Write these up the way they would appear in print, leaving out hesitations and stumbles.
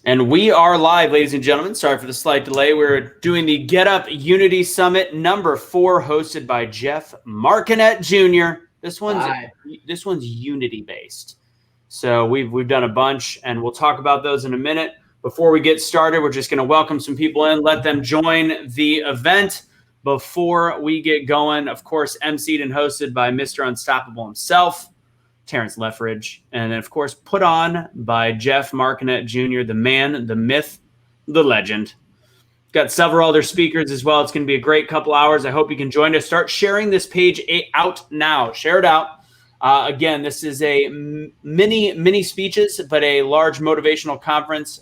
And we are live, ladies and gentlemen. Sorry for the slight delay. We're doing the Get Up Unity Summit number 4, hosted by Jeff Marconette Jr. This one's Unity based. So we've done a bunch, and we'll talk about those in a minute. Before we get started, we're just going to welcome some people in, let them join the event before we get going. Of course, emceed and hosted by Mr. Unstoppable himself, Terrance Leftridge, and then, of course, put on by Jeff Marconette Jr., the man, the myth, the legend. Got several other speakers as well. It's going to be a great couple hours. I hope you can join us. Start sharing this page out now. Share it out. Again, this is a mini speeches, but a large motivational conference.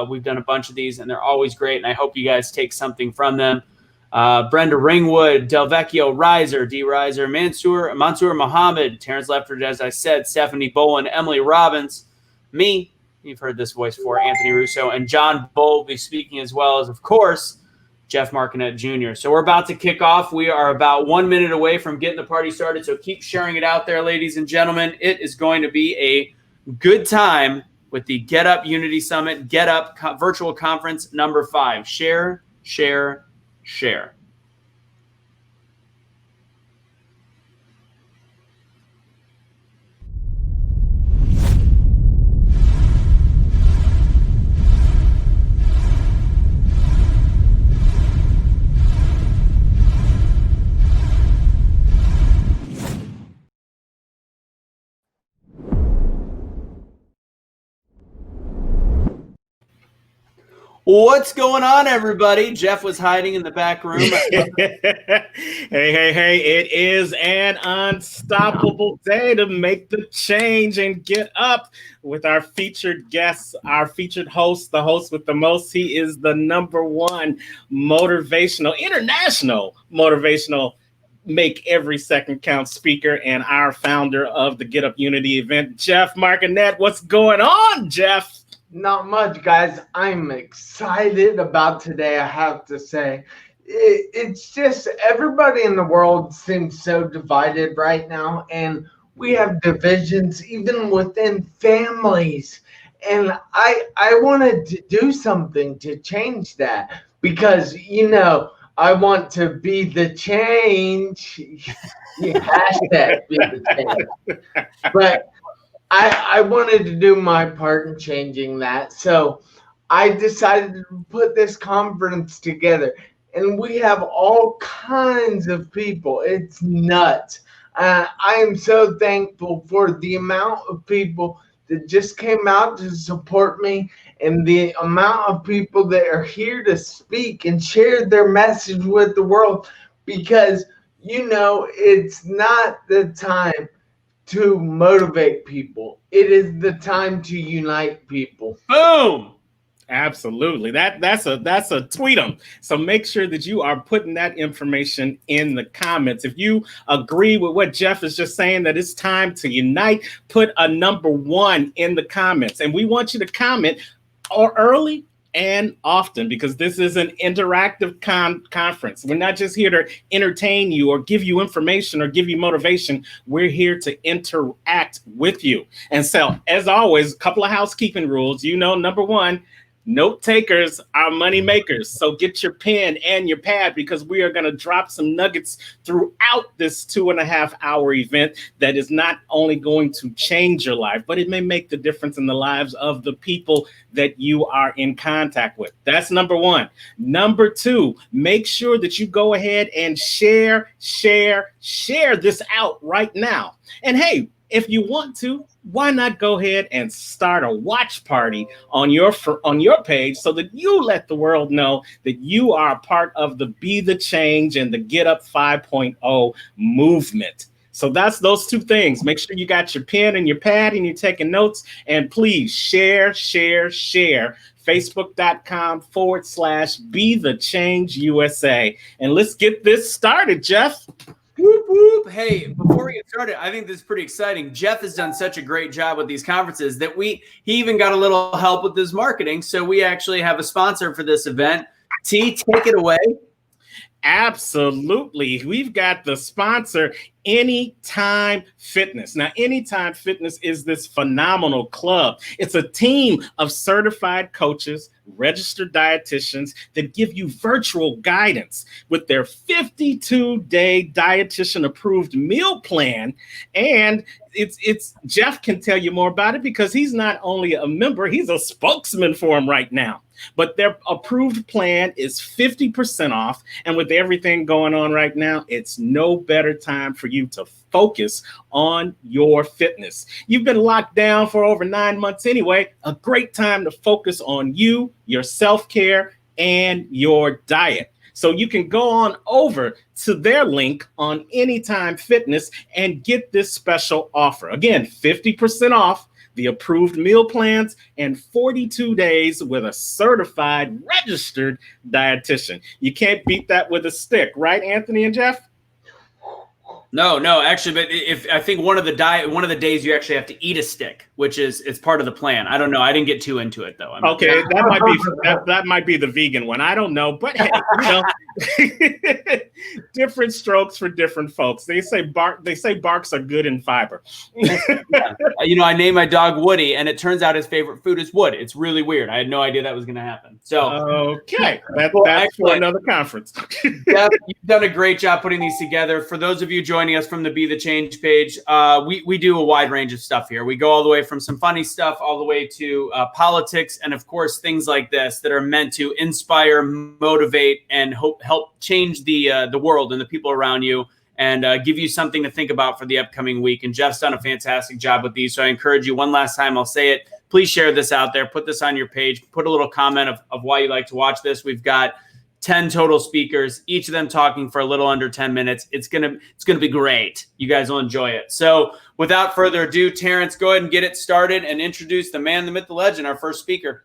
We've done a bunch of these, and they're always great, and I hope you guys take something from them. Brenda Ringwood, Delvecchio Riser, Dee Riser, Mansur Mohamed, Terrance Leftridge, as I said, Stephanie Boland, Emily Robbins, me, you've heard this voice before, Anthony Russo, and Johnbull will be speaking, as well as, of course, Jeff Marconette Jr. So we're about to kick off. We are about 1 minute away from getting the party started, so keep sharing it out there, ladies and gentlemen. It is going to be a good time with the Get Up Unity Summit, Get Up Virtual Conference number 5. Share, share, share. What's going on, everybody? Jeff was hiding in the back room. Hey, it is an unstoppable day to make the change and get up with our featured guests, our featured host, the host with the most. He is the #1 international motivational, make every second count speaker, and our founder of the Get Up Unity event, Jeff Marconette. What's going on, Jeff? Not much, guys. I'm excited about today, I have to say. It's just everybody in the world seems so divided right now, and we have divisions even within families. And I wanted to do something to change that because, I want to be the change. Hashtag be the change. But I wanted to do my part in changing that. So I decided to put this conference together. And we have all kinds of people. It's nuts. I am so thankful for the amount of people that just came out to support me and the amount of people that are here to speak and share their message with the world. Because, it's not the time to motivate people. It is the time to unite people. Boom! Absolutely. That's a tweet 'em. So make sure that you are putting that information in the comments. If you agree with what Jeff is just saying, that it's time to unite, put a #1 in the comments. And we want you to comment early and often, because this is an interactive conference. We're not just here to entertain you or give you information or give you motivation. We're here to interact with you. And so, as always, a couple of housekeeping rules. #1, note takers are money makers. So get your pen and your pad, because we are going to drop some nuggets throughout this 2.5-hour event that is not only going to change your life, but it may make the difference in the lives of the people that you are in contact with. That's #1. #2, make sure that you go ahead and share this out right now. And hey, if you want to, why not go ahead and start a watch party on your page so that you let the world know that you are a part of the Be the Change and the Get Up 5.0 movement. So that's those two things. Make sure you got your pen and your pad and you're taking notes. And please share. Facebook.com/Be the Change USA. And let's get this started, Jeff. Whoop, whoop. Hey, before we get started, I think this is pretty exciting. Jeff has done such a great job with these conferences that he even got a little help with his marketing. So we actually have a sponsor for this event. T, take it away. Absolutely. We've got the sponsor, Anytime Fitness. Now, Anytime Fitness is this phenomenal club. It's a team of certified coaches, registered dietitians that give you virtual guidance with their 52-day dietitian approved meal plan. And it's Jeff can tell you more about it because he's not only a member, he's a spokesman for them right now. But their approved plan is 50% off. And with everything going on right now, it's no better time for you to focus on your fitness. You've been locked down for over 9 months anyway. A great time to focus on you, your self-care, and your diet. So you can go on over to their link on Anytime Fitness and get this special offer. Again, 50% off the approved meal plans and 42 days with a certified registered dietitian. You can't beat that with a stick, right, Anthony and Jeff? No, actually, but if I think one of the days you actually have to eat a stick, which is it's part of the plan. I don't know. I didn't get too into it though. Okay, that might be the vegan one. I don't know, but hey, different strokes for different folks. They say barks are good in fiber. I named my dog Woody, and it turns out his favorite food is wood. It's really weird. I had no idea that was going to happen. So okay, that's for another conference. Jeff, you've done a great job putting these together. For those of you joining us from the Be the Change page, we do a wide range of stuff here. We go all the way from some funny stuff all the way to politics, and of course things like this that are meant to inspire, motivate, and help change the world and the people around you, and give you something to think about for the upcoming week. And Jeff's done a fantastic job with these, so I encourage you one last time. I'll say it. Please share this out there. Put this on your page. Put a little comment of why you like to watch this. We've got 10 total speakers, each of them talking for a little under 10 minutes. It's gonna be great. You guys will enjoy it. So without further ado, Terrance, go ahead and get it started and introduce the man, the myth, the legend, our first speaker.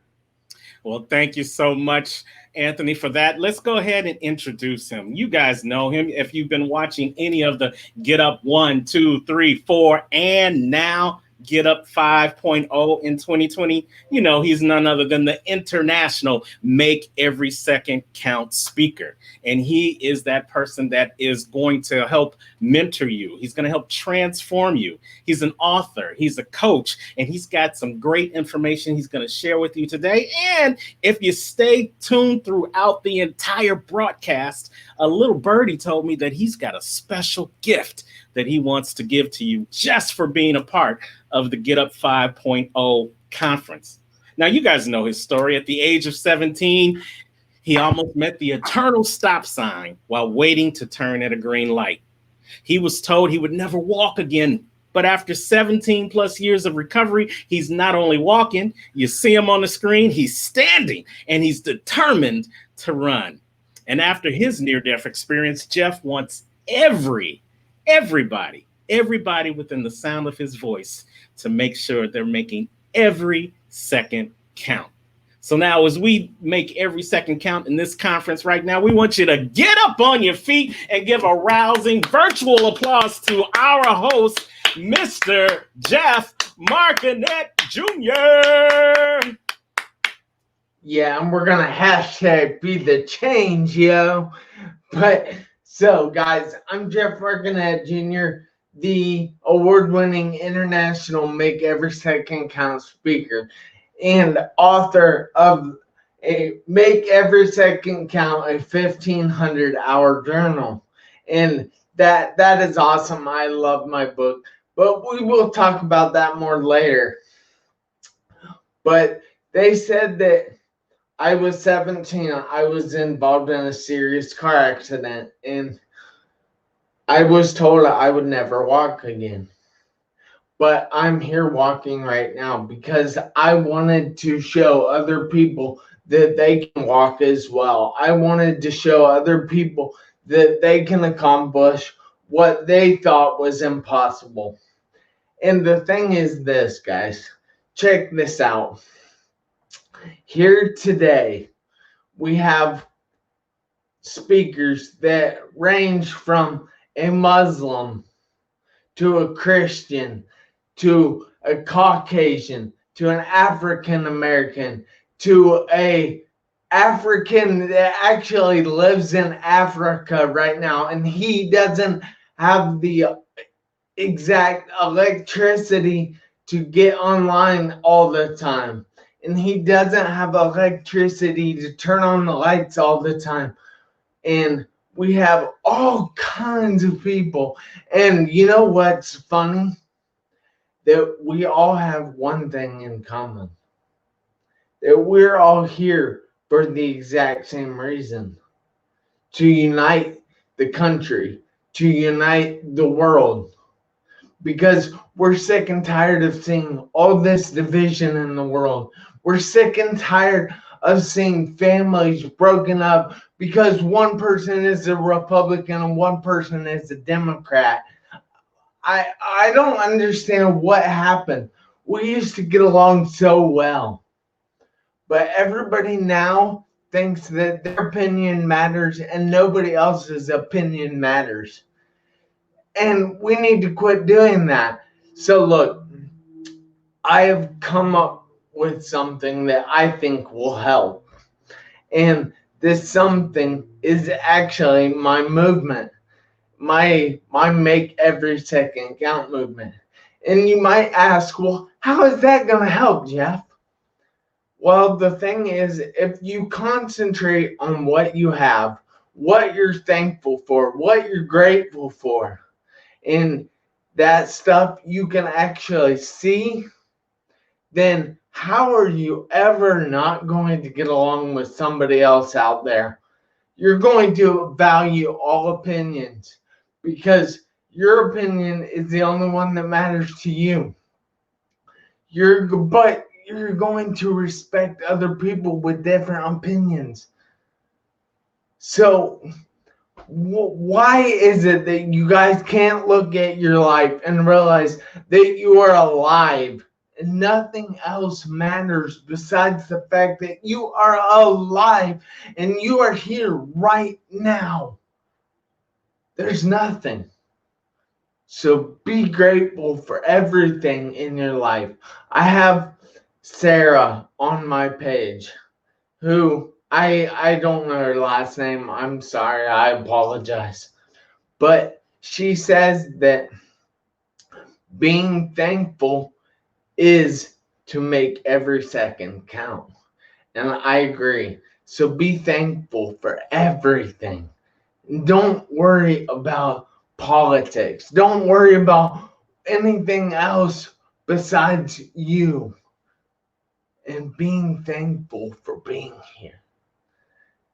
Well, thank you so much, Anthony, for that. Let's go ahead and introduce him. You guys know him if you've been watching any of the Get Up 1, 2, 3, 4, and now Get Up 5.0 in 2020. He's none other than the international Make Every Second Count speaker. And he is that person that is going to help mentor you. He's going to help transform you. He's an author. He's a coach. And he's got some great information he's going to share with you today. And if you stay tuned throughout the entire broadcast, a little birdie told me that he's got a special gift that he wants to give to you just for being a part of the Get Up 5.0 conference. Now, you guys know his story. At the age of 17, he almost met the eternal stop sign while waiting to turn at a green light. He was told he would never walk again. But after 17 plus years of recovery, he's not only walking, you see him on the screen, he's standing, and he's determined to run. And after his near-death experience, Jeff wants everybody within the sound of his voice to make sure they're making every second count. So now as we make every second count in this conference right now, we want you to get up on your feet and give a rousing virtual applause to our host, Mr. Jeff Marconette Jr. Yeah, and we're going to hashtag Be the Change, yo. But so, guys, I'm Jeff Marconette Jr., the award-winning international Make Every Second Count speaker and author of a Make Every Second Count, a 1,500-hour journal. And that is awesome. I love my book, but we will talk about that more later. But they said that I was 17. I was involved in a serious car accident, and I was told I would never walk again. But I'm here walking right now because I wanted to show other people that they can walk as well. I wanted to show other people that they can accomplish what they thought was impossible. And the thing is this, guys. Check this out. Here today, we have speakers that range from a Muslim to a Christian to a Caucasian to an African American to a African that actually lives in Africa right now, and he doesn't have the exact electricity to get online all the time. And he doesn't have electricity to turn on the lights all the time. And we have all kinds of people. And you know what's funny? That we all have one thing in common. That we're all here for the exact same reason. To unite the country. To unite the world. Because we're sick and tired of seeing all this division in the world. We're sick and tired of seeing families broken up because one person is a Republican and one person is a Democrat. I don't understand what happened. We used to get along so well. But everybody now thinks that their opinion matters and nobody else's opinion matters. And we need to quit doing that. So look, I have come up with something that I think will help. And this something is actually my movement, my Make Every Second Count movement. And you might ask, well, how is that going to help, Jeff? Well, the thing is, if you concentrate on what you have, what you're thankful for, what you're grateful for, and that stuff you can actually see, then how are you ever not going to get along with somebody else out there? You're going to value all opinions because your opinion is the only one that matters to you. But you're going to respect other people with different opinions. So why is it that you guys can't look at your life and realize that you are alive and nothing else matters besides the fact that you are alive and you are here right now? There's nothing. So be grateful for everything in your life. I have Sarah on my page who I don't know her last name. I'm sorry. I apologize. But she says that being thankful is to make every second count. And I agree. So be thankful for everything. Don't worry about politics. Don't worry about anything else besides you. And being thankful for being here.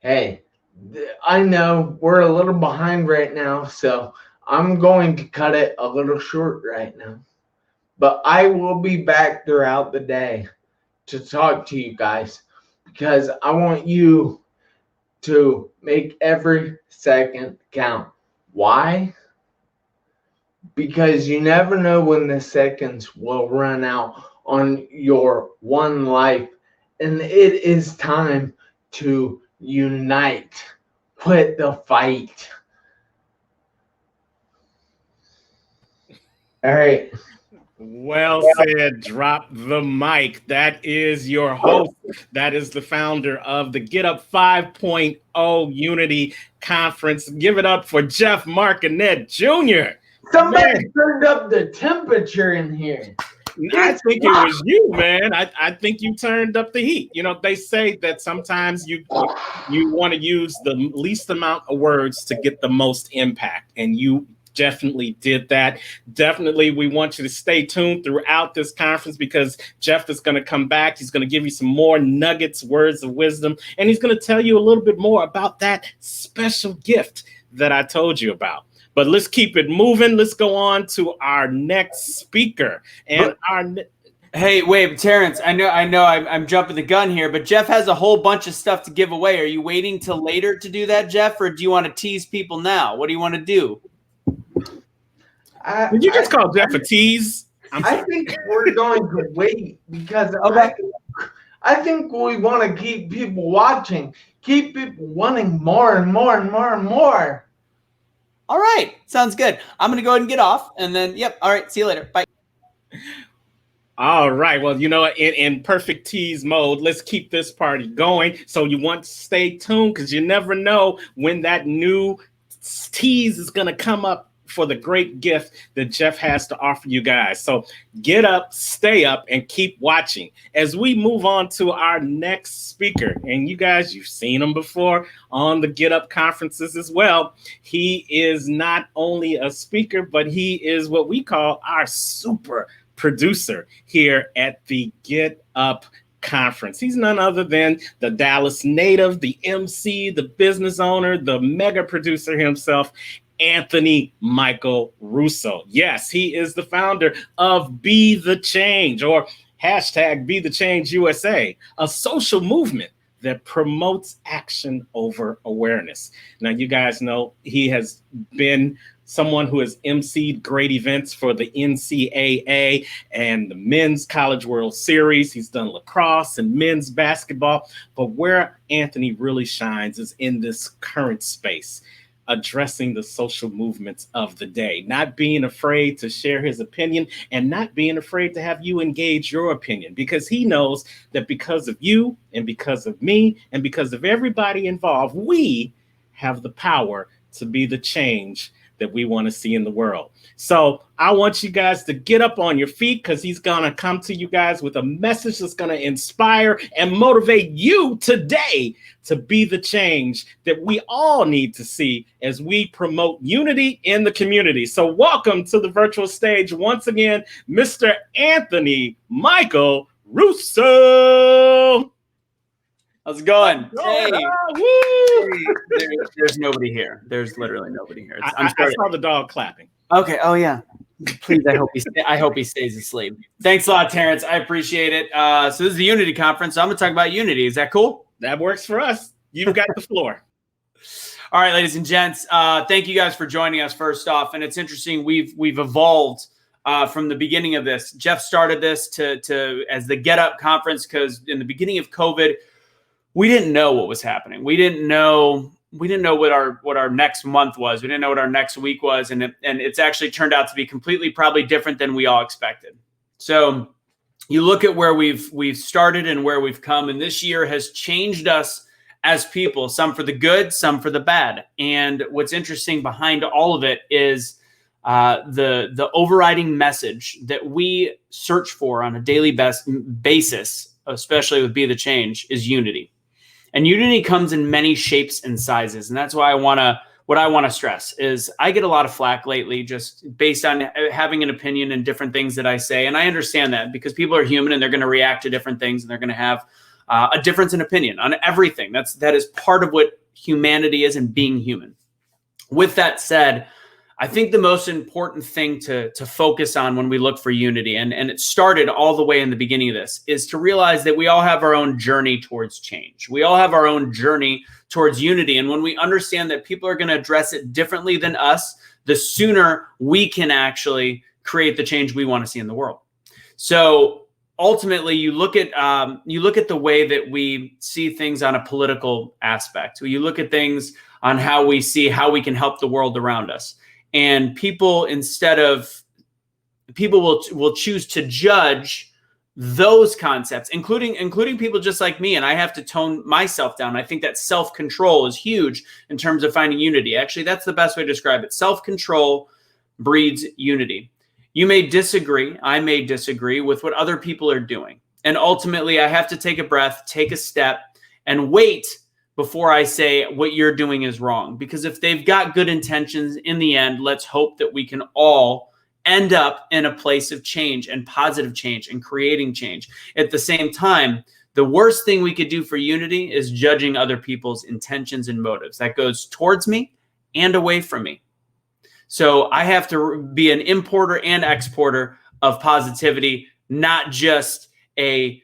Hey, I know we're a little behind right now, so I'm going to cut it a little short right now. But I will be back throughout the day to talk to you guys because I want you to make every second count. Why? Because you never know when the seconds will run out on your one life, and it is time to unite. Quit the fight. All right. Well said. Drop the mic. That is your host. That is the founder of the Get Up 5.0 Unity Conference. Give it up for Jeff Marconette Jr. Somebody turned up the temperature in here. I think it was you, man. I think you turned up the heat. You know, they say that sometimes you want to use the least amount of words to get the most impact, and you definitely did that. Definitely, we want you to stay tuned throughout this conference because Jeff is going to come back. He's going to give you some more nuggets, words of wisdom, and he's going to tell you a little bit more about that special gift that I told you about. But let's keep it moving. Let's go on to our next speaker. And hey, wait, Terrance, I know I'm jumping the gun here, but Jeff has a whole bunch of stuff to give away. Are you waiting till later to do that, Jeff, or do you want to tease people now? What do you want to do? Did you just call Jeff a tease? I think we're going to wait because I think we want to keep people watching, keep people wanting more and more and more and more. All right. Sounds good. I'm going to go ahead and get off and then, yep. All right. See you later. Bye. All right. Well, in perfect tease mode, let's keep this party going. So you want to stay tuned because you never know when that new tease is going to come up for the great gift that Jeff has to offer you guys. So get up, stay up, and keep watching as we move on to our next speaker. And you guys, you've seen him before on the Get Up conferences as well. He is not only a speaker, but he is what we call our super producer here at the Get Up conference. He's none other than the Dallas native, the MC, the business owner, the mega producer himself, Anthony Michael Russo. Yes, he is the founder of Be the Change, or hashtag Be the Change USA, a social movement that promotes action over awareness. Now, you guys know he has been someone who has emceed great events for the NCAA and the Men's College World Series. He's done lacrosse and men's basketball. But where Anthony really shines is in this current space, addressing the social movements of the day, not being afraid to share his opinion and not being afraid to have you engage your opinion, because he knows that because of you and because of me and because of everybody involved, we have the power to be the change that we want to see in the world. So I want you guys to get up on your feet because he's going to come to you guys with a message that's going to inspire and motivate you today to be the change that we all need to see as we promote unity in the community. So welcome to the virtual stage once again, Mr. Anthony Michael Russo. How's it going? Hey. There's nobody here. There's literally nobody here. I saw the dog clapping. Okay. Oh yeah. Please, I hope he stays asleep. Thanks a lot, Terrance. I appreciate it. So this is the Unity Conference. So I'm gonna talk about unity. Is that cool? That works for us. You've got the floor. All right, ladies and gents. Thank you guys for joining us. First off, and it's interesting. We've evolved from the beginning of this. Jeff started this to as the Get Up Conference because in the beginning of COVID, we didn't know what was happening. We didn't know what our next month was. We didn't know what our next week was, and it's actually turned out to be completely probably different than we all expected. So you look at where we've started and where we've come, and this year has changed us as people, some for the good, some for the bad. And what's interesting behind all of it is the overriding message that we search for on a daily basis, especially with Be the Change, is unity. And unity comes in many shapes and sizes. And that's why what I want to stress is I get a lot of flack lately just based on having an opinion and different things that I say. And I understand that because people are human and they're going to react to different things and they're going to have a difference in opinion on everything. That is part of what humanity is and being human. With that said, I think the most important thing to focus on when we look for unity, and it started all the way in the beginning of this, is to realize that we all have our own journey towards change. We all have our own journey towards unity. And when we understand that people are going to address it differently than us, the sooner we can actually create the change we want to see in the world. So ultimately, you look at the way that we see things on a political aspect. You look at things on how we see how we can help the world around us. And people will choose to judge those concepts, including people just like me. And I have to tone myself down. I think that self-control is huge in terms of finding unity. Actually, that's the best way to describe it. Self-control breeds unity. You may disagree. I may disagree with what other people are doing. And ultimately, I have to take a breath, take a step, and wait before I say what you're doing is wrong. Because if they've got good intentions, in the end, let's hope that we can all end up in a place of change and positive change and creating change. At the same time, the worst thing we could do for unity is judging other people's intentions and motives. That goes towards me and away from me. So I have to be an importer and exporter of positivity, not just thinking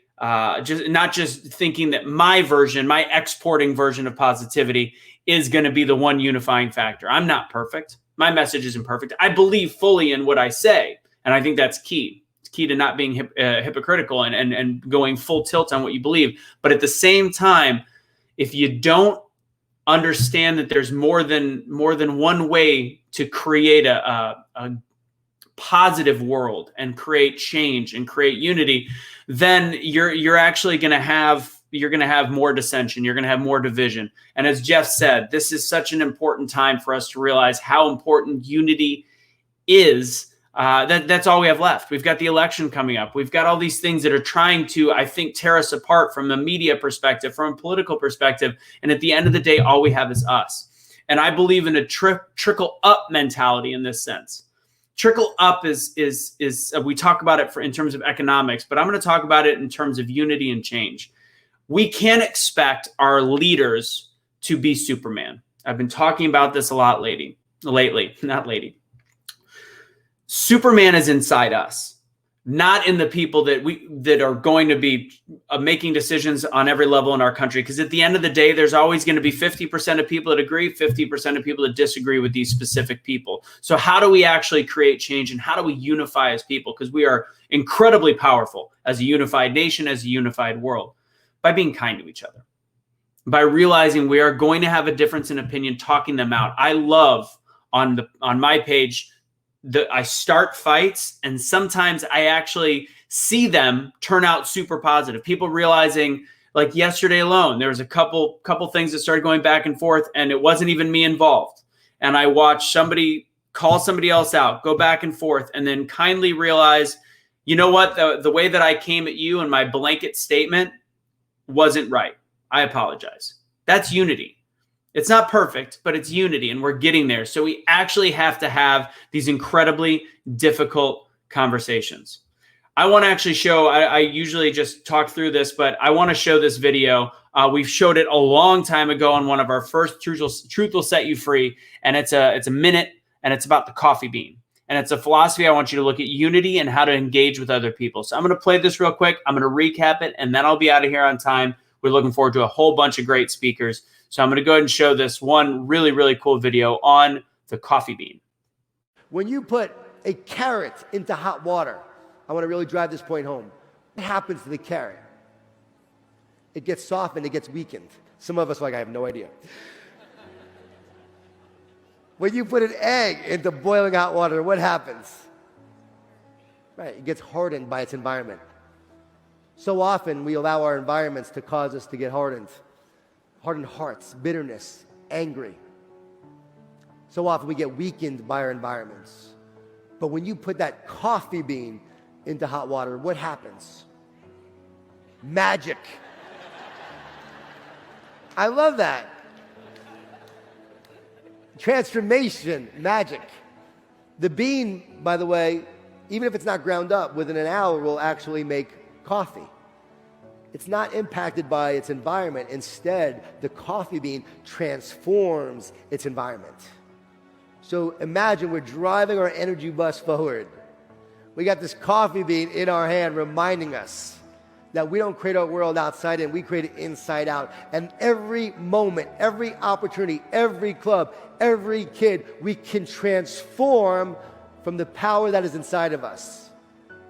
that my exporting version of positivity is going to be the one unifying factor. I'm not perfect. My message isn't perfect. I believe fully in what I say. And I think that's key. It's key to not being hypocritical and going full tilt on what you believe. But at the same time, if you don't understand that there's more than one way to create a positive world and create change and create unity, then you're actually going to have more dissension. You're going to have more division. And as Jeff said, this is such an important time for us to realize how important unity is. That's all we have left. We've got the election coming up. We've got all these things that are trying to, I think, tear us apart from a media perspective, from a political perspective. And at the end of the day, all we have is us. And I believe in a trickle up mentality in this sense. Trickle up is we talk about it in terms of economics, but I'm going to talk about it in terms of unity and change. We can't expect our leaders to be Superman. I've been talking about this a lot lately. Superman is inside us, not in the people that are going to be making decisions on every level in our country. Because at the end of the day, there's always going to be 50% of people that agree, 50% of people that disagree with these specific people. So how do we actually create change, and how do we unify as people? Because we are incredibly powerful as a unified nation, as a unified world, by being kind to each other, by realizing we are going to have a difference in opinion, talking them out. I love on my page, I start fights, and sometimes I actually see them turn out super positive. People realizing, like yesterday alone, there was a couple things that started going back and forth, and it wasn't even me involved. And I watched somebody call somebody else out, go back and forth, and then kindly realize, you know what, the way that I came at you and my blanket statement wasn't right. I apologize. That's unity. It's not perfect, but it's unity, and we're getting there. So we actually have to have these incredibly difficult conversations. I want to actually show, I usually just talk through this, but I want to show this video. We've showed it a long time ago on one of our first Truth Will Set You Free, and it's a minute, and it's about the coffee bean. And it's a philosophy. I want you to look at unity and how to engage with other people. So I'm going to play this real quick. I'm going to recap it, and then I'll be out of here on time. We're looking forward to a whole bunch of great speakers. So I'm going to go ahead and show this one really, really cool video on the coffee bean. When you put a carrot into hot water, I want to really drive this point home. What happens to the carrot? It gets softened, it gets weakened. Some of us are like, I have no idea. When you put an egg into boiling hot water, what happens? Right, it gets hardened by its environment. So often we allow our environments to cause us to get hardened. Hardened hearts, bitterness, angry. So often we get weakened by our environments. But when you put that coffee bean into hot water, what happens? Magic. I love that. Transformation, magic. The bean, by the way, even if it's not ground up, within an hour will actually make coffee. It's not impacted by its environment. Instead, the coffee bean transforms its environment. So imagine we're driving our energy bus forward. We got this coffee bean in our hand reminding us that we don't create our world outside in, we create it inside out. And every moment, every opportunity, every club, every kid, we can transform from the power that is inside of us.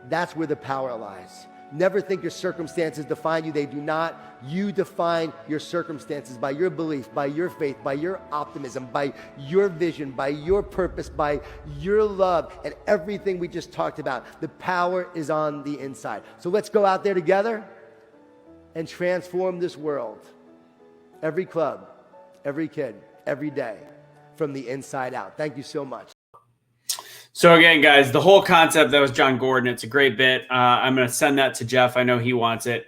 That's where the power lies. Never think your circumstances define you. They do not. You define your circumstances by your belief, by your faith, by your optimism, by your vision, by your purpose, by your love, and everything we just talked about. The power is on the inside. So let's go out there together and transform this world. Every club, every kid, every day, from the inside out. Thank you so much. So again, guys, the whole concept, that was John Gordon. It's a great bit. I'm going to send that to Jeff. I know he wants it.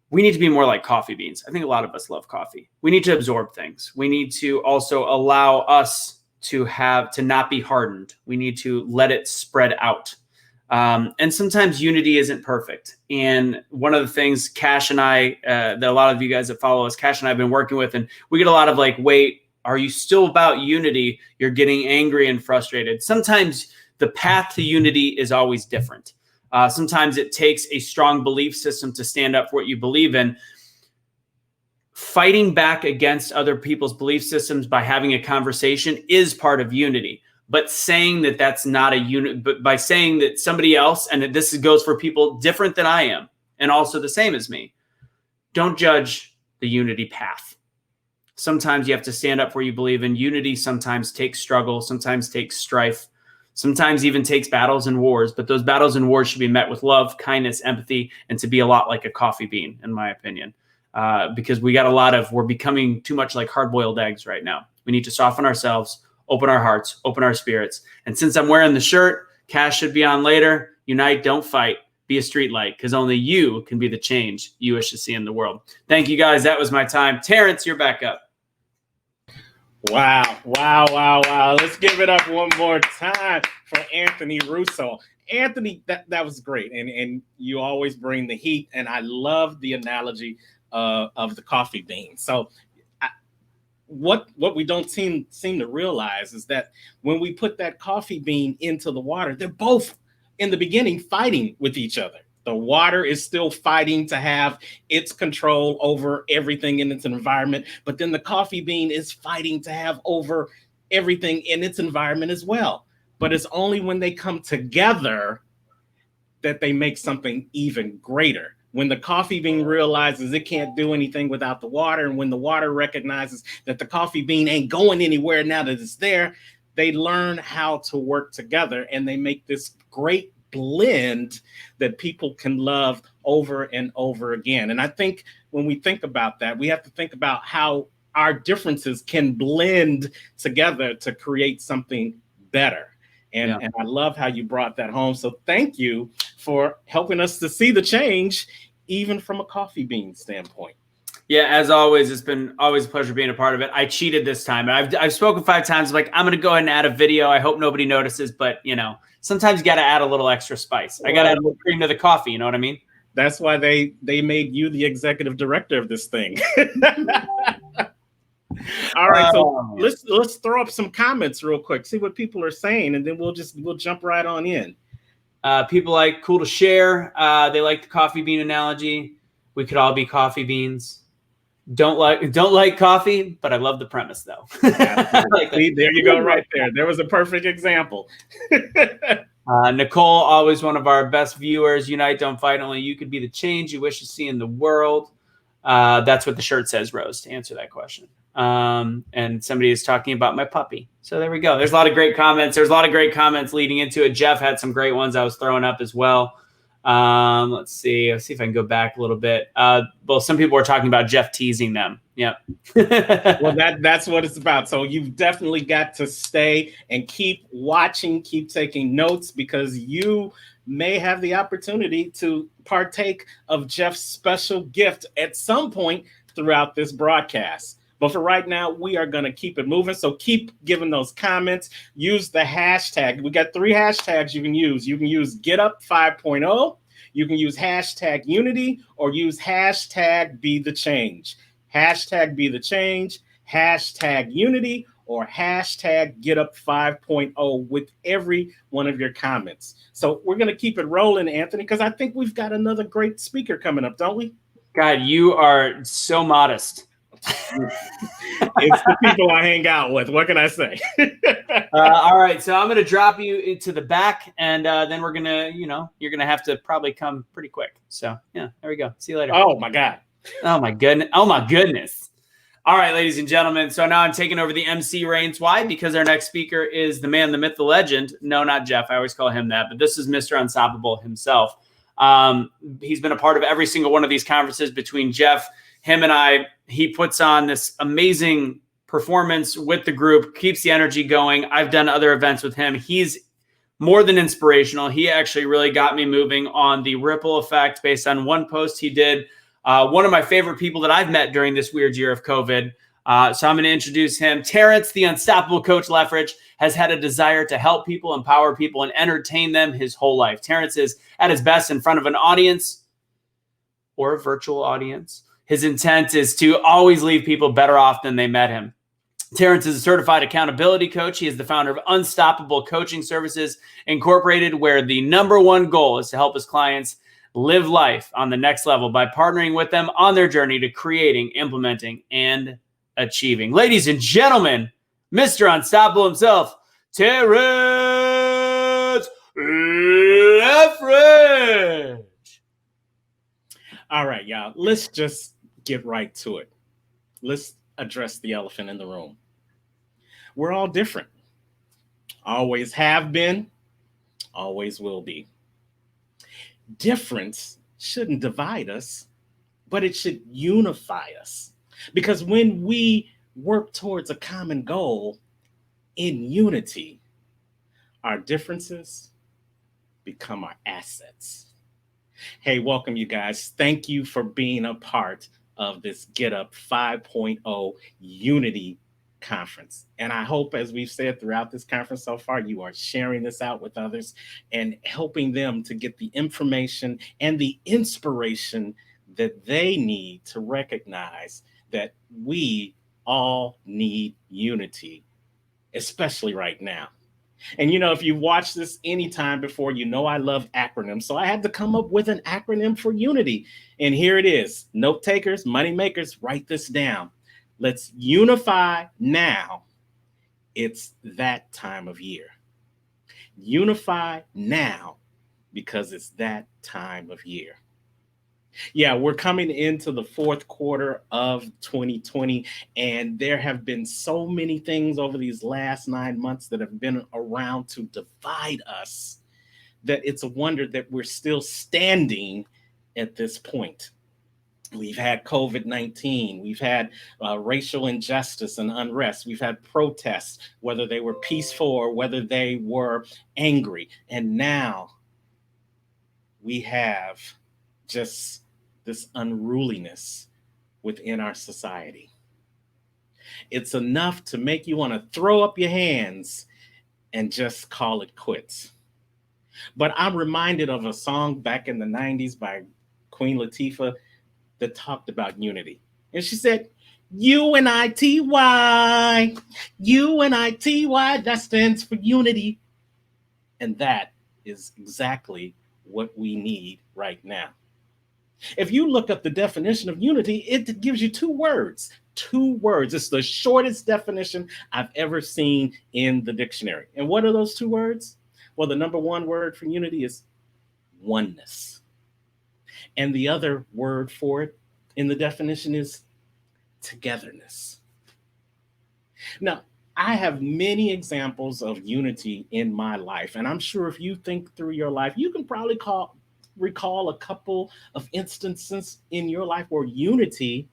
We need to be more like coffee beans. I think a lot of us love coffee. We need to absorb things. We need to also allow us to not be hardened. We need to let it spread out. And sometimes unity isn't perfect. And one of the things Cash and I, that a lot of you guys that follow us, Cash and I have been working with, and we get a lot of like, wait, are you still about unity? You're getting angry and frustrated. Sometimes the path to unity is always different. Sometimes it takes a strong belief system to stand up for what you believe in. Fighting back against other people's belief systems by having a conversation is part of unity. But saying that that's not a unit, but by saying that somebody else, and that this goes for people different than I am, and also the same as me, don't judge the unity path. Sometimes you have to stand up for what you believe in. Unity sometimes takes struggle, sometimes takes strife. sometimes even takes battles and wars, but those battles and wars should be met with love, kindness, empathy, and to be a lot like a coffee bean, in my opinion. Because we're becoming too much like hard-boiled eggs right now. We need to soften ourselves, open our hearts, open our spirits. And since I'm wearing the shirt, Cash should be on later. Unite, don't fight. Be a street light, because only you can be the change you wish to see in the world. Thank you, guys. That was my time. Terrance, you're back up. Wow. Let's give it up one more time for Anthony Russo. Anthony, that was great. And you always bring the heat. And I love the analogy of the coffee bean. So what we don't seem to realize is that when we put that coffee bean into the water, they're both in the beginning fighting with each other. The water is still fighting to have its control over everything in its environment, but then the coffee bean is fighting to have over everything in its environment as well. But it's only when they come together that they make something even greater. When the coffee bean realizes it can't do anything without the water, and when the water recognizes that the coffee bean ain't going anywhere now that it's there, they learn how to work together, and they make this great blend that people can love over and over again. And I think when we think about that, we have to think about how our differences can blend together to create something better. And I love how you brought that home. So thank you for helping us to see the change, even from a coffee bean standpoint. Yeah, as always, it's been always a pleasure being a part of it. I cheated this time. I've spoken 5 times. Like, I'm going to go ahead and add a video. I hope nobody notices, but sometimes you got to add a little extra spice. I got to add a little cream to the coffee. You know what I mean? That's why they made you the executive director of this thing. All right, so let's throw up some comments real quick, see what people are saying, and then we'll jump right on in. People like cool to share. They like the coffee bean analogy. We could all be coffee beans. Don't like coffee, but I love the premise though. See, there you go, right there. There was a perfect example. Nicole, always one of our best viewers. Unite, don't fight. Only you could be the change you wish to see in the world. That's what the shirt says, Rose, to answer that question. And somebody is talking about my puppy. So there we go. There's a lot of great comments. There's a lot of great comments leading into it. Jeff had some great ones I was throwing up as well. Let's see if I can go back a little bit. Well, some people were talking about Jeff teasing them. Yeah. Well, that's what it's about. So you've definitely got to stay and keep watching, keep taking notes, because you may have the opportunity to partake of Jeff's special gift at some point throughout this broadcast. But for right now, we are going to keep it moving. So keep giving those comments. Use the hashtag. We got 3 hashtags you can use. You can use GetUp 5.0. You can use hashtag Unity, or use hashtag Be the Change. Hashtag Be the Change, hashtag Unity, or hashtag GetUp 5.0 with every one of your comments. So we're going to keep it rolling, Anthony, because I think we've got another great speaker coming up, don't we? God, you are so modest. It's the people I hang out with. What can I say? All right, so I'm going to drop you into the back, and then we're going to, you're going to have to probably come pretty quick. So, yeah, there we go. See you later. Oh, my God. Oh, my goodness. Oh, my goodness. All right, ladies and gentlemen. So now I'm taking over the MC reins. Why? Because our next speaker is the man, the myth, the legend. No, not Jeff. I always call him that. But this is Mr. Unstoppable himself. He's been a part of every single one of these conferences between Jeff, him, and I. He puts on this amazing performance with the group, keeps the energy going. I've done other events with him. He's more than inspirational. He actually really got me moving on the ripple effect based on one post he did. One of my favorite people that I've met during this weird year of COVID. So I'm going to introduce him. Terrance, the unstoppable coach Leftridge, has had a desire to help people, empower people, and entertain them his whole life. Terrance is at his best in front of an audience or a virtual audience. His intent is to always leave people better off than they met him. Terrance is a certified accountability coach. He is the founder of Unstoppable Coaching Services Incorporated, where the #1 goal is to help his clients live life on the next level by partnering with them on their journey to creating, implementing, and achieving. Ladies and gentlemen, Mr. Unstoppable himself, Terrance Leftridge. All right, y'all. Let's just get right to it. Let's address the elephant in the room. We're all different. always have been, always will be. Difference shouldn't divide us, but it should unify us. Because when we work towards a common goal in unity, our differences become our assets. Hey, welcome, you guys. Thank you for being a part of this Get Up 5.0 Unity Conference. And I hope, as we've said throughout this conference so far, you are sharing this out with others and helping them to get the information and the inspiration that they need to recognize that we all need unity, especially right now. And, you know, if you've watched this anytime before, you know I love acronyms. So I had to come up with an acronym for unity. And here it is. Note takers, money makers, write this down. Let's unify now. It's that time of year. Unify now because it's that time of year. Yeah, we're coming into the fourth quarter of 2020, and there have been so many things over these last 9 months that have been around to divide us that it's a wonder that we're still standing at this point. We've had COVID-19. We've had racial injustice and unrest. We've had protests, whether they were peaceful or whether they were angry. And now we have just this unruliness within our society. It's enough to make you want to throw up your hands and just call it quits. But I'm reminded of a song back in the 90s by Queen Latifah that talked about unity. And she said, UNITY, UNITY, that stands for unity. And that is exactly what we need right now. If you look up the definition of unity, it gives you two words. It's the shortest definition I've ever seen in the dictionary. And what are those two words? Well, the number one word for unity is oneness. And the other word for it in the definition is togetherness. Now, I have many examples of unity in my life. And I'm sure if you think through your life, you can probably recall a couple of instances in your life where unity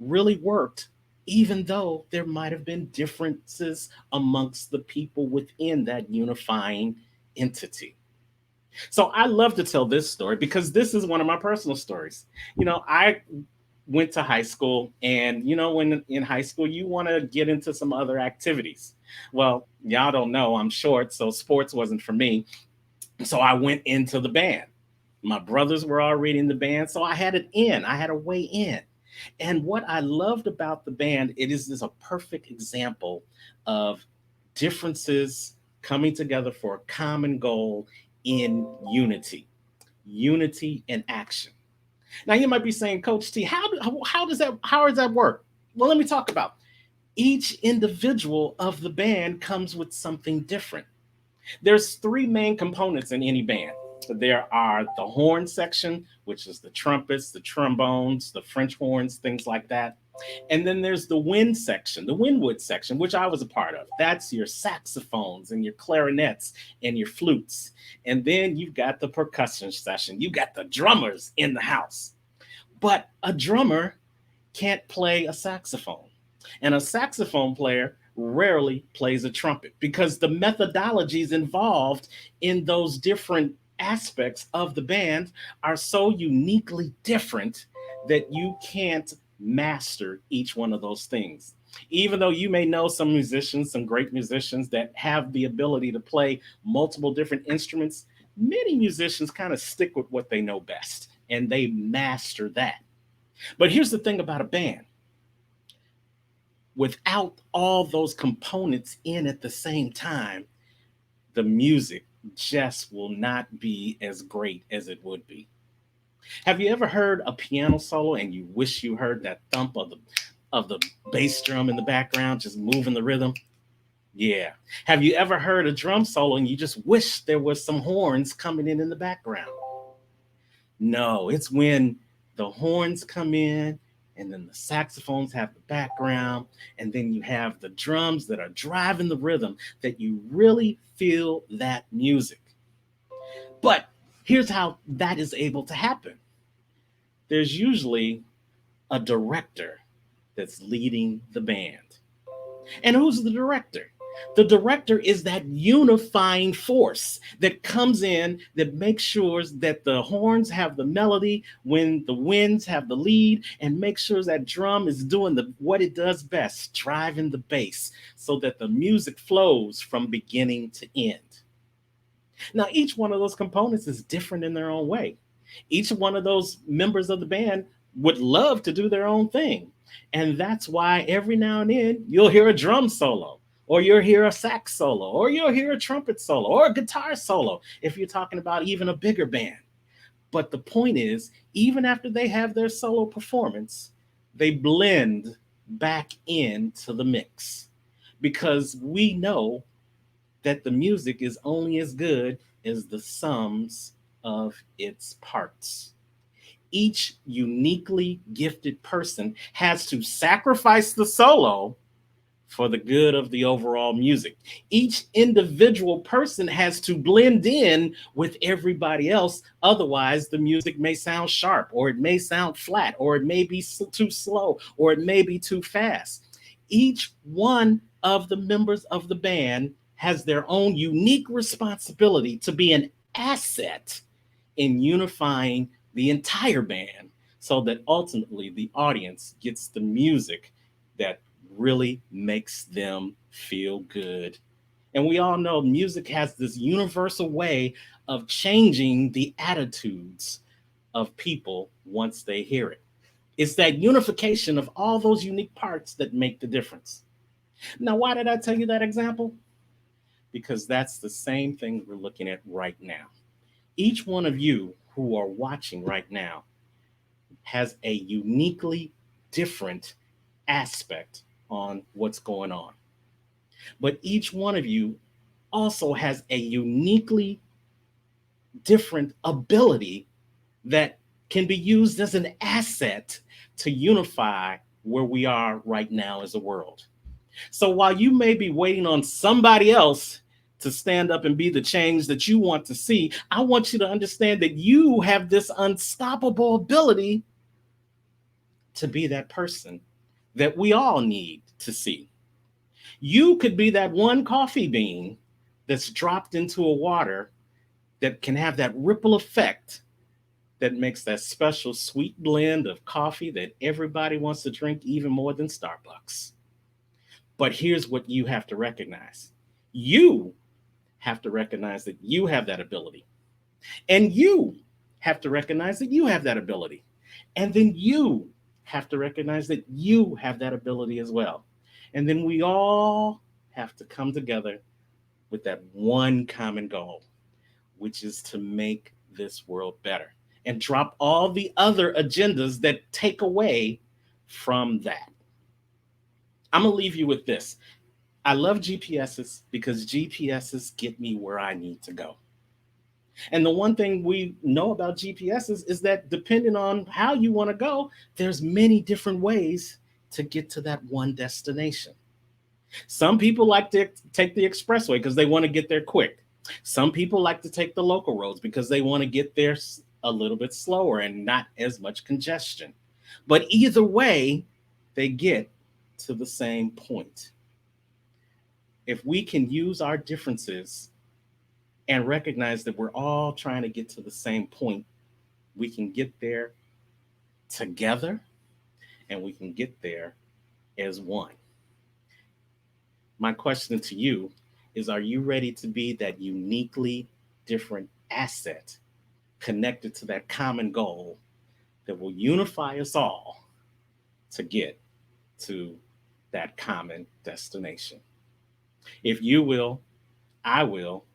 really worked, even though there might have been differences amongst the people within that unifying entity. So I love to tell this story because this is one of my personal stories. You know, I went to high school, and you know, when in high school you want to get into some other activities. Well, y'all don't know I'm short, so sports wasn't for me. So I went into the band. My brothers were already in the band, so I had a way in. And what I loved about the band, it is a perfect example of differences coming together for a common goal in unity in action. Now you might be saying, Coach T, how does that work? Well, let me talk about each individual of the band comes with something different. There's three main components in any band. There are the horn section, which is the trumpets, the trombones, the French horns, things like that. And then there's the wind section, the windwood section, which I was a part of. That's your saxophones and your clarinets and your flutes. And then you've got the percussion section. You got the drummers in the house. But a drummer can't play a saxophone. And a saxophone player rarely plays a trumpet because the methodologies involved in those different aspects of the band are so uniquely different that you can't master each one of those things. Even though you may know some musicians, some great musicians that have the ability to play multiple different instruments, many musicians kind of stick with what they know best and they master that. But here's the thing about a band. Without all those components in at the same time, the music just will not be as great as it would be. Have you ever heard a piano solo and you wish you heard that thump of the bass drum in the background just moving the rhythm? Yeah. Have you ever heard a drum solo and you just wish there was some horns coming in the background? No, it's when the horns come in and then the saxophones have the background, and then you have the drums that are driving the rhythm, that you really feel that music. But here's how that is able to happen. There's usually a director that's leading the band. And who's the director? The director is that unifying force that comes in, that makes sure that the horns have the melody when the winds have the lead, and makes sure that drum is doing what it does best, driving the bass, so that the music flows from beginning to end. Now, each one of those components is different in their own way. Each one of those members of the band would love to do their own thing. And that's why every now and then you'll hear a drum solo, or you'll hear a sax solo, or you'll hear a trumpet solo, or a guitar solo, if you're talking about even a bigger band. But the point is, even after they have their solo performance, they blend back into the mix, because we know that the music is only as good as the sums of its parts. Each uniquely gifted person has to sacrifice the solo for the good of the overall music. Each individual person has to blend in with everybody else. Otherwise, the music may sound sharp, or it may sound flat, or it may be too slow, or it may be too fast. Each one of the members of the band has their own unique responsibility to be an asset in unifying the entire band, so that ultimately the audience gets the music that really makes them feel good. And we all know music has this universal way of changing the attitudes of people once they hear it. It's that unification of all those unique parts that make the difference. Now, why did I tell you that example? Because that's the same thing we're looking at right now. Each one of you who are watching right now has a uniquely different aspect on what's going on. But each one of you also has a uniquely different ability that can be used as an asset to unify where we are right now as a world. So while you may be waiting on somebody else to stand up and be the change that you want to see, I want you to understand that you have this unstoppable ability to be that person that we all need to see. You could be that one coffee bean that's dropped into a water that can have that ripple effect that makes that special sweet blend of coffee that everybody wants to drink even more than Starbucks. But here's what you have to recognize. You have to recognize that you have that ability. And you have to recognize that you have that ability. And then you have to recognize that you have that ability as well. And then we all have to come together with that one common goal, which is to make this world better, and drop all the other agendas that take away from that. I'm going to leave you with this. I love GPSs because GPSs get me where I need to go. And the one thing we know about GPSs is that depending on how you want to go, there's many different ways to get to that one destination. Some people like to take the expressway because they want to get there quick. Some people like to take the local roads because they want to get there a little bit slower and not as much congestion. But either way, they get to the same point. If we can use our differences and recognize that we're all trying to get to the same point, we can get there together, and we can get there as one. My question to you is, are you ready to be that uniquely different asset connected to that common goal that will unify us all to get to that common destination? If you will, I will.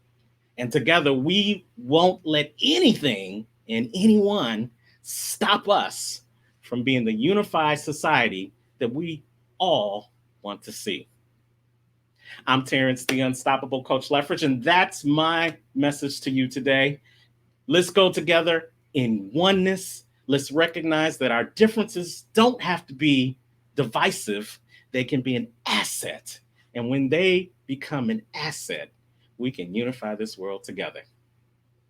And together, we won't let anything and anyone stop us from being the unified society that we all want to see. I'm Terrance, the Unstoppable Coach Leftridge, and that's my message to you today. Let's go together in oneness. Let's recognize that our differences don't have to be divisive. They can be an asset. And when they become an asset, we can unify this world together.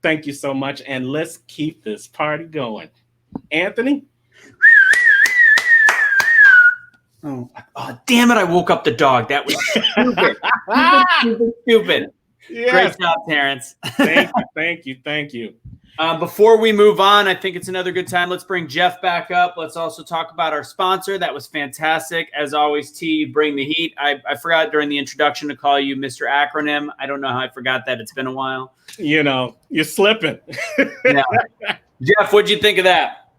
Thank you so much. And let's keep this party going. Anthony? Oh, damn it. I woke up the dog. That was stupid. Stupid. Yes. Great job, Terrance. Thank you. Before we move on, I think it's another good time. Let's bring Jeff back up. Let's also talk about our sponsor. That was fantastic. As always, T, you bring the heat. I forgot during the introduction to call you Mr. Acronym. I don't know how I forgot that. It's been a while. You know, you're slipping. Yeah. Jeff, what'd you think of that?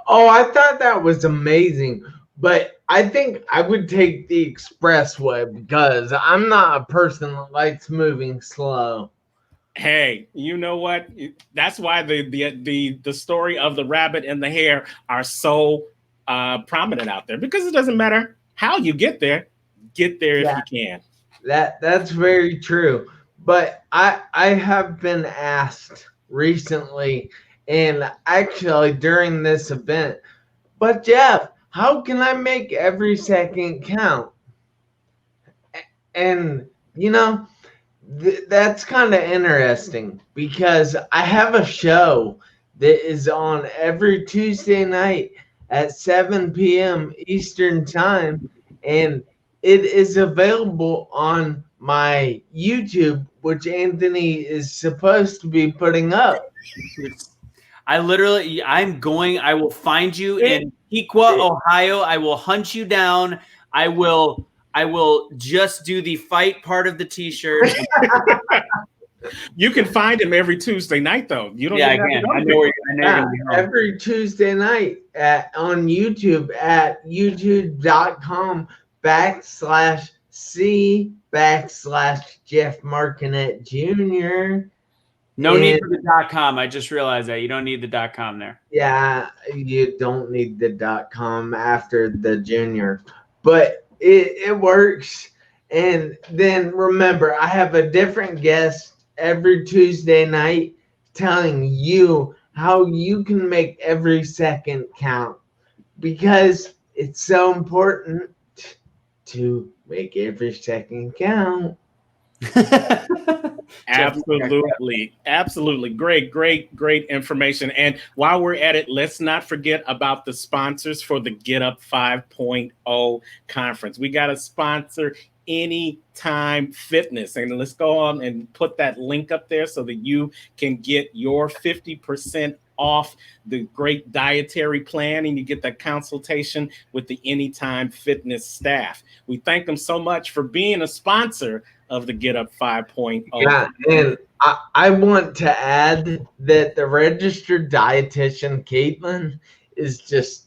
Oh, I thought that was amazing. But I think I would take the expressway because I'm not a person that likes moving slow. Hey, you know what? That's why the story of the rabbit and the hare are so prominent out there, because it doesn't matter how you get there if you can. That's very true. But I have been asked recently, and actually during this event, but Jeff, how can I make every second count? And, you know, that's kind of interesting because I have a show that is on every Tuesday night at 7 p.m. Eastern Time, and it is available on my YouTube, which Anthony is supposed to be putting up. I will find you in Piqua, Ohio. I will hunt you down. I will just do the fight part of the t-shirt. You can find him every Tuesday night, though. You don't. Yeah, I can. I know every Tuesday night on YouTube at youtube.com/C/Jeff Marconette Jr. No need for the .com. I just realized that you don't need the .com there. Yeah, you don't need the .com after the junior, but it works. And then remember, I have a different guest every Tuesday night telling you how you can make every second count, because it's so important to make every second count. Absolutely. Great information. And while we're at it, let's not forget about the sponsors for the Get Up 5.0 conference. We got a sponsor, Anytime Fitness, and let's go on and put that link up there so that you can get your 50% off the great dietary plan, and you get that consultation with the Anytime Fitness staff. We thank them so much for being a sponsor of the Get Up 5.0. Yeah, and I want to add that the registered dietitian, Caitlin, is just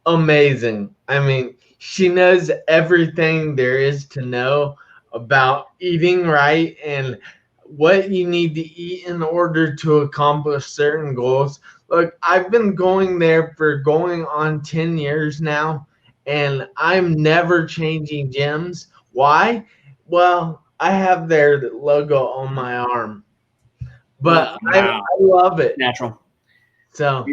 amazing. I mean, she knows everything there is to know about eating right and what you need to eat in order to accomplish certain goals. Look, I've been going there for going on 10 years now, and I'm never changing gyms. Why? Well, I have their logo on my arm, but wow. I love it. Natural. So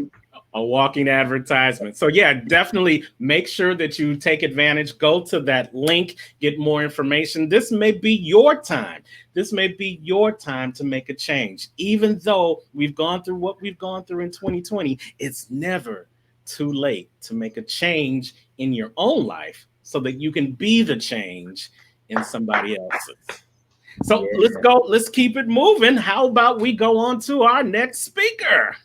a walking advertisement. So yeah, definitely make sure that you take advantage. Go to that link, get more information. This may be your time. This may be your time to make a change. Even though we've gone through what we've gone through in 2020, it's never too late to make a change in your own life so that you can be the change in somebody else's. So let's go. Let's keep it moving. How about we go on to our next speaker?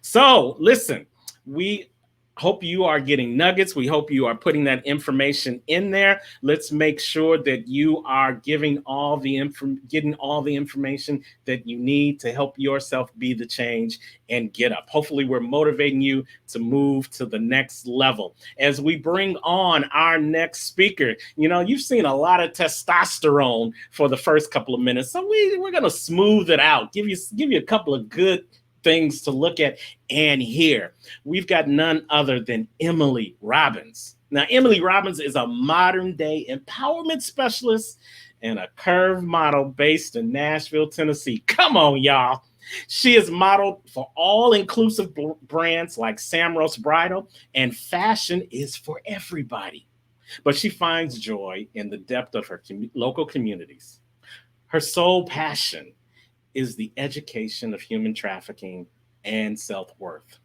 So listen, we hope you are getting nuggets. We hope you are putting that information in there. Let's make sure that you are getting all the information that you need to help yourself be the change and get up. Hopefully we're motivating you to move to the next level. As we bring on our next speaker, you know, you've seen a lot of testosterone for the first couple of minutes. So we're going to smooth it out, give you a couple of good things to look at and hear. We've got none other than Emily Robbins. Now, Emily Robbins is a modern day empowerment specialist and a curve model based in Nashville, Tennessee. Come on, y'all. She is modeled for all-inclusive brands like Samros Bridal, and fashion is for everybody. But she finds joy in the depth of her local communities. Her sole passion is the education of human trafficking and self-worth.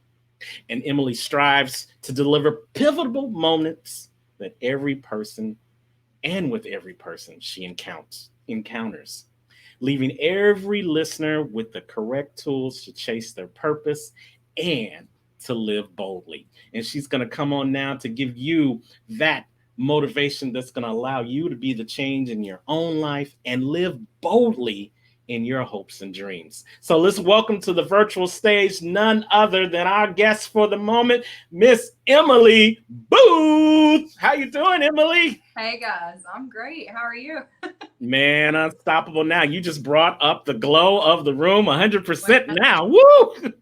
And Emily strives to deliver pivotal moments that every person and with every person she encounters, leaving every listener with the correct tools to chase their purpose and to live boldly. And she's going to come on now to give you that motivation that's going to allow you to be the change in your own life and live boldly in your hopes and dreams. So let's welcome to the virtual stage none other than our guest for the moment, Miss Emily Booth. How you doing, Emily? Hey guys, I'm great. How are you? Man, unstoppable. Now you just brought up the glow of the room 100% now. Woo!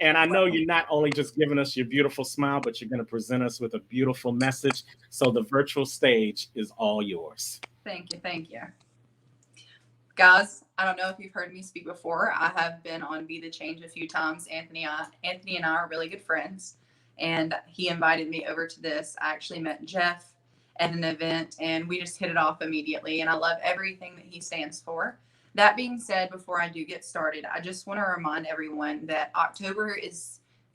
And I know you're not only just giving us your beautiful smile, but you're going to present us with a beautiful message. So the virtual stage is all yours. Thank you. Thank you. Guys, I don't know if you've heard me speak before. I have been on Be the Change a few times. Anthony and I are really good friends, and he invited me over to this. I actually met Jeff at an event, and we just hit it off immediately, and I love everything that he stands for. That being said, before I do get started, I just want to remind everyone that October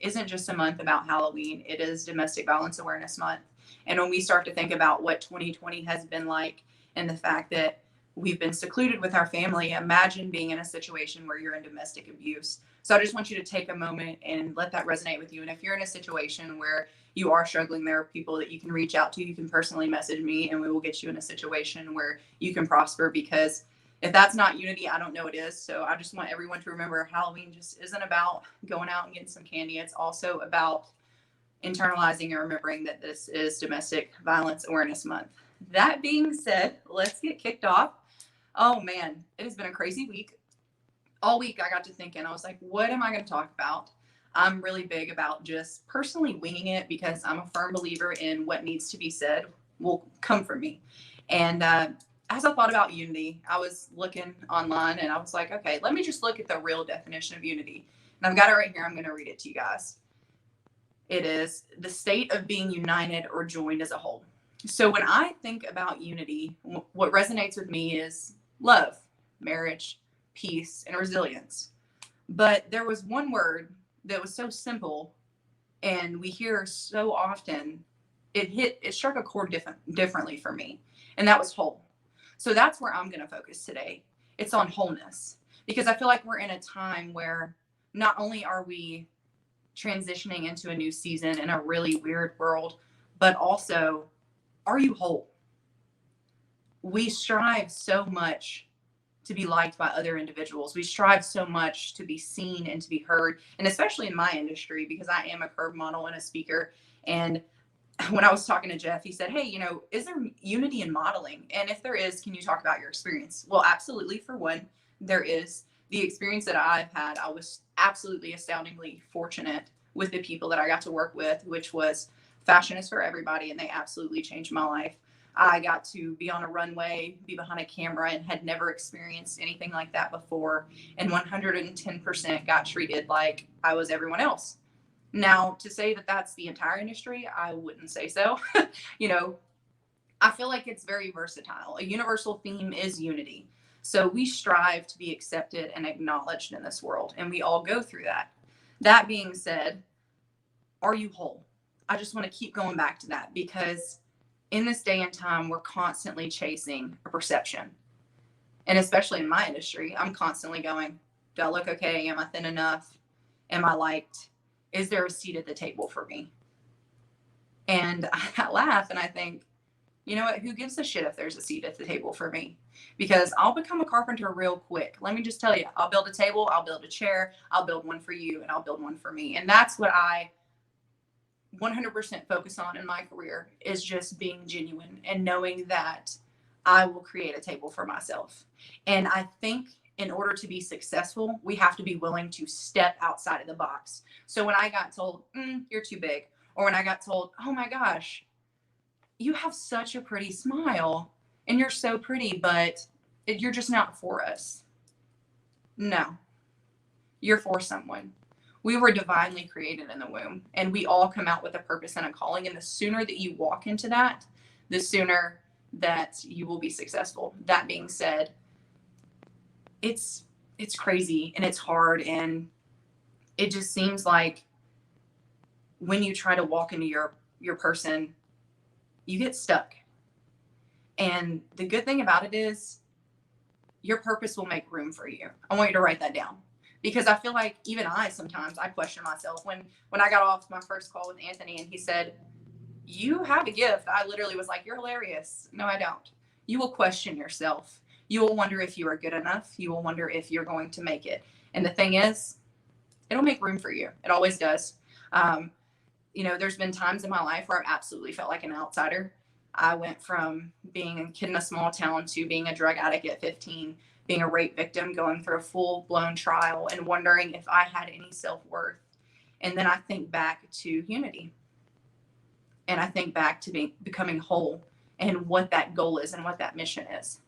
isn't just a month about Halloween. It is Domestic Violence Awareness Month. And when we start to think about what 2020 has been like and the fact that we've been secluded with our family, imagine being in a situation where you're in domestic abuse. So I just want you to take a moment and let that resonate with you. And if you're in a situation where you are struggling, there are people that you can reach out to. You can personally message me, and we will get you in a situation where you can prosper, because if that's not unity, I don't know what is. So I just want everyone to remember Halloween just isn't about going out and getting some candy. It's also about internalizing and remembering that this is Domestic Violence Awareness Month. That being said, let's get kicked off. Oh man, it has been a crazy week. All week I got to thinking, I was like, what am I going to talk about? I'm really big about just personally winging it, because I'm a firm believer in what needs to be said will come from me. And as I thought about unity, I was looking online and I was like, okay, let me just look at the real definition of unity. And I've got it right here. I'm going to read it to you guys. It is the state of being united or joined as a whole. So when I think about unity, what resonates with me is love, marriage, peace, and resilience. But there was one word that was so simple and we hear so often, it struck a chord differently for me. And that was whole. So that's where I'm going to focus today. It's on wholeness, because I feel like we're in a time where not only are we transitioning into a new season in a really weird world, but also, are you whole? We strive so much to be liked by other individuals. We strive so much to be seen and to be heard. And especially in my industry, because I am a curb model and a speaker. And when I was talking to Jeff, he said, hey, is there unity in modeling? And if there is, can you talk about your experience? Well, absolutely. For one, there is. The experience that I've had, I was absolutely astoundingly fortunate with the people that I got to work with, which was Fashion is for Everybody, and they absolutely changed my life. I got to be on a runway, be behind a camera, and had never experienced anything like that before, and 110% got treated like I was everyone else. Now, to say that that's the entire industry, I wouldn't say so. I feel like it's very versatile. A universal theme is unity. So we strive to be accepted and acknowledged in this world, and we all go through that. That being said, are you whole? I just want to keep going back to that, because in this day and time, we're constantly chasing a perception. And especially in my industry, I'm constantly going, do I look okay? Am I thin enough? Am I liked? Is there a seat at the table for me? And I laugh and I think, you know what? Who gives a shit if there's a seat at the table for me? Because I'll become a carpenter real quick. Let me just tell you, I'll build a table, I'll build a chair, I'll build one for you, and I'll build one for me. And that's what I 100% focus on in my career, is just being genuine and knowing that I will create a table for myself. And I think in order to be successful, we have to be willing to step outside of the box. So when I got told, you're too big, or when I got told, oh my gosh, you have such a pretty smile and you're so pretty, but you're just not for us. No, You're for someone. We were divinely created in the womb, and we all come out with a purpose and a calling. And the sooner that you walk into that, the sooner that you will be successful. That being said, it's crazy and it's hard, and it just seems like when you try to walk into your person, you get stuck. And the good thing about it is your purpose will make room for you. I want you to write that down, because I feel like even sometimes I question myself. When I got off my first call with Anthony and he said, you have a gift, I literally was like, you're hilarious. No, I don't. You will question yourself. You will wonder if you are good enough. You will wonder if you're going to make it. And the thing is, it'll make room for you. It always does. There's been times in my life where I've absolutely felt like an outsider. I went from being a kid in a small town to being a drug addict at 15, being a rape victim, going through a full-blown trial and wondering if I had any self-worth. And then I think back to unity. And I think back to becoming whole and what that goal is and what that mission is.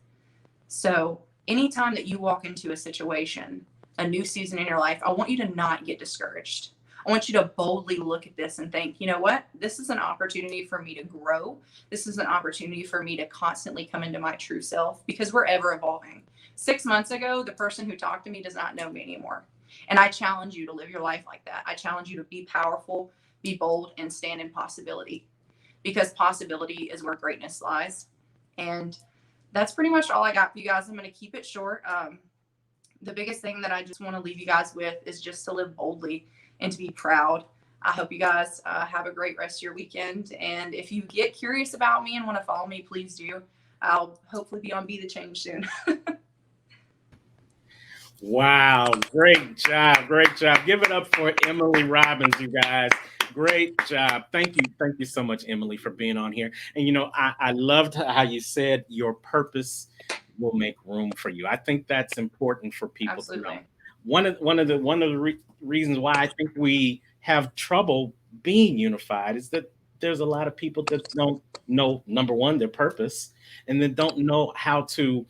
So anytime that you walk into a situation, a new season in your life, I want you to not get discouraged. I want you to boldly look at this and think, you know what? This is an opportunity for me to grow. This is an opportunity for me to constantly come into my true self, because we're ever evolving. 6 months ago, the person who talked to me does not know me anymore. And I challenge you to live your life like that. I challenge you to be powerful, be bold, and stand in possibility, because possibility is where greatness lies. And that's pretty much all I got for you guys. I'm going to keep it short. The biggest thing that I just want to leave you guys with is just to live boldly and to be proud. I hope you guys have a great rest of your weekend. And if you get curious about me and want to follow me, please do. I'll hopefully be on Be the Change soon. Wow. Great job. Great job. Give it up for Emily Robbins, you guys. Great job. Thank you. Thank you so much, Emily, for being on here. And, I loved how you said your purpose will make room for you. I think that's important for people Absolutely. to know. One of the reasons why I think we have trouble being unified is that there's a lot of people that don't know, number one, their purpose, and then don't know how to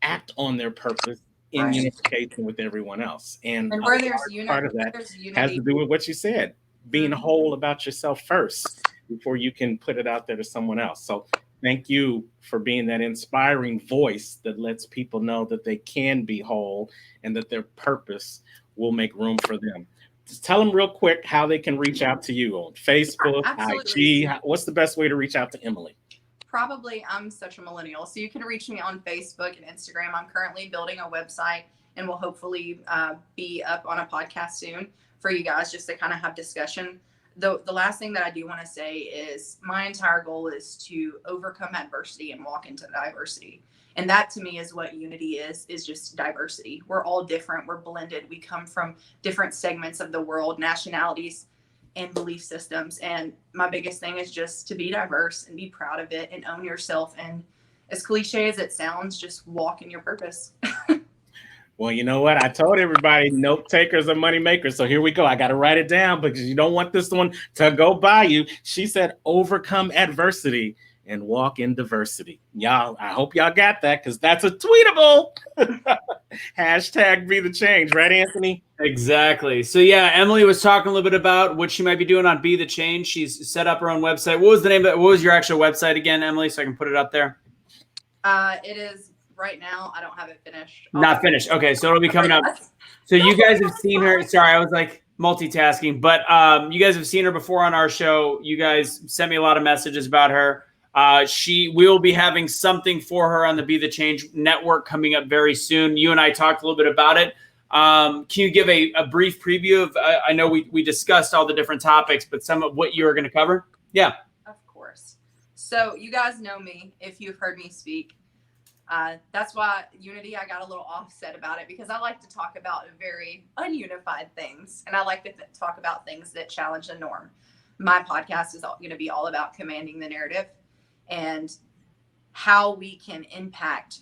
act on their purpose in unification with everyone else. And where there's part of that has to do with what you said, being whole about yourself first before you can put it out there to someone else. So thank you for being that inspiring voice that lets people know that they can be whole and that their purpose will make room for them. Just tell them real quick how they can reach out to you on Facebook, IG. What's the best way to reach out to Emily? Probably, I'm such a millennial, so you can reach me on Facebook and Instagram. I'm currently building a website and will hopefully be up on a podcast soon for you guys, just to kind of have discussion. The last thing that I do want to say is my entire goal is to overcome adversity and walk into diversity. And that to me is what unity is just diversity. We're all different. We're blended. We come from different segments of the world, nationalities, and belief systems. And my biggest thing is just to be diverse and be proud of it and own yourself. And as cliche as it sounds, just walk in your purpose. Well, you know what? I told everybody, note takers are money makers. So here we go. I got to write it down because you don't want this one to go by you. She said, overcome adversity and walk in diversity. Y'all, I hope y'all got that, because that's a tweetable. Hashtag Be the Change. Right, Anthony? Exactly. So yeah, Emily was talking a little bit about what she might be doing on Be the Change. She's set up her own website. What was the name of it? What was your actual website again, Emily, so I can put it up there? It is right now. I don't have it finished. Not finished. Okay, so it'll be coming up. So you guys have seen her. Sorry, I was like multitasking, but you guys have seen her before on our show. You guys sent me a lot of messages about her. We will be having something for her on the Be the Change network coming up very soon. You and I talked a little bit about it. Can you give a brief preview of, I know we discussed all the different topics, but some of what you're going to cover? Yeah. Of course. So you guys know me if you've heard me speak. That's why Unity, I got a little offset about it, because I like to talk about very ununified things, and I like to talk about things that challenge the norm. My podcast is going to be all about commanding the narrative and how we can impact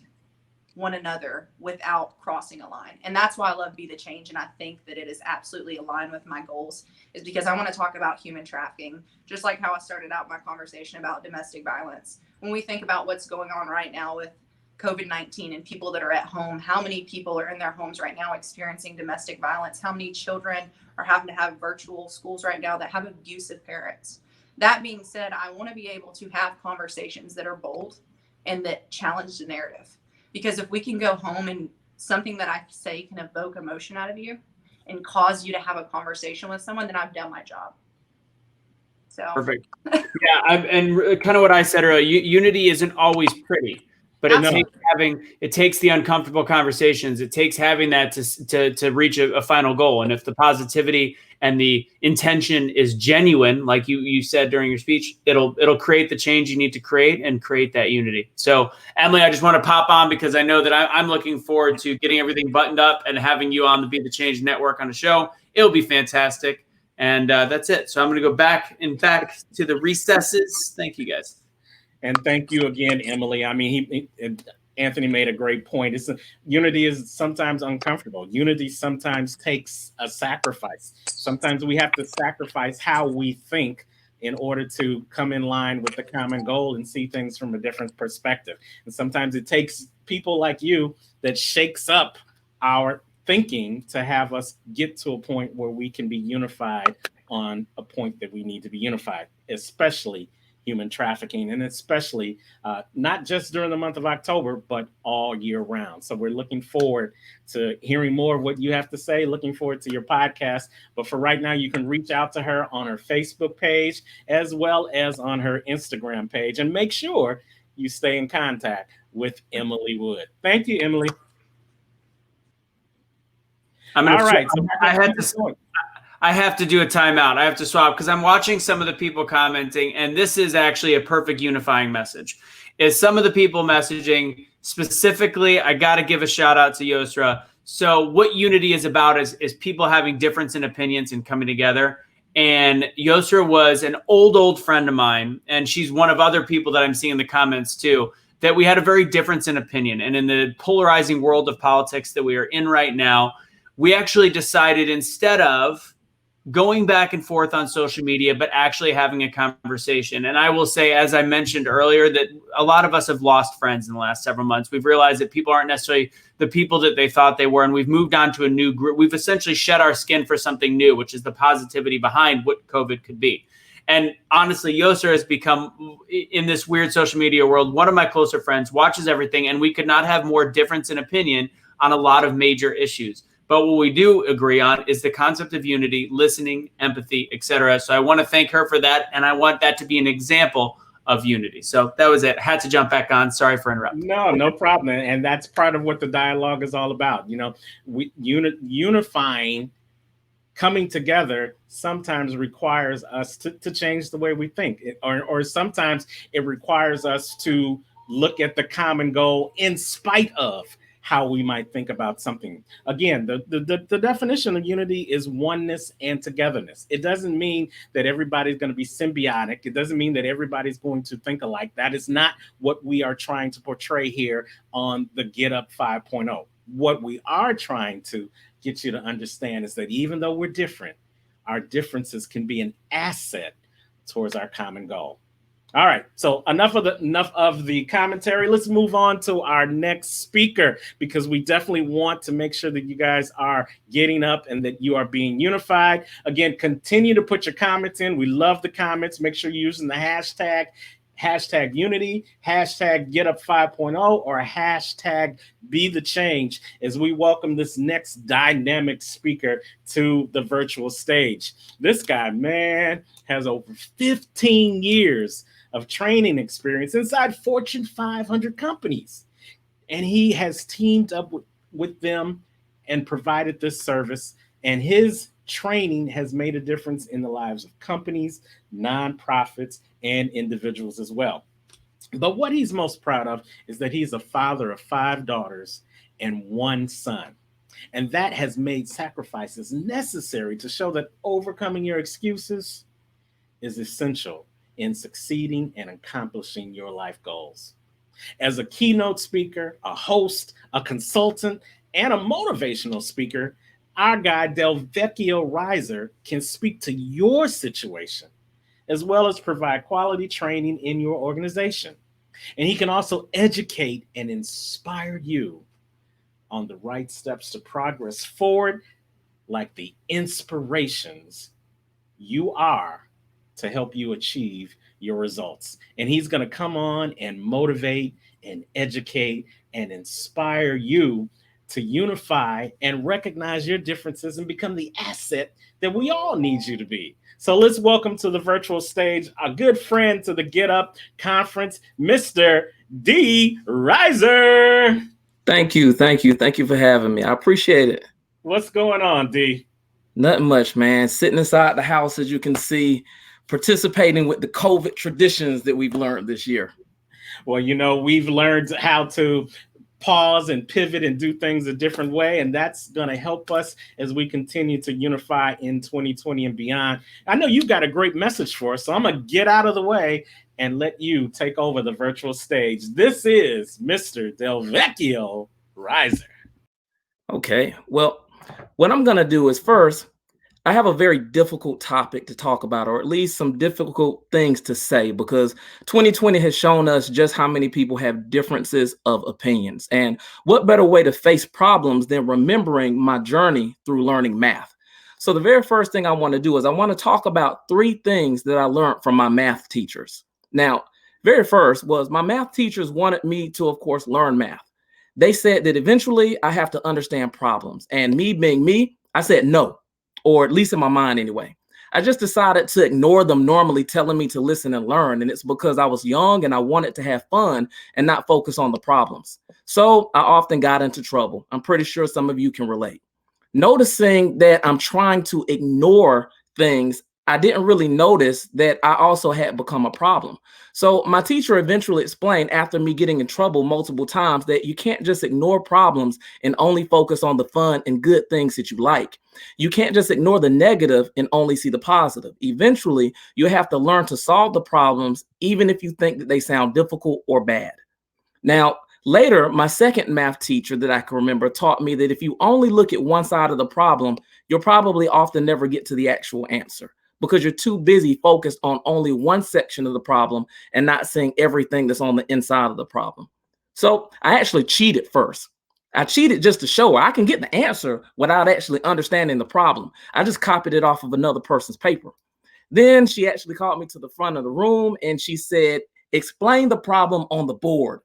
one another without crossing a line. And that's why I love Be the Change. And I think that it is absolutely aligned with my goals, is because I want to talk about human trafficking, just like how I started out my conversation about domestic violence. When we think about what's going on right now with COVID-19 and people that are at home. How many people are in their homes right now experiencing domestic violence? How many children are having to have virtual schools right now that have abusive parents? That being said, I want to be able to have conversations that are bold and that challenge the narrative. Because if we can go home and something that I say can evoke emotion out of you and cause you to have a conversation with someone, then I've done my job. So perfect. Yeah, and kind of what I said earlier, unity isn't always pretty, but it takes the uncomfortable conversations. It takes having that to reach a final goal. And if the positivity and the intention is genuine, like you said during your speech, it'll create the change you need to create and create that unity. So Emily, I just want to pop on because I know that I'm looking forward to getting everything buttoned up and having you on the Be the Change Network on the show. It'll be fantastic. And that's it. So I'm going to go back to the recesses. Thank you, guys. And thank you again, Emily. I mean, Anthony made a great point. Unity is sometimes uncomfortable. Unity sometimes takes a sacrifice. Sometimes we have to sacrifice how we think in order to come in line with the common goal and see things from a different perspective. And sometimes it takes people like you that shakes up our thinking to have us get to a point where we can be unified on a point that we need to be unified, especially human trafficking, and especially not just during the month of October, but all year round. So we're looking forward to hearing more of what you have to say, looking forward to your podcast. But for right now, you can reach out to her on her Facebook page, as well as on her Instagram page, and make sure you stay in contact with Emily Wood. Thank you, Emily. All right. So I have to do a timeout. I have to swap because I'm watching some of the people commenting, and this is actually a perfect unifying message. Is some of the people messaging specifically, I got to give a shout out to Yosra. So what unity is about is people having difference in opinions and coming together. And Yosra was an old friend of mine, and she's one of other people that I'm seeing in the comments too, that we had a very difference in opinion. And in the polarizing world of politics that we are in right now, we actually decided instead of going back and forth on social media, but actually having a conversation. And I will say, as I mentioned earlier, that a lot of us have lost friends in the last several months. We've realized that people aren't necessarily the people that they thought they were. And we've moved on to a new group. We've essentially shed our skin for something new, which is the positivity behind what COVID could be. And honestly, Yosser has become, in this weird social media world, one of my closer friends, watches everything. And we could not have more difference in opinion on a lot of major issues. But what we do agree on is the concept of unity, listening, empathy, etc. So I want to thank her for that, and I want that to be an example of unity. So that was it. Had to jump back on. Sorry for interrupting. No problem. And that's part of what the dialogue is all about. You know, unifying, coming together sometimes requires us to change the way we think, or sometimes it requires us to look at the common goal in spite of how we might think about something. Again, the definition of unity is oneness and togetherness. It doesn't mean that everybody's going to be symbiotic. It doesn't mean that everybody's going to think alike. That is not what we are trying to portray here on the Get Up 5.0. What we are trying to get you to understand is that even though we're different, our differences can be an asset towards our common goal. All right, so enough of the commentary. Let's move on to our next speaker, because we definitely want to make sure that you guys are getting up and that you are being unified. Again, continue to put your comments in. We love the comments. Make sure you're using the hashtag unity, hashtag Get Up 5.0, or hashtag Be the Change as we welcome this next dynamic speaker to the virtual stage. This guy, man, has over 15 years of training experience inside Fortune 500 companies. And he has teamed up with them and provided this service. And his training has made a difference in the lives of companies, nonprofits, and individuals as well. But what he's most proud of is that he's a father of 5 daughters and 1 son. And that has made sacrifices necessary to show that overcoming your excuses is essential in succeeding and accomplishing your life goals. As a keynote speaker, a host, a consultant, and a motivational speaker, our guy, Dee Riser, can speak to your situation, as well as provide quality training in your organization. And he can also educate and inspire you on the right steps to progress forward, like the inspirations you are to help you achieve your results. And he's going to come on and motivate and educate and inspire you to unify and recognize your differences and become the asset that we all need you to be. So let's welcome to the virtual stage a good friend to the Get Up Conference, Mr. Dee Riser. Thank you. Thank you. Thank you for having me. I appreciate it. What's going on, Dee? Nothing much, man. Sitting inside the house, as you can see, participating with the COVID traditions that we've learned this year. Well, you know, we've learned how to pause and pivot and do things a different way, and that's going to help us as we continue to unify in 2020 and beyond. I know you've got a great message for us, so I'm going to get out of the way and let you take over the virtual stage. This is Mr. Del Vecchio Riser. Okay, well, what I'm going to do is first, I have a very difficult topic to talk about, or at least some difficult things to say, because 2020 has shown us just how many people have differences of opinions. And what better way to face problems than remembering my journey through learning math? So the very first thing I want to do is I want to talk about 3 things that I learned from my math teachers. Now, very first was my math teachers wanted me to, of course, learn math. They said that eventually I have to understand problems. And me being me, I said no. Or at least in my mind anyway. I just decided to ignore them normally telling me to listen and learn. And it's because I was young and I wanted to have fun and not focus on the problems. So I often got into trouble. I'm pretty sure some of you can relate. Noticing that I'm trying to ignore things, I didn't really notice that I also had become a problem. So my teacher eventually explained, after me getting in trouble multiple times, that you can't just ignore problems and only focus on the fun and good things that you like. You can't just ignore the negative and only see the positive. Eventually, you have to learn to solve the problems, even if you think that they sound difficult or bad. Now, later, my second math teacher that I can remember taught me that if you only look at one side of the problem, you'll probably often never get to the actual answer, because you're too busy focused on only one section of the problem and not seeing everything that's on the inside of the problem. So I actually cheated first. I cheated just to show her I can get the answer without actually understanding the problem. I just copied it off of another person's paper. Then she actually called me to the front of the room and she said, explain the problem on the board.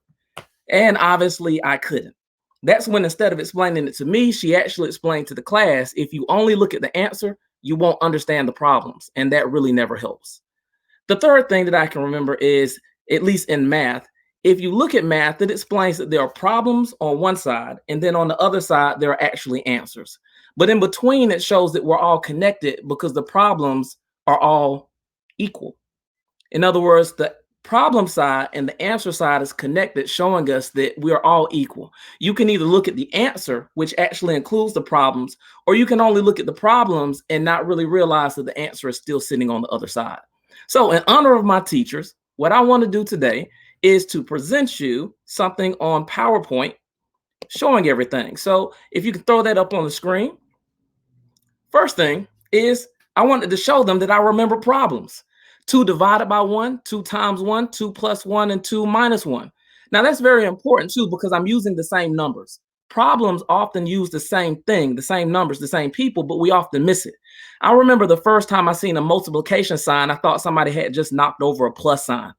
And obviously I couldn't. That's when, instead of explaining it to me, she actually explained to the class, if you only look at the answer, you won't understand the problems. And that really never helps. The third thing that I can remember is, at least in math, if you look at math, it explains that there are problems on one side, and then on the other side, there are actually answers. But in between, it shows that we're all connected because the problems are all equal. In other words, the problem side and the answer side is connected, showing us that we are all equal. You can either look at the answer, which actually includes the problems, or you can only look at the problems and not really realize that the answer is still sitting on the other side. So in honor of my teachers, what I want to do today is to present you something on PowerPoint showing everything. So if you can throw that up on the screen. First thing is I wanted to show them that I remember problems. 2 divided by 1, 2 times 1, 2 plus 1, and 2 minus 1. Now that's very important too, because I'm using the same numbers. Problems often use the same thing, the same numbers, the same people, but we often miss it. I remember the first time I seen a multiplication sign, I thought somebody had just knocked over a plus sign.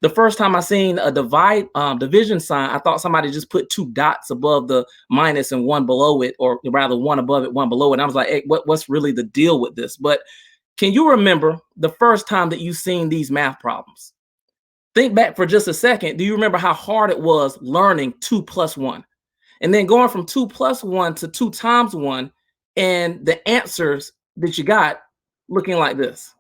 The first time I seen a division sign, I thought somebody just put 2 dots above the minus and 1 below it, or rather 1 above it, 1 below it. And I was like, hey, what's really the deal with this? But can you remember the first time that you've seen these math problems? Think back for just a second. Do you remember how hard it was learning 2 plus 1? And then going from 2 plus 1 to 2 times 1, and the answers that you got looking like this.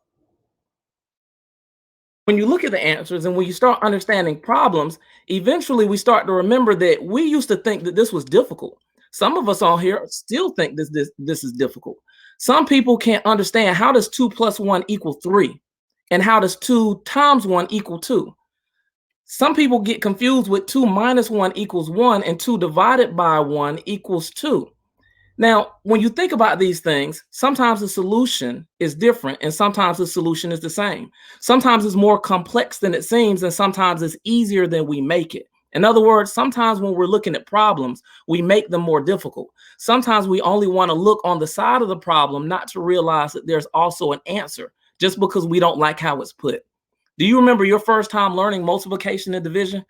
When you look at the answers and when you start understanding problems, eventually we start to remember that we used to think that this was difficult. Some of us on here still think this is difficult. Some people can't understand, how does 2 plus 1 equal 3? And how does 2 times 1 equal 2? Some people get confused with 2 minus 1 equals 1 and 2 divided by 1 equals 2. Now, when you think about these things, sometimes the solution is different and sometimes the solution is the same. Sometimes it's more complex than it seems, and sometimes it's easier than we make it. In other words, sometimes when we're looking at problems, we make them more difficult. Sometimes we only want to look on the side of the problem, not to realize that there's also an answer, just because we don't like how it's put. Do you remember your first time learning multiplication and division?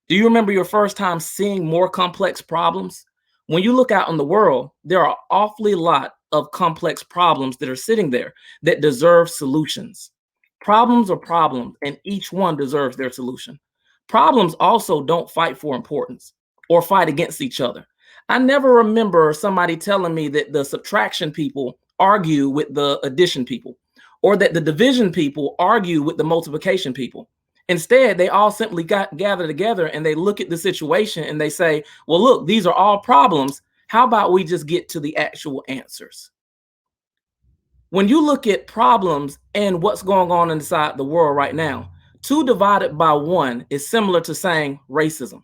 Do you remember your first time seeing more complex problems? When you look out in the world, there are awfully lot of complex problems that are sitting there that deserve solutions. Problems are problems, and each one deserves their solution. Problems also don't fight for importance or fight against each other. I never remember somebody telling me that the subtraction people argue with the addition people, or that the division people argue with the multiplication people. Instead, they all simply gather together and they look at the situation and they say, well, look, these are all problems. How about we just get to the actual answers? When you look at problems and what's going on inside the world right now, 2 divided by 1 is similar to saying racism.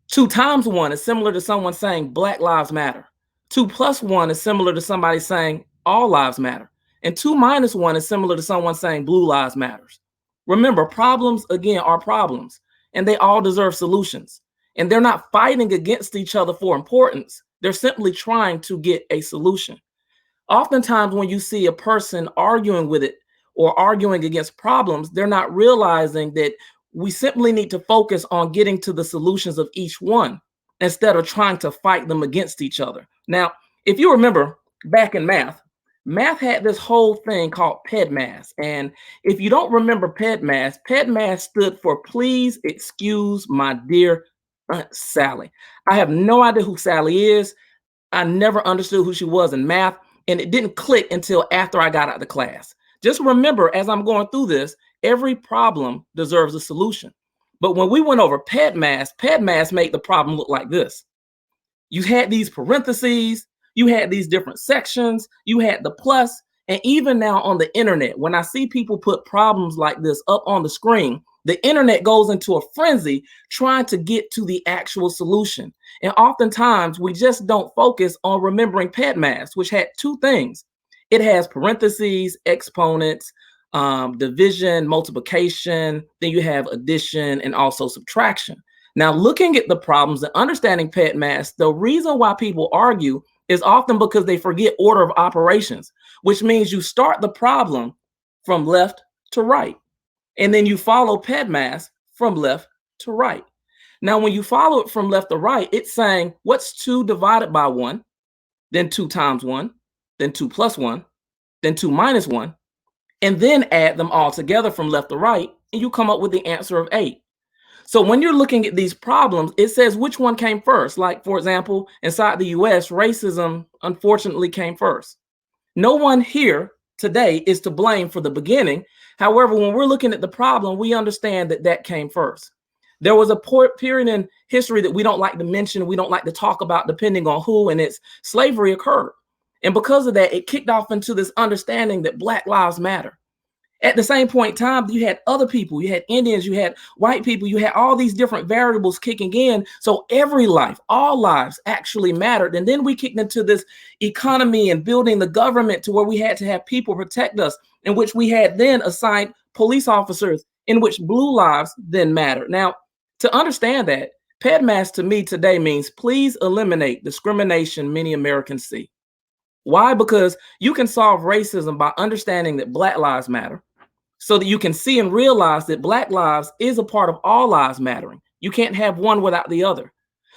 2 times 1 is similar to someone saying Black Lives Matter. 2 plus 1 is similar to somebody saying all lives matter. And 2 minus 1 is similar to someone saying blue lives matters. Remember, problems, again, are problems, and they all deserve solutions. And they're not fighting against each other for importance. They're simply trying to get a solution. Oftentimes, when you see a person arguing with it or arguing against problems, they're not realizing that we simply need to focus on getting to the solutions of each one instead of trying to fight them against each other. Now, if you remember back in math had this whole thing called PEDMAS. And if you don't remember PEDMAS stood for Please Excuse My Dear Aunt Sally. I have no idea who Sally is. I never understood who she was in math, and it didn't click until after I got out of the class. Just remember, as I'm going through this, every problem deserves a solution. But when we went over PEDMAS made the problem look like this. You had these parentheses, you had these different sections, you had the plus, and even now on the internet, when I see people put problems like this up on the screen, the internet goes into a frenzy trying to get to the actual solution. And oftentimes we just don't focus on remembering PEDMAS, which had 2 things. It has parentheses, exponents, division, multiplication, then you have addition and also subtraction. Now, looking at the problems and understanding PEDMAS, the reason why people argue is often because they forget order of operations, which means you start the problem from left to right, and then you follow PEDMAS from left to right. Now, when you follow it from left to right, it's saying what's 2 divided by 1, then 2 times 1, then 2 plus 1, then 2 minus 1, and then add them all together from left to right, and you come up with the answer of 8. So when you're looking at these problems, it says which one came first. Like, for example, inside the US, racism unfortunately came first. No one here today is to blame for the beginning. However, when we're looking at the problem, we understand that that came first. There was a period in history that we don't like to mention, we don't like to talk about depending on who, and it's slavery occurred. And because of that, it kicked off into this understanding that Black lives matter. At the same point in time, you had other people, you had Indians, you had white people, you had all these different variables kicking in. So every life, all lives actually mattered. And then we kicked into this economy and building the government to where we had to have people protect us, in which we had then assigned police officers, in which blue lives then mattered. Now, to understand that, PEDMAS to me today means please eliminate discrimination many Americans see. Why? Because you can solve racism by understanding that Black lives matter, so that you can see and realize that Black lives is a part of all lives mattering. You can't have one without the other.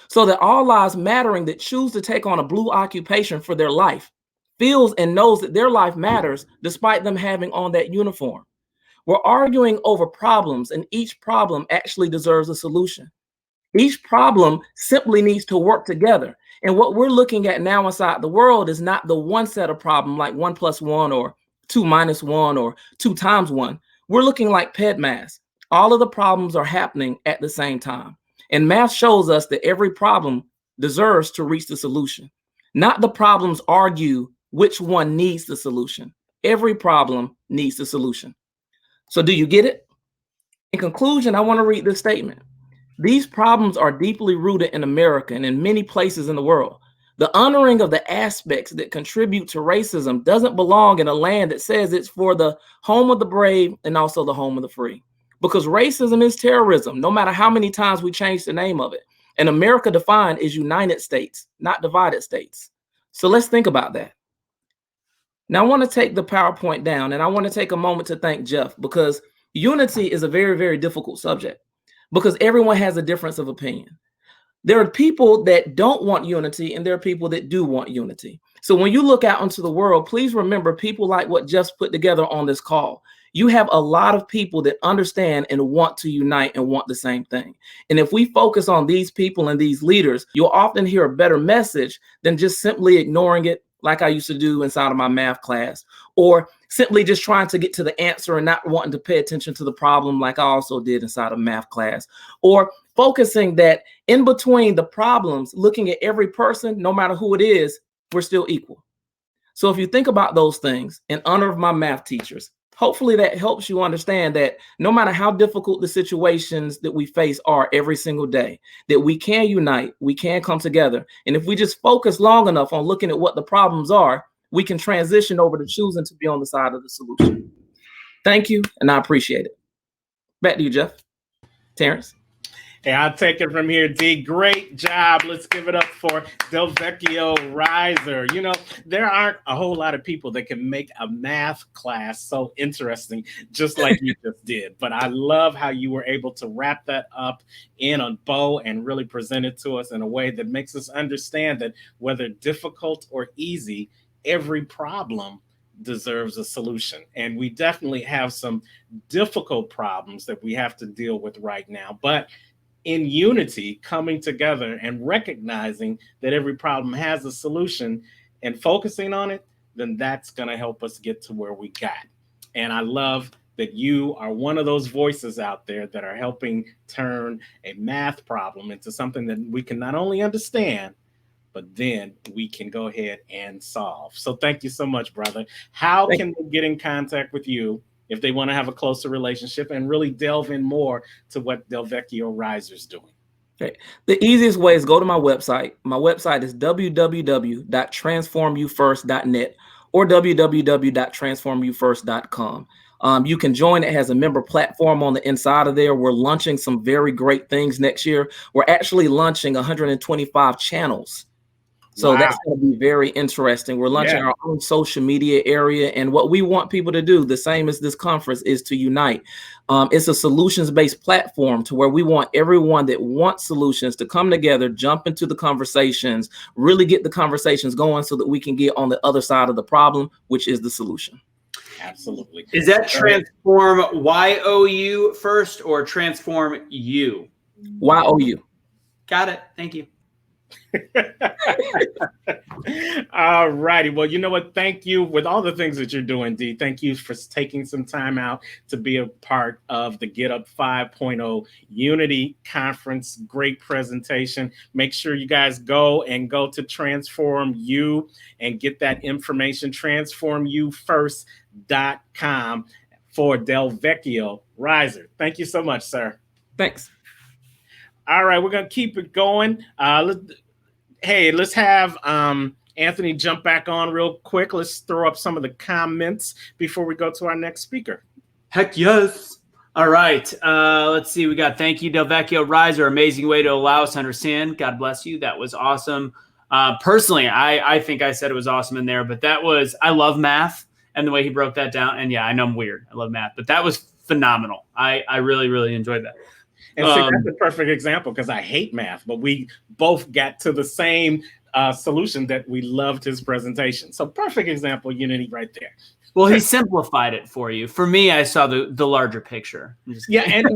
So that all lives mattering that choose to take on a blue occupation for their life feels and knows that their life matters despite them having on that uniform. We're arguing over problems, and each problem actually deserves a solution. Each problem simply needs to work together. And what we're looking at now inside the world is not the one set of problem like 1 plus 1 or 2 minus 1 or 2 times 1. We're looking like PEDMAS. All of the problems are happening at the same time. And math shows us that every problem deserves to reach the solution. Not the problems argue which one needs the solution. Every problem needs the solution. So do you get it? In conclusion, I want to read this statement. These problems are deeply rooted in America and in many places in the world. The honoring of the aspects that contribute to racism doesn't belong in a land that says it's for the home of the brave and also the home of the free. Because racism is terrorism, no matter how many times we change the name of it. And America defined is United States, not divided states. So let's think about that. Now, I want to take the PowerPoint down, and I want to take a moment to thank Jeff, because unity is a very, very difficult subject, because everyone has a difference of opinion. There are people that don't want unity, and there are people that do want unity. So when you look out into the world, please remember people like what Jeff's put together on this call. You have a lot of people that understand and want to unite and want the same thing. And if we focus on these people and these leaders, you'll often hear a better message than just simply ignoring it, like I used to do inside of my math class, or simply just trying to get to the answer and not wanting to pay attention to the problem like I also did inside of math class, or focusing that in between the problems, looking at every person, no matter who it is, we're still equal. So if you think about those things in honor of my math teachers, hopefully that helps you understand that no matter how difficult the situations that we face are every single day, that we can unite, we can come together. And if we just focus long enough on looking at what the problems are, we can transition over to choosing to be on the side of the solution. Thank you, and I appreciate it. Back to you, Jeff. Terrance. Hey, I'll take it from here, Dee. Great job. Let's give it up for Delvecchio Riser. You know, there aren't a whole lot of people that can make a math class so interesting, just like you just did. But I love how you were able to wrap that up in a bow and really present it to us in a way that makes us understand that whether difficult or easy, every problem deserves a solution. And we definitely have some difficult problems that we have to deal with right now. But in unity, coming together and recognizing that every problem has a solution and focusing on it, then that's going to help us get to where we got. And I love that you are one of those voices out there that are helping turn a math problem into something that we can not only understand, but then we can go ahead and solve. So thank you so much, brother. How can they get in contact with you if they want to have a closer relationship and really delve in more to what Delvecchio Riser's doing? Okay. The easiest way is go to my website. My website is www.transformyoufirst.net or www.transformyoufirst.com. You can join. It has a member platform on the inside of there. We're launching some very great things next year. We're actually launching 125 channels. So that's going to be very interesting. We're launching our own social media area. And what we want people to do, the same as this conference, is to unite. It's a solutions-based platform to where we want everyone that wants solutions to come together, jump into the conversations, really get the conversations going so that we can get on the other side of the problem, which is the solution. Absolutely. Is that transform YOU first or transform you? YOU. Got it. Thank you. All righty. Well, you know what? Thank you with all the things that you're doing, Dee. Thank you for taking some time out to be a part of the Get Up 5.0 Unity Conference. Great presentation. Make sure you guys go to Transform You and get that information. TransformYouFirst.com for Delvecchio Riser. Thank you so much, sir. Thanks. All right, we're going to keep it going. Let's have Anthony jump back on real quick. Let's throw up some of the comments before we go to our next speaker. Heck yes. All right. Let's see. We got thank you, Delvecchio Riser. Amazing way to allow us to understand. God bless you. That was awesome. Personally, I think I said it was awesome in there, but I love math and the way he broke that down. And yeah, I know I'm weird. I love math, but that was phenomenal. I really, really enjoyed that. And see, that's a perfect example because I hate math, but we both got to the same solution that we loved his presentation. So perfect example, unity right there. Well, he simplified it for you. For me, I saw the larger picture. Yeah, and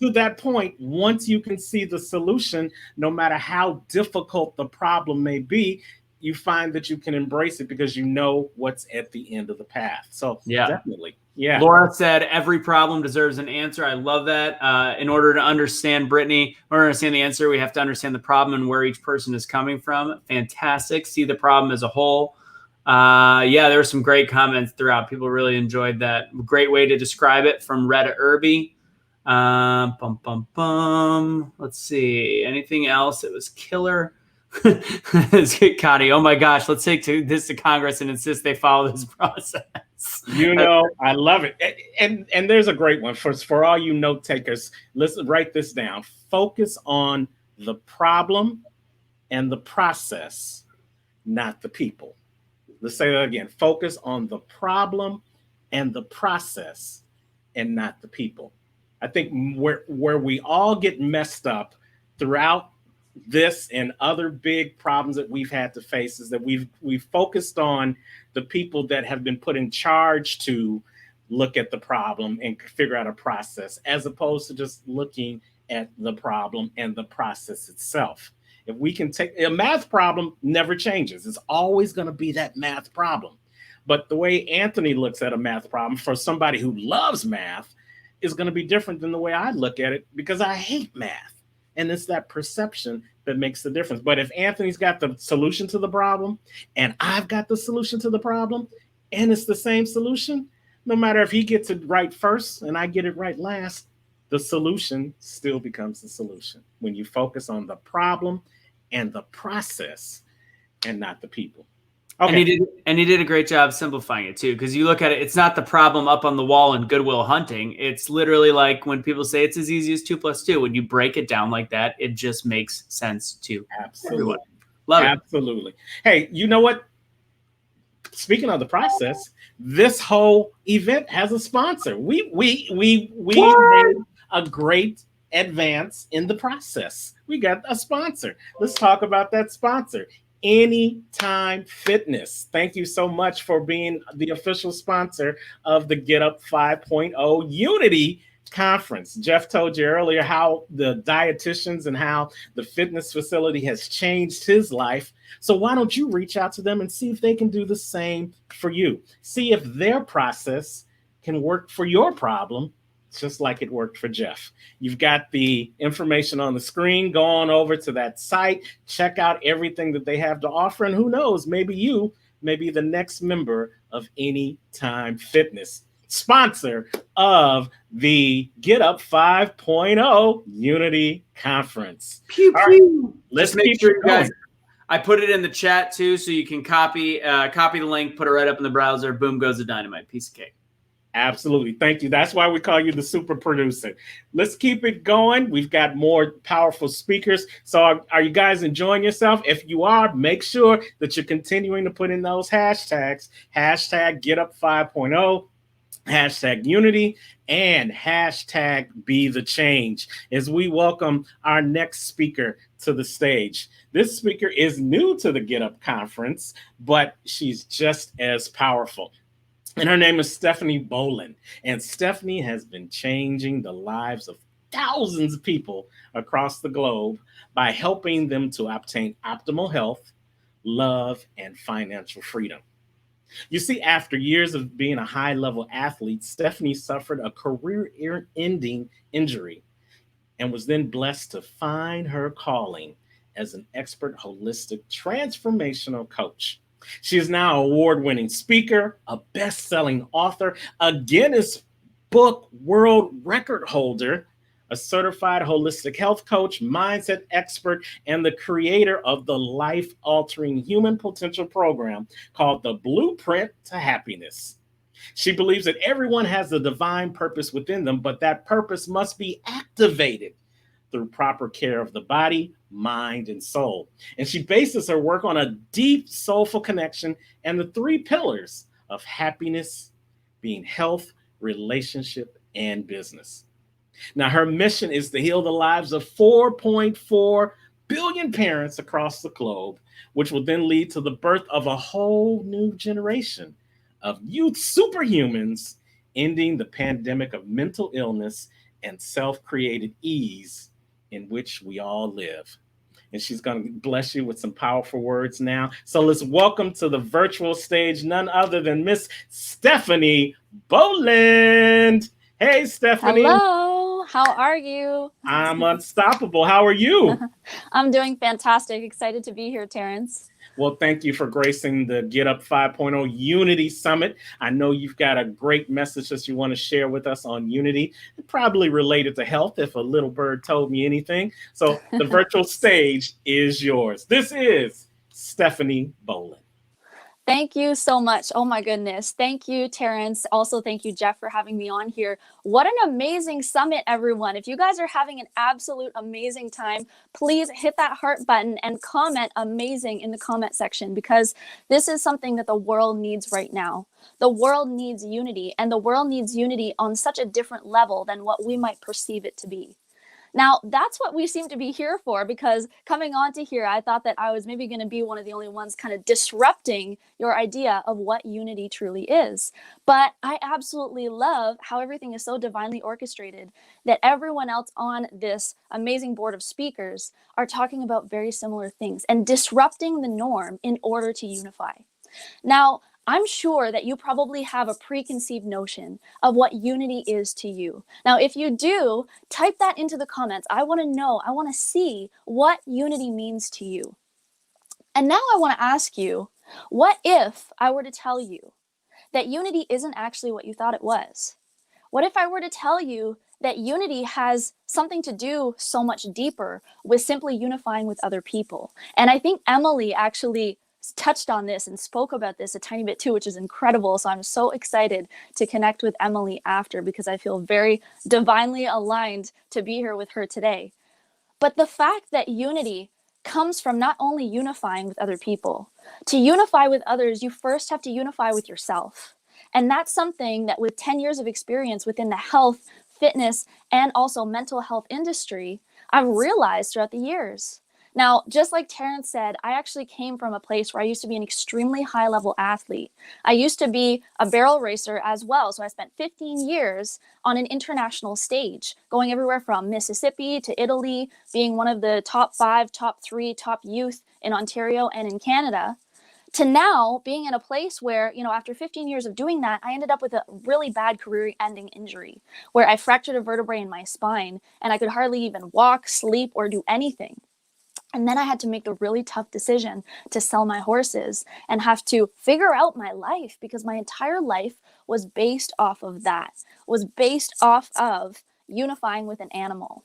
to that point, once you can see the solution, no matter how difficult the problem may be, you find that you can embrace it because you know what's at the end of the path. So definitely. Yeah. Laura said every problem deserves an answer. I love that. In order to understand Brittany, in order to understand the answer, we have to understand the problem and where each person is coming from. Fantastic. See the problem as a whole. There were some great comments throughout. People really enjoyed that. Great way to describe it from Retta Irby. Let's see. Anything else? It was killer. Connie, oh my gosh, let's take this to Congress and insist they follow this process. You know, I love it. And there's a great one for all you note takers. Listen, write this down. Focus on the problem and the process, not the people. Let's say that again. Focus on the problem and the process and not the people. I think where we all get messed up throughout this and other big problems that we've had to face is that we've focused on the people that have been put in charge to look at the problem and figure out a process, as opposed to just looking at the problem and the process itself. If we can take a math problem, never changes. It's always going to be that math problem. But the way Anthony looks at a math problem for somebody who loves math is going to be different than the way I look at it, because I hate math. And it's that perception that makes the difference. But if Anthony's got the solution to the problem and I've got the solution to the problem and it's the same solution, no matter if he gets it right first and I get it right last, the solution still becomes the solution when you focus on the problem and the process and not the people. Okay. And he did a great job simplifying it too, because you look at it, it's not the problem up on the wall in Goodwill Hunting. It's literally like when people say it's as easy as 2 + 2. When you break it down like that, it just makes sense to everyone. Love it. Absolutely. Hey, you know what? Speaking of the process, this whole event has a sponsor. We made a great advance in the process. We got a sponsor. Let's talk about that sponsor. Anytime Fitness. Thank you so much for being the official sponsor of the Get Up 5.0 Unity Conference. Jeff told you earlier how the dietitians and how the fitness facility has changed his life. So why don't you reach out to them and see if they can do the same for you? See if their process can work for your problem, just like it worked for Jeff. You've got the information on the screen. Go on over to that site, check out everything that they have to offer, and who knows, maybe you may be the next member of Anytime Fitness, sponsor of the Get Up 5.0 Unity Conference. Pew, all pew. Right, let's make sure you guys. I put it in the chat too, so you can copy the link, put it right up in the browser. Boom goes the dynamite. Piece of cake. Absolutely. Thank you. That's why we call you the super producer. Let's keep it going. We've got more powerful speakers. So are you guys enjoying yourself? If you are, make sure that you're continuing to put in those hashtags. Hashtag Get Up 5.0, hashtag Unity, and hashtag Be the Change as we welcome our next speaker to the stage. This speaker is new to the Get Up conference, but she's just as powerful. And her name is Stephanie Boland. And Stephanie has been changing the lives of thousands of people across the globe by helping them to obtain optimal health, love, and financial freedom. You see, after years of being a high-level athlete, Stephanie suffered a career-ending injury and was then blessed to find her calling as an expert holistic transformational coach. She is now an award-winning speaker, a best-selling author, a Guinness Book World Record holder, a certified holistic health coach, mindset expert, and the creator of the life-altering human potential program called The Blueprint to Happiness. She believes that everyone has a divine purpose within them, but that purpose must be activated through proper care of the body, mind, and soul. And she bases her work on a deep, soulful connection and the 3 pillars of happiness, being health, relationship, and business. Now, her mission is to heal the lives of 4.4 billion parents across the globe, which will then lead to the birth of a whole new generation of youth superhumans, ending the pandemic of mental illness and self-created ease in which we all live. And she's going to bless you with some powerful words now. So let's welcome to the virtual stage none other than Miss Stephanie Boland. Hey, Stephanie. Hello. How are you? I'm unstoppable. How are you? I'm doing fantastic. Excited to be here, Terrance. Well, thank you for gracing the Get Up 5.0 Unity Summit. I know you've got a great message that you want to share with us on unity, probably related to health, if a little bird told me anything. So the virtual stage is yours. This is Stephanie Boland. Thank you so much. Oh my goodness. Thank you, Terrance. Also, thank you, Jeff, for having me on here. What an amazing summit, everyone. If you guys are having an absolute amazing time, please hit that heart button and comment amazing in the comment section, because this is something that the world needs right now. The world needs unity, and the world needs unity on such a different level than what we might perceive it to be. Now, that's what we seem to be here for, because coming on to here, I thought that I was maybe going to be one of the only ones kind of disrupting your idea of what unity truly is. But I absolutely love how everything is so divinely orchestrated that everyone else on this amazing board of speakers are talking about very similar things and disrupting the norm in order to unify. Now, I'm sure that you probably have a preconceived notion of what unity is to you. Now, if you do, type that into the comments. I want to know, I want to see what unity means to you. And now I want to ask you, what if I were to tell you that unity isn't actually what you thought it was? What if I were to tell you that unity has something to do so much deeper with simply unifying with other people? And I think Emily actually touched on this and spoke about this a tiny bit too, which is incredible. So I'm so excited to connect with Emily after, because I feel very divinely aligned to be here with her today. But the fact that unity comes from not only unifying with other people. To unify with others, you first have to unify with yourself. And that's something that with 10 years of experience within the health, fitness, and also mental health industry, I've realized throughout the years. Now, just like Terrance said, I actually came from a place where I used to be an extremely high-level athlete. I used to be a barrel racer as well. So I spent 15 years on an international stage, going everywhere from Mississippi to Italy, being one of the top 5, top 3, top youth in Ontario and in Canada, to now being in a place where, after 15 years of doing that, I ended up with a really bad career-ending injury where I fractured a vertebrae in my spine and I could hardly even walk, sleep, or do anything. And then I had to make the really tough decision to sell my horses and have to figure out my life, because my entire life was based off of that, was based off of unifying with an animal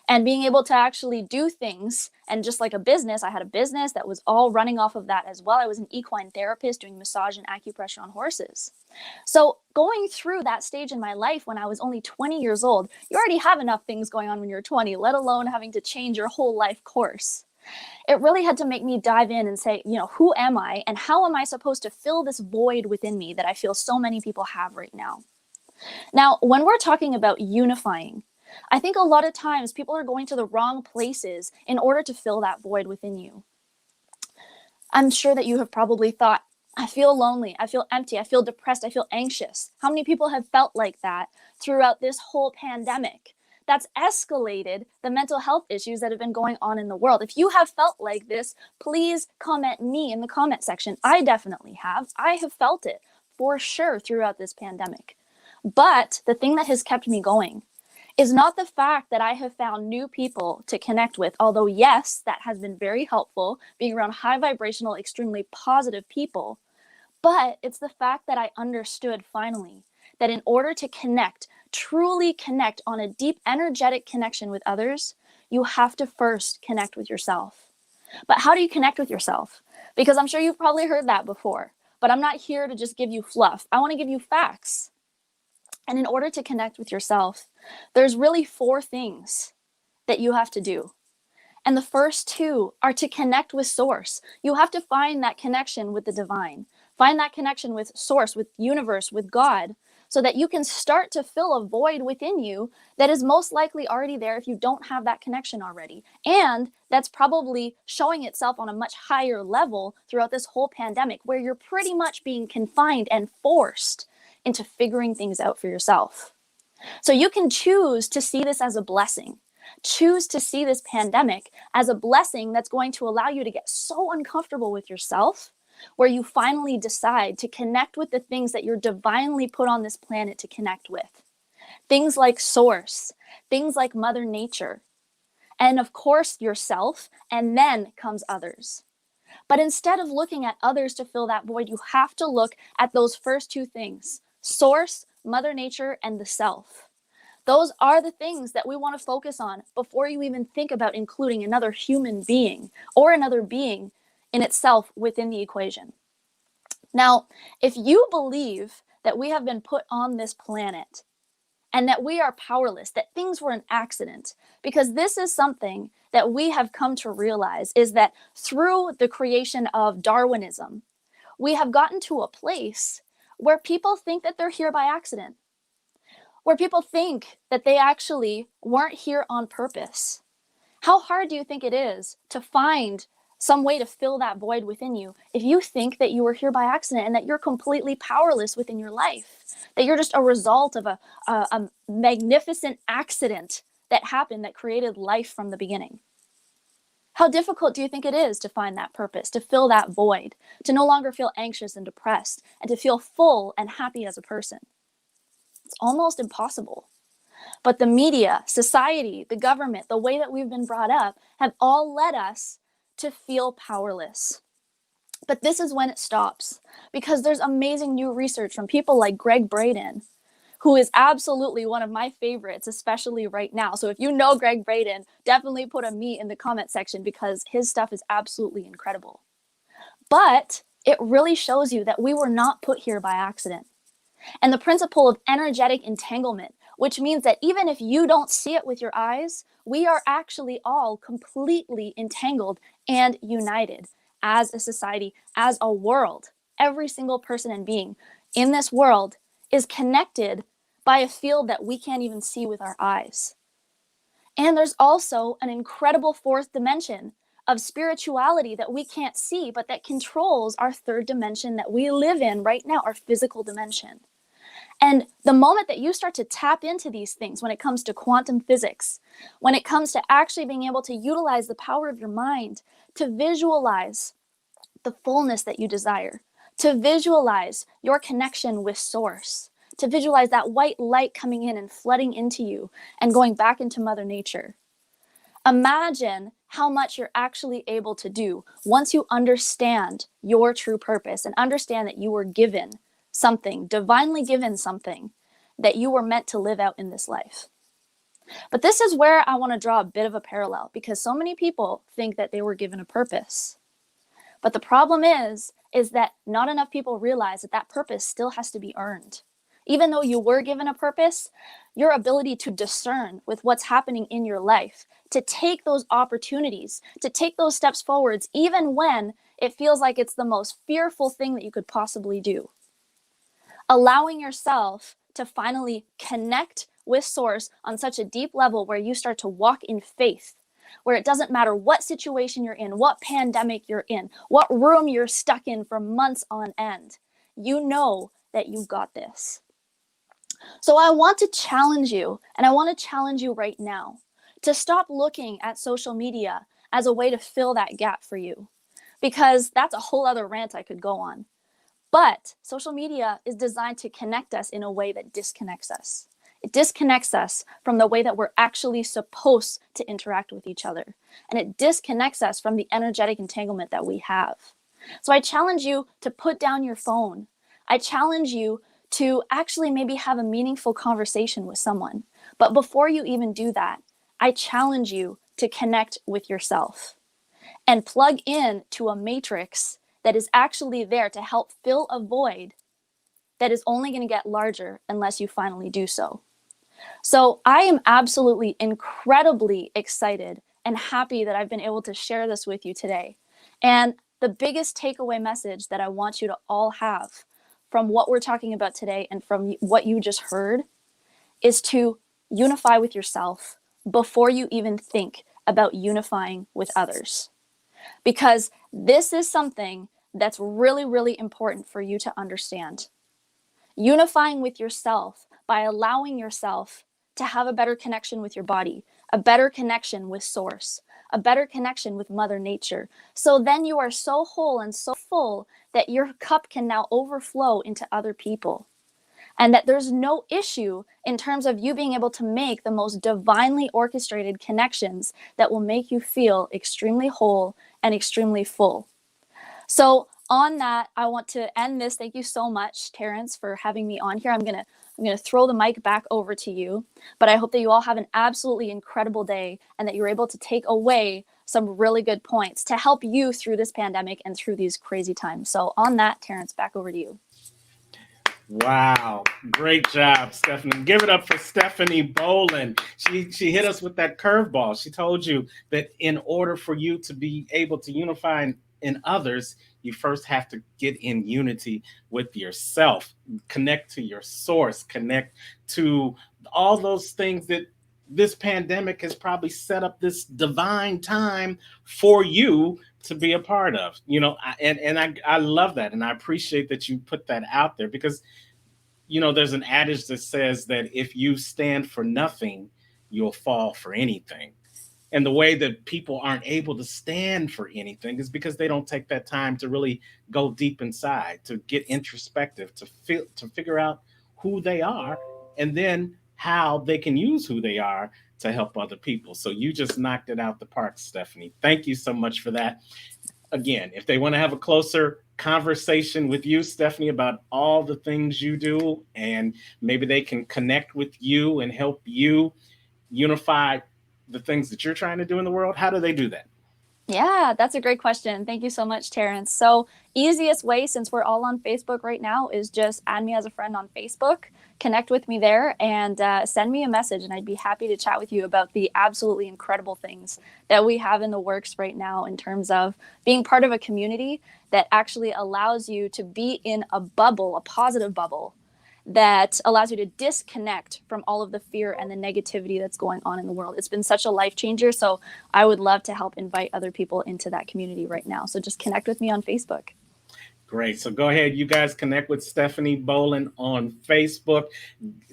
and being able to actually do things. And just like a business, I had a business that was all running off of that as well. I was an equine therapist doing massage and acupressure on horses. So going through that stage in my life when I was only 20 years old, you already have enough things going on when you're 20, let alone having to change your whole life course. It really had to make me dive in and say, who am I and how am I supposed to fill this void within me that I feel so many people have right now? Now, when we're talking about unifying, I think a lot of times people are going to the wrong places in order to fill that void within you. I'm sure that you have probably thought, I feel lonely, I feel empty, I feel depressed, I feel anxious. How many people have felt like that throughout this whole pandemic? That's escalated the mental health issues that have been going on in the world. If you have felt like this, please comment me in the comment section. I definitely have. I have felt it for sure throughout this pandemic. But the thing that has kept me going is not the fact that I have found new people to connect with, although yes, that has been very helpful, being around high vibrational, extremely positive people. But it's the fact that I understood finally that in order to connect, truly connect on a deep energetic connection with others, you have to first connect with yourself. But how do you connect with yourself? Because I'm sure you've probably heard that before, but I'm not here to just give you fluff. I want to give you facts. And in order to connect with yourself, there's really 4 things that you have to do. And the first 2 are to connect with source. You have to find that connection with the divine. Find that connection with source, with universe, with God, so that you can start to fill a void within you that is most likely already there if you don't have that connection already. And that's probably showing itself on a much higher level throughout this whole pandemic, where you're pretty much being confined and forced into figuring things out for yourself. So you can choose to see this as a blessing. Choose to see this pandemic as a blessing that's going to allow you to get so uncomfortable with yourself, where you finally decide to connect with the things that you're divinely put on this planet to connect with. things like source, things like Mother Nature, and of course yourself, and then comes others. But instead of looking at others to fill that void, you have to look at those first two things: source, Mother Nature, and the self. Those are the things that we want to focus on before you even think about including another human being or another being in itself within the equation. Now, if you believe that we have been put on this planet and that we are powerless, that things were an accident, because this is something that we have come to realize, is that through the creation of Darwinism, we have gotten to a place where people think that they're here by accident, where people think that they actually weren't here on purpose. How hard do you think it is to find some way to fill that void within you if you think that you were here by accident and that you're completely powerless within your life, that you're just a result of a magnificent accident that happened that created life from the beginning? How difficult do you think it is to find that purpose, to fill that void, to no longer feel anxious and depressed, and to feel full and happy as a person? It's almost impossible. But the media, society, the government, the way that we've been brought up have all led us to feel powerless. But this is when it stops, because there's amazing new research from people like Greg Braden, who is absolutely one of my favorites, especially right now. So if you know Greg Braden, definitely put a me in the comment section, because his stuff is absolutely incredible. But it really shows you that we were not put here by accident. And the principle of energetic entanglement, which means that even if you don't see it with your eyes, we are actually all completely entangled and united as a society, as a world. Every single person and being in this world is connected by a field that we can't even see with our eyes. And there's also an incredible fourth dimension of spirituality that we can't see, but that controls our third dimension that we live in right now, our physical dimension. And the moment that you start to tap into these things, when it comes to quantum physics, when it comes to actually being able to utilize the power of your mind to visualize the fullness that you desire, to visualize your connection with source, to visualize that white light coming in and flooding into you and going back into Mother Nature. Imagine how much you're actually able to do once you understand your true purpose and understand that you were given something, divinely given something that you were meant to live out in this life. But this is where I want to draw a bit of a parallel, because so many people think that they were given a purpose. But the problem is that not enough people realize that that purpose still has to be earned. Even though you were given a purpose, your ability to discern with what's happening in your life, to take those opportunities, to take those steps forwards, even when it feels like it's the most fearful thing that you could possibly do. Allowing yourself to finally connect with source on such a deep level where you start to walk in faith, where it doesn't matter what situation you're in, what pandemic you're in, what room you're stuck in for months on end, you know that you've got this. So I want to challenge you, and I want to challenge you right now, to stop looking at social media as a way to fill that gap for you, because that's a whole other rant I could go on. But social media is designed to connect us in a way that disconnects us. It disconnects us from the way that we're actually supposed to interact with each other. And it disconnects us from the energetic entanglement that we have. So I challenge you to put down your phone. I challenge you to actually maybe have a meaningful conversation with someone. But before you even do that, I challenge you to connect with yourself and plug in to a matrix that is actually there to help fill a void that is only going to get larger unless you finally do so. So I am absolutely incredibly excited and happy that I've been able to share this with you today. And the biggest takeaway message that I want you to all have from what we're talking about today and from what you just heard is to unify with yourself before you even think about unifying with others. Because this is something that's really, really important for you to understand. Unifying with yourself by allowing yourself to have a better connection with your body, a better connection with source, a better connection with Mother Nature. So then you are so whole and so full that your cup can now overflow into other people. and that there's no issue in terms of you being able to make the most divinely orchestrated connections that will make you feel extremely whole and extremely full. So on that, I want to end this. Thank you so much, Terrance, for having me on here. I'm gonna throw the mic back over to you, but I hope that you all have an absolutely incredible day and that you're able to take away some really good points to help you through this pandemic and through these crazy times. So on that, Terrance, back over to you. Wow, great job, Stephanie. Give it up for Stephanie Boland. She hit us with that curveball. She told you that in order for you to be able to unify in others, you first have to get in unity with yourself, connect to your source, connect to all those things that this pandemic has probably set up this divine time for you to be a part of, you know, I love that. And I appreciate that you put that out there because, you know, there's an adage that says that if you stand for nothing, you'll fall for anything. And the way that people aren't able to stand for anything is because they don't take that time to really go deep inside, to get introspective, to figure out who they are, and then how they can use who they are to help other people. So you just knocked it out the park, Stephanie. Thank you so much for that. Again, if they want to have a closer conversation with you, Stephanie, about all the things you do, and maybe they can connect with you and help you unify the things that you're trying to do in the world, how do they do that? Yeah, that's a great question. Thank you so much, Terrance. So easiest way, since we're all on Facebook right now, is just add me as a friend on Facebook, connect with me there, and send me a message, and I'd be happy to chat with you about the absolutely incredible things that we have in the works right now in terms of being part of a community that actually allows you to be in a bubble, a positive bubble, that allows you to disconnect from all of the fear and the negativity that's going on in the world. It's been such a life changer. So I would love to help invite other people into that community right now. So just connect with me on Facebook. Great. So go ahead, you guys, connect with Stephanie Boland on Facebook,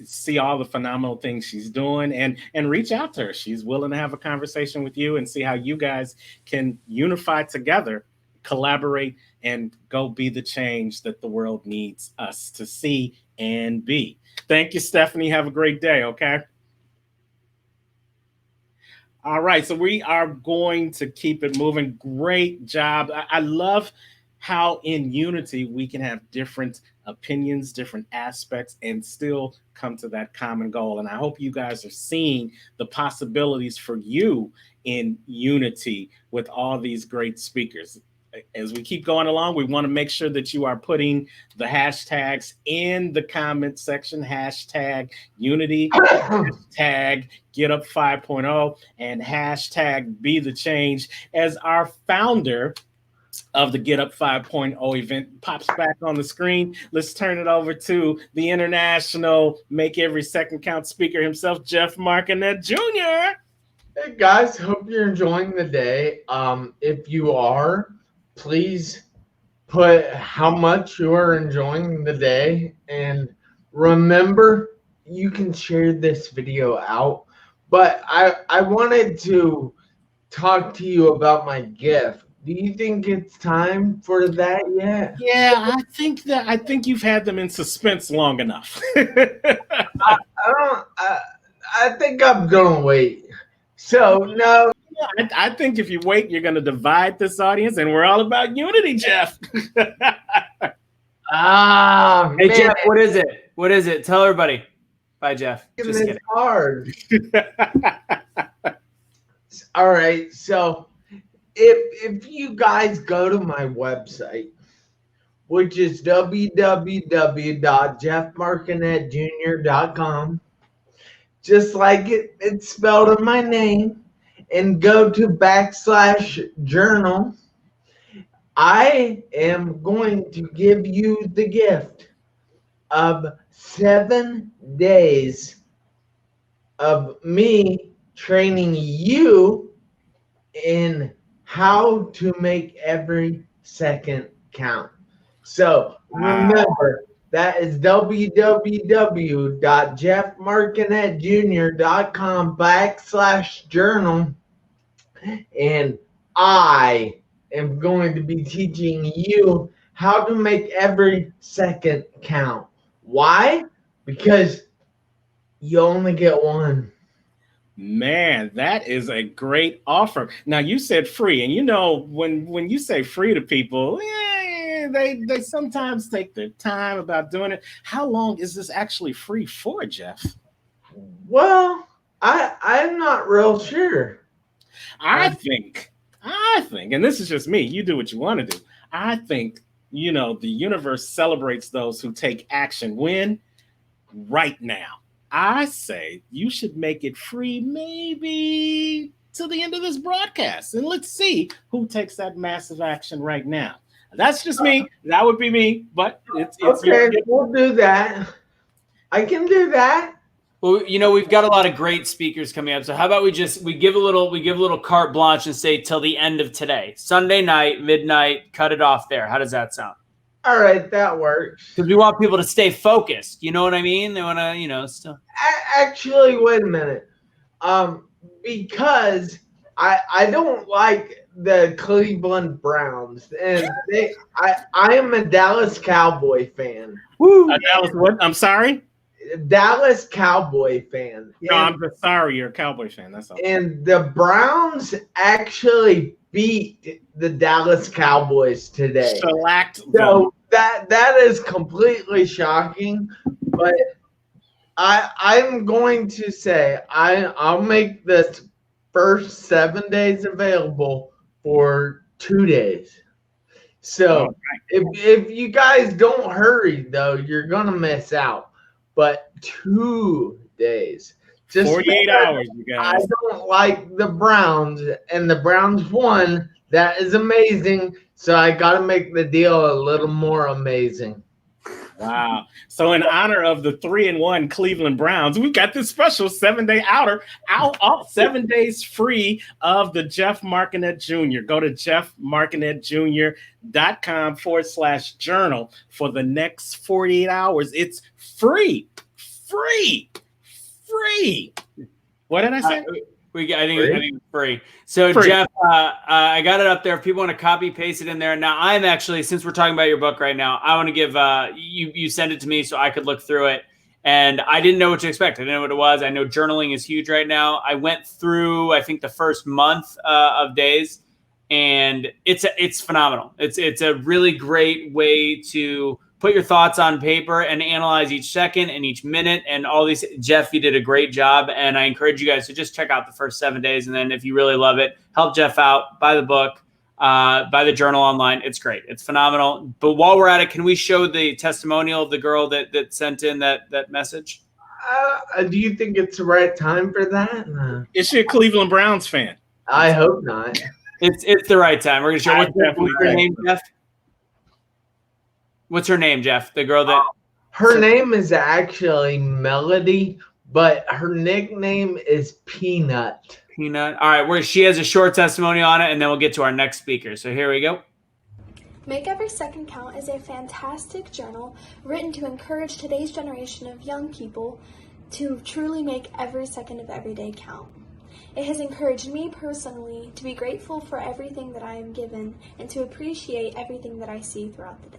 see all the phenomenal things she's doing, and reach out to her. She's willing to have a conversation with you and see how you guys can unify together, collaborate, and go be the change that the world needs us to see and be. Thank you, Stephanie. Have a great day, okay? All right, so we are going to keep it moving. Great job. I love how in unity we can have different opinions, different aspects, and still come to that common goal. And I hope you guys are seeing the possibilities for you in unity with all these great speakers. As we keep going along, we want to make sure that you are putting the hashtags in the comment section, hashtag unity, hashtag get up 5.0, and hashtag be the change. As our founder of the Get Up 5.0 event pops back on the screen, let's turn it over to the international Make Every Second Count speaker himself, Jeff Marconette Jr. Hey guys, hope you're enjoying the day. If you are, please put how much you are enjoying the day, and remember, you can share this video out. But I wanted to talk to you about my gift. Do you think it's time for that yet? Yeah, I think you've had them in suspense long enough. I think I'm gonna wait. So no. I think if you wait, you're going to divide this audience, and we're all about unity, Jeff. Hey, Jeff, what is it? What is it? Tell everybody. Bye, Jeff. Just kidding. Hard. All right. So if you guys go to my website, which is www.jeffmarconettejr.com, just like it's spelled in my name, and go to /journal, I am going to give you the gift of 7 days of me training you in how to make every second count. So remember, that is www.jeffmarconettejr.com /journal. And I am going to be teaching you how to make every second count. Why? because you only get one. Man, that is a great offer. Now you said free, and you know when you say free to people, they sometimes take their time about doing it. How long is this actually free for, Jeff? Well, I'm not real sure. I think, and this is just me. You do what you want to do. I think, you know, the universe celebrates those who take action. When? Right now. I say you should make it free maybe to the end of this broadcast. And let's see who takes that massive action right now. That's just me. That would be me. But it's okay, we'll do that. I can do that. Well, you know, we've got a lot of great speakers coming up. So how about we give a little carte blanche and say till the end of today. Sunday night, midnight, cut it off there. How does that sound? All right, that works. Because we want people to stay focused. You know what I mean? They want to, you know, still. Actually, wait a minute. Because I don't like the Cleveland Browns, and I am a Dallas Cowboy fan. Woo! Dallas what? I'm sorry? Dallas Cowboy fan. No, I'm just sorry you're a Cowboy fan. That's all. And the Browns actually beat the Dallas Cowboys today. So that is completely shocking. But I'm going to say I'll make this first 7 days available for 2 days. So if you guys don't hurry, though, you're gonna miss out. But 2 days. Just 48 hours, you guys. I don't like the Browns, and the Browns won. That is amazing. So I got to make the deal a little more amazing. Wow. So in honor of the 3-1 Cleveland Browns, we've got this special 7-day out 7 days free of the Jeff Marconette Jr. Go to jeffmarconettejr.com/journal for the next 48 hours. It's free. What did I say? I think it's free. So free. Jeff, I got it up there. If people want to copy paste it in there. Now I'm actually, since we're talking about your book right now, I want to give you send it to me so I could look through it. And I didn't know what to expect. I didn't know what it was. I know journaling is huge right now. I went through, I think, the first month of days, and it's phenomenal. It's a really great way to put your thoughts on paper and analyze each second and each minute and all these. Jeff, you did a great job, and I encourage you guys to just check out the first 7 days, and then if you really love it, help Jeff out, buy the book, buy the journal online. It's great. It's phenomenal. But while we're at it, can we show the testimonial of the girl that sent in that message? Do you think it's the right time for that? Is she a Cleveland Browns fan? I hope not. It's the right time. We're going to show what's her name, Jeff? What's her name, Jeff? The girl that... Her name is actually Melody, but her nickname is Peanut. Peanut. All right, she has a short testimony on it, and then we'll get to our next speaker. So here we go. Make Every Second Count is a fantastic journal written to encourage today's generation of young people to truly make every second of every day count. It has encouraged me personally to be grateful for everything that I am given and to appreciate everything that I see throughout the day.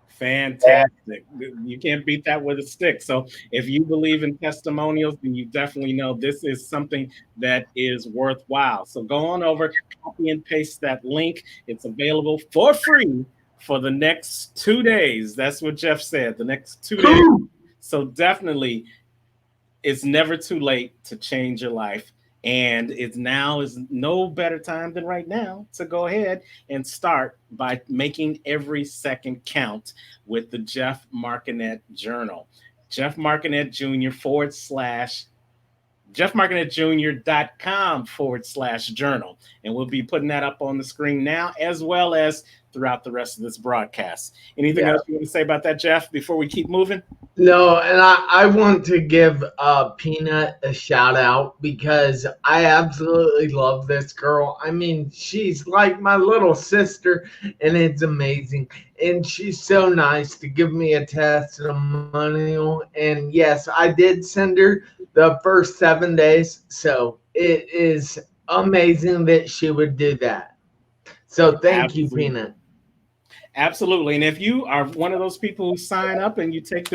Fantastic. You can't beat that with a stick. So if you believe in testimonials, then you definitely know this is something that is worthwhile. So go on over, copy and paste that link. It's available for free for the next 2 days. That's what Jeff said, the next 2 days. So definitely, it's never too late to change your life. And it's now is no better time than right now to go ahead and start by making every second count with the Jeff Marconette Journal. Jeff Marconette Jr. jeffmarconettejr.com/journal. And we'll be putting that up on the screen now, as well as throughout the rest of this broadcast. Anything else you want to say about that, Jeff, before we keep moving? No, and I want to give Peanut a shout out because I absolutely love this girl. I mean, she's like my little sister, and it's amazing. And she's so nice to give me a testimonial. And yes, I did send her the first 7 days. So it is amazing that she would do that. So thank you, Peanut. Absolutely. And if you are one of those people who sign up and you take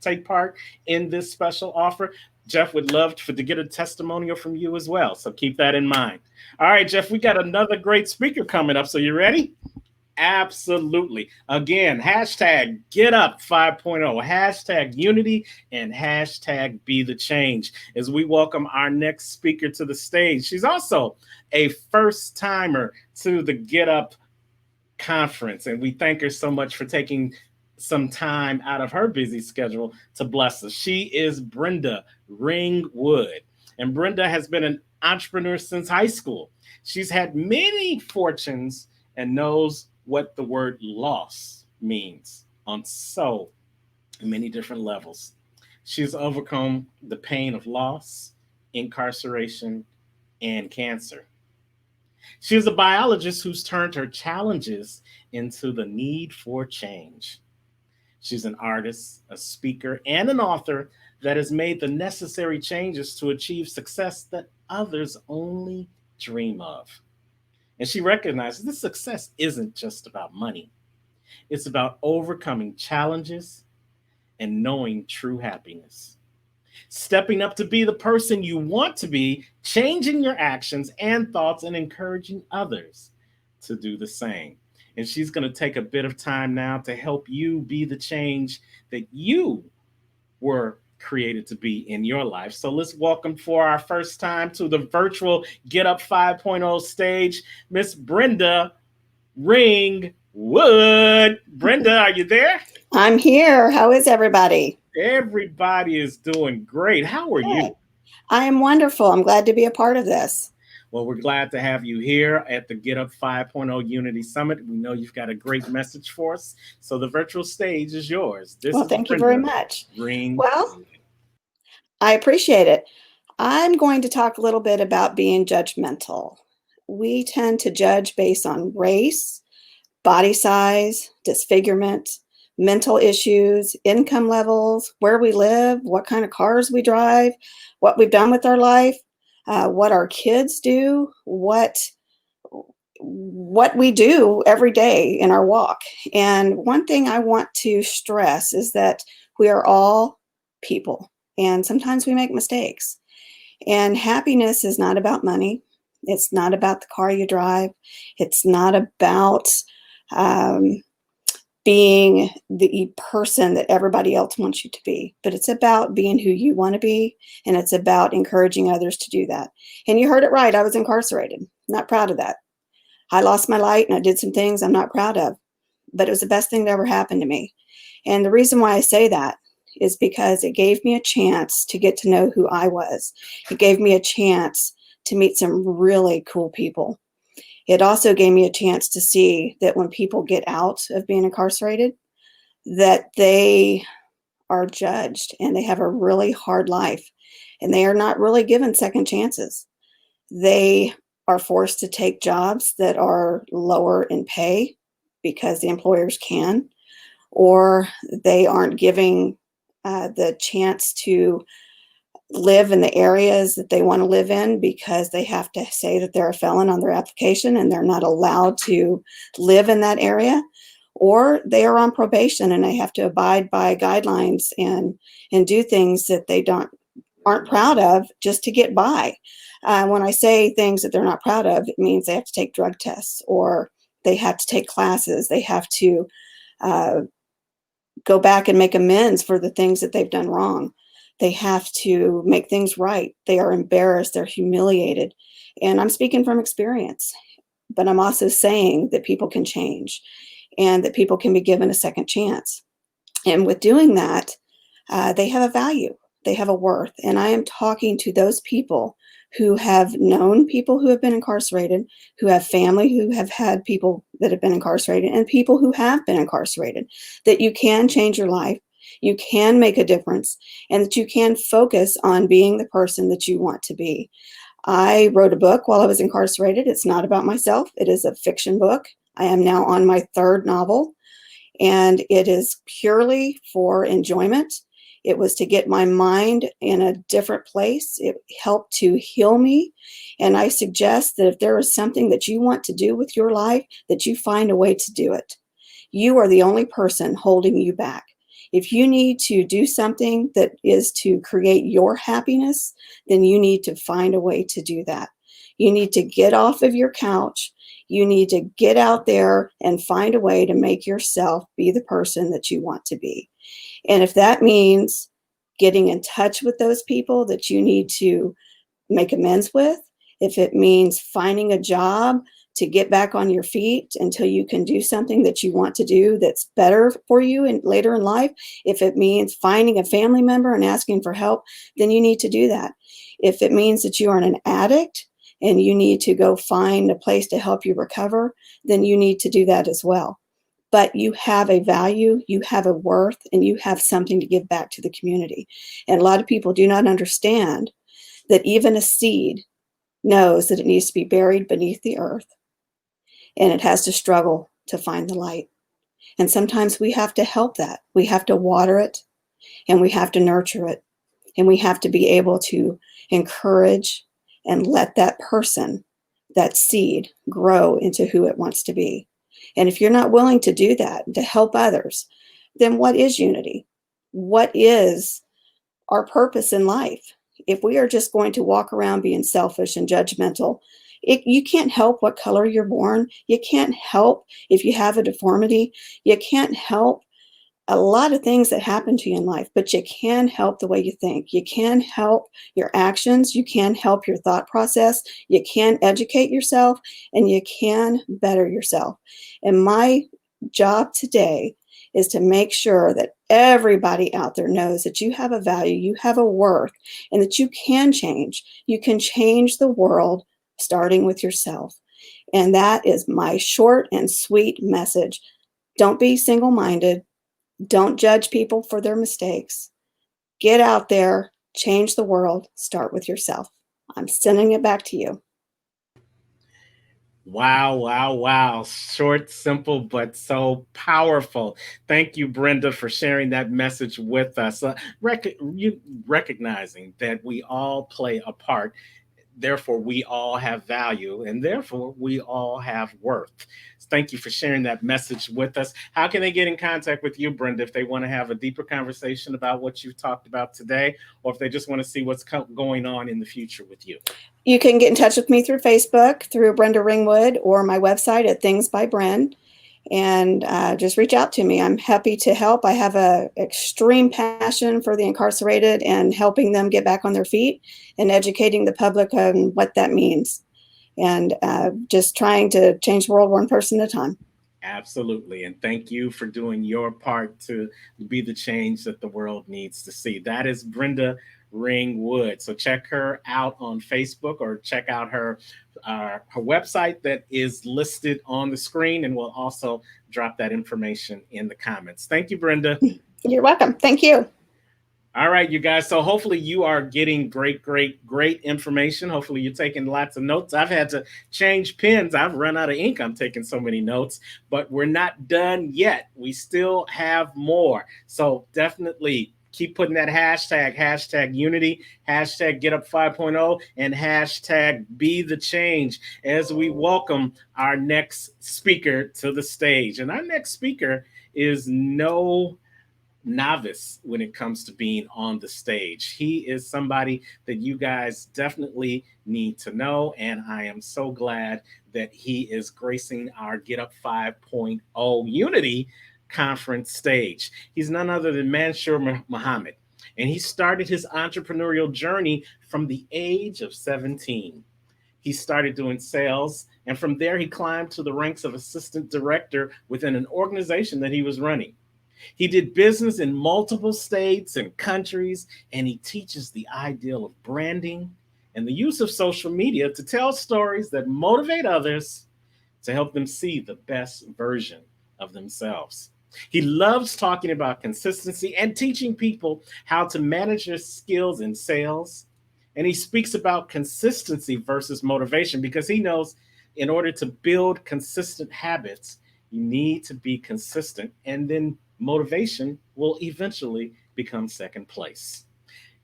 take part in this special offer, Jeff would love to get a testimonial from you as well. So keep that in mind. All right, Jeff, we got another great speaker coming up. So you ready? Absolutely. Again, hashtag Get Up 5.0, hashtag Unity, and hashtag Be the Change as we welcome our next speaker to the stage. She's also a first timer to the Get Up conference, and we thank her so much for taking some time out of her busy schedule to bless us. She is Brenda Ringwood, and Brenda has been an entrepreneur since high school. She's had many fortunes and knows what the word loss means on so many different levels. She's overcome the pain of loss, incarceration, and cancer. She is a biologist who's turned her challenges into the need for change. She's an artist, a speaker, and an author that has made the necessary changes to achieve success that others only dream of. And she recognizes this success isn't just about money. It's about overcoming challenges and knowing true happiness. Stepping up to be the person you want to be, changing your actions and thoughts, and encouraging others to do the same. And she's going to take a bit of time now to help you be the change that you were created to be in your life. So let's welcome for our first time to the virtual Get Up 5.0 stage, Miss Brenda Ringwood. Brenda, are you there? I'm here. How is everybody? Everybody is doing great. How are you? I am wonderful. I'm glad to be a part of this. Well, we're glad to have you here at the Get Up 5.0 Unity Summit. We know you've got a great message for us. So the virtual stage is yours. Thank you very much. Ringwood. Well, I appreciate it. I'm going to talk a little bit about being judgmental. We tend to judge based on race, body size, disfigurement, mental issues, income levels, where we live, what kind of cars we drive, what we've done with our life, what our kids do, what we do every day in our walk. And one thing I want to stress is that we are all people, and sometimes we make mistakes. And happiness is not about money. It's not about the car you drive. It's not about being the person that everybody else wants you to be, but it's about being who you want to be, and it's about encouraging others to do that. And you heard it right. I was incarcerated. Not proud of that. I lost my light and I did some things I'm not proud of, but it was the best thing that ever happened to me. And the reason why I say that is because it gave me a chance to get to know who I was. It gave me a chance to meet some really cool people. It also gave me a chance to see that when people get out of being incarcerated, that they are judged and they have a really hard life, and they are not really given second chances. They are forced to take jobs that are lower in pay because the employers can, or they aren't giving the chance to live in the areas that they want to live in because they have to say that they're a felon on their application and they're not allowed to live in that area, or they are on probation and they have to abide by guidelines and do things that they aren't proud of just to get by. When I say things that they're not proud of, it means they have to take drug tests, or they have to take classes. They have to go back and make amends for the things that they've done wrong. They have to make things right. They are embarrassed. They're humiliated. And I'm speaking from experience, but I'm also saying that people can change and that people can be given a second chance. And with doing that, they have a value. They have a worth. And I am talking to those people who have known people who have been incarcerated, who have family who have had people that have been incarcerated, and people who have been incarcerated, that you can change your life. You can make a difference, and that you can focus on being the person that you want to be. I wrote a book while I was incarcerated. It's not about myself. It is a fiction book. I am now on my third novel, and it is purely for enjoyment. It was to get my mind in a different place. It helped to heal me. And I suggest that if there is something that you want to do with your life, that you find a way to do it. You are the only person holding you back. If you need to do something that is to create your happiness, then you need to find a way to do that. You need to get off of your couch. You need to get out there and find a way to make yourself be the person that you want to be. And if that means getting in touch with those people that you need to make amends with, if it means finding a job to get back on your feet until you can do something that you want to do that's better for you and later in life, if it means finding a family member and asking for help, then you need to do that. If it means that you are an addict and you need to go find a place to help you recover, then you need to do that as well. But you have a value, you have a worth, and you have something to give back to the community. And a lot of people do not understand that even a seed knows that it needs to be buried beneath the earth, and it has to struggle to find the light. And sometimes we have to help that. We have to water it, and we have to nurture it, and we have to be able to encourage and let that person, that seed, grow into who it wants to be. And if you're not willing to do that, to help others, then what is unity? What is our purpose in life? If we are just going to walk around being selfish and judgmental, you can't help what color you're born. You can't help if you have a deformity. You can't help a lot of things that happen to you in life, but you can help the way you think. You can help your actions. You can help your thought process. You can educate yourself, and you can better yourself. And my job today is to make sure that everybody out there knows that you have a value, you have a worth, and that you can change. You can change the world starting with yourself. And that is my short and sweet message. Don't be single-minded. Don't judge people for their mistakes. Get out there, change the world, start with yourself. I'm sending it back to you. Wow, wow, wow. Short, simple, but so powerful. Thank you, Brenda, for sharing that message with us. Recognizing that we all play a part, therefore we all have value, and therefore we all have worth. Thank you for sharing that message with us. How can they get in contact with you, Brenda, if they want to have a deeper conversation about what you've talked about today, or if they just want to see what's going on in the future with you? You can get in touch with me through Facebook, through Brenda Ringwood, or my website at Things by Bren, and just reach out to me. I'm happy to help. I have an extreme passion for the incarcerated and helping them get back on their feet and educating the public on what that means, and just trying to change the world one person at a time. Absolutely. And thank you for doing your part to be the change that the world needs to see. That is Brenda Ringwood. So check her out on Facebook, or check out her website that is listed on the screen, and we'll also drop that information in the comments. Thank you, Brenda. You're welcome. Thank you. All right, you guys. So hopefully you are getting great information. Hopefully you're taking lots of notes. I've had to change pens. I've run out of ink. I'm taking so many notes, but we're not done yet. We still have more. So definitely keep putting that hashtag unity, hashtag get up 5.0, and hashtag be the change as we welcome our next speaker to the stage. And our next speaker is no novice when it comes to being on the stage. He is somebody that you guys definitely need to know, and I am so glad that he is gracing our Get Up 5.0 Unity Conference stage. He's none other than Mansur Mohamed, and he started his entrepreneurial journey from the age of 17. He started doing sales, and from there he climbed to the ranks of assistant director within an organization that he was running. He did business in multiple states and countries, and he teaches the ideal of branding and the use of social media to tell stories that motivate others to help them see the best version of themselves. He loves talking about consistency and teaching people how to manage their skills in sales. And he speaks about consistency versus motivation, because he knows in order to build consistent habits, you need to be consistent, and then motivation will eventually become second place.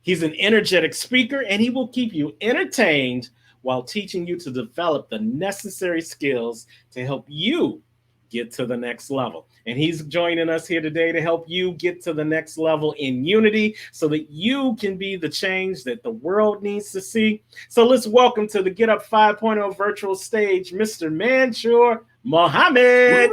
He's an energetic speaker, and he will keep you entertained while teaching you to develop the necessary skills to help you get to the next level. And he's joining us here today to help you get to the next level in unity so that you can be the change that the world needs to see. So let's welcome to the Get Up 5.0 virtual stage, Mr. Mansur Mohamed.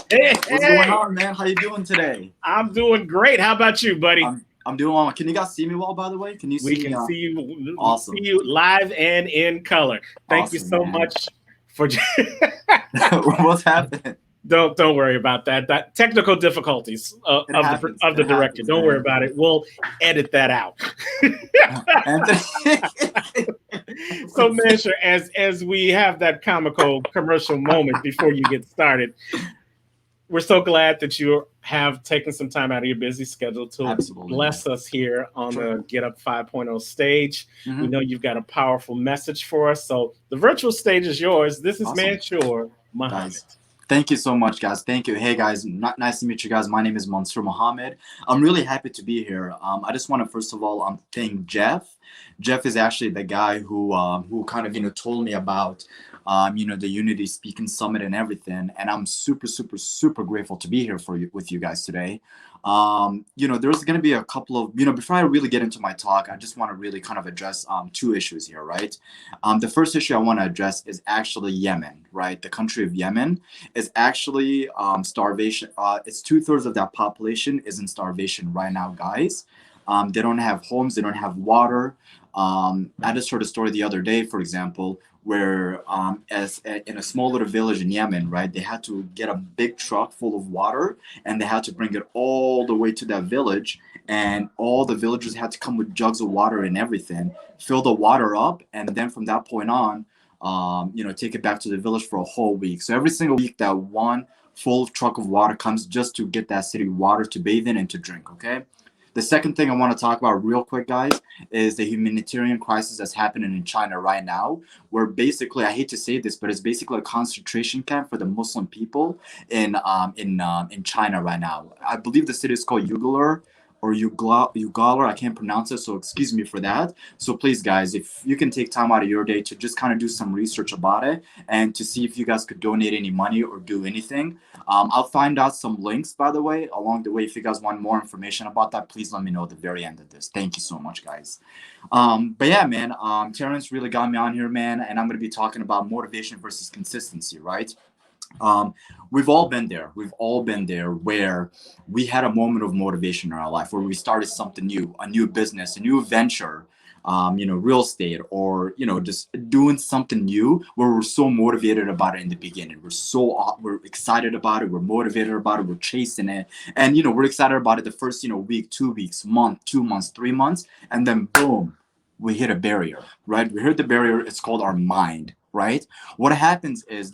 Hey, what's going on, man? How you doing today? I'm doing great. How about you, buddy? I'm doing well. Can you guys see me well, by the way? Can you see me? We can see you. Awesome. See you live and in color. Thank you so much for what's happening. Don't worry about that. That technical difficulties of the director. Don't worry about it. We'll edit that out. So, Mansur, as we have that comical commercial moment before you get started, we're so glad that you have taken some time out of your busy schedule to bless us here on the Get Up 5.0 stage. We know you've got a powerful message for us. So the virtual stage is yours. This is Mansur Mohamed. Thank you so much, guys. Thank you. Hey, guys. Nice to meet you guys. My name is Mansur Mohamed. I'm really happy to be here. I just want to, first of all, thank Jeff. Jeff is actually the guy who kind of, told me about, the Unity Speaking Summit and everything. And I'm super, super, super grateful to be here with you guys today. There's going to be a couple of, before I really get into my talk, I just want to really kind of address two issues here, right? The first issue I want to address is actually Yemen, right? The country of Yemen is actually starvation. It's 2/3 of that population is in starvation right now, guys. They don't have homes. They don't have water. I just heard a story the other day, for example, where in a small little village in Yemen, right, they had to get a big truck full of water and they had to bring it all the way to that village, and all the villagers had to come with jugs of water and everything, fill the water up, and then from that point on, take it back to the village for a whole week. So every single week that one full truck of water comes just to get that city water to bathe in and to drink, okay? The second thing I want to talk about real quick, guys, is the humanitarian crisis that's happening in China right now, where basically, I hate to say this, but it's basically a concentration camp for the Muslim people in China right now. I believe the city is called Ugalar or Ugalar. I can't pronounce it, so excuse me for that. So please, guys, if you can take time out of your day to just kind of do some research about it and to see if you guys could donate any money or do anything. I'll find out some links, by the way, along the way. If you guys want more information about that, please let me know at the very end of this. Thank you so much, guys. But yeah, man, Terrance really got me on here, man, and I'm going to be talking about motivation versus consistency, right? We've all been there. We've all been there where we had a moment of motivation in our life where we started something new, a new business, a new venture, real estate, or, just doing something new where we're so motivated about it in the beginning. We're excited about it. We're motivated about it. We're chasing it. And, we're excited about it the first, week, 2 weeks, month, 2 months, 3 months. And then boom, we hit a barrier, right? We hit the barrier. It's called our mind. Right? What happens is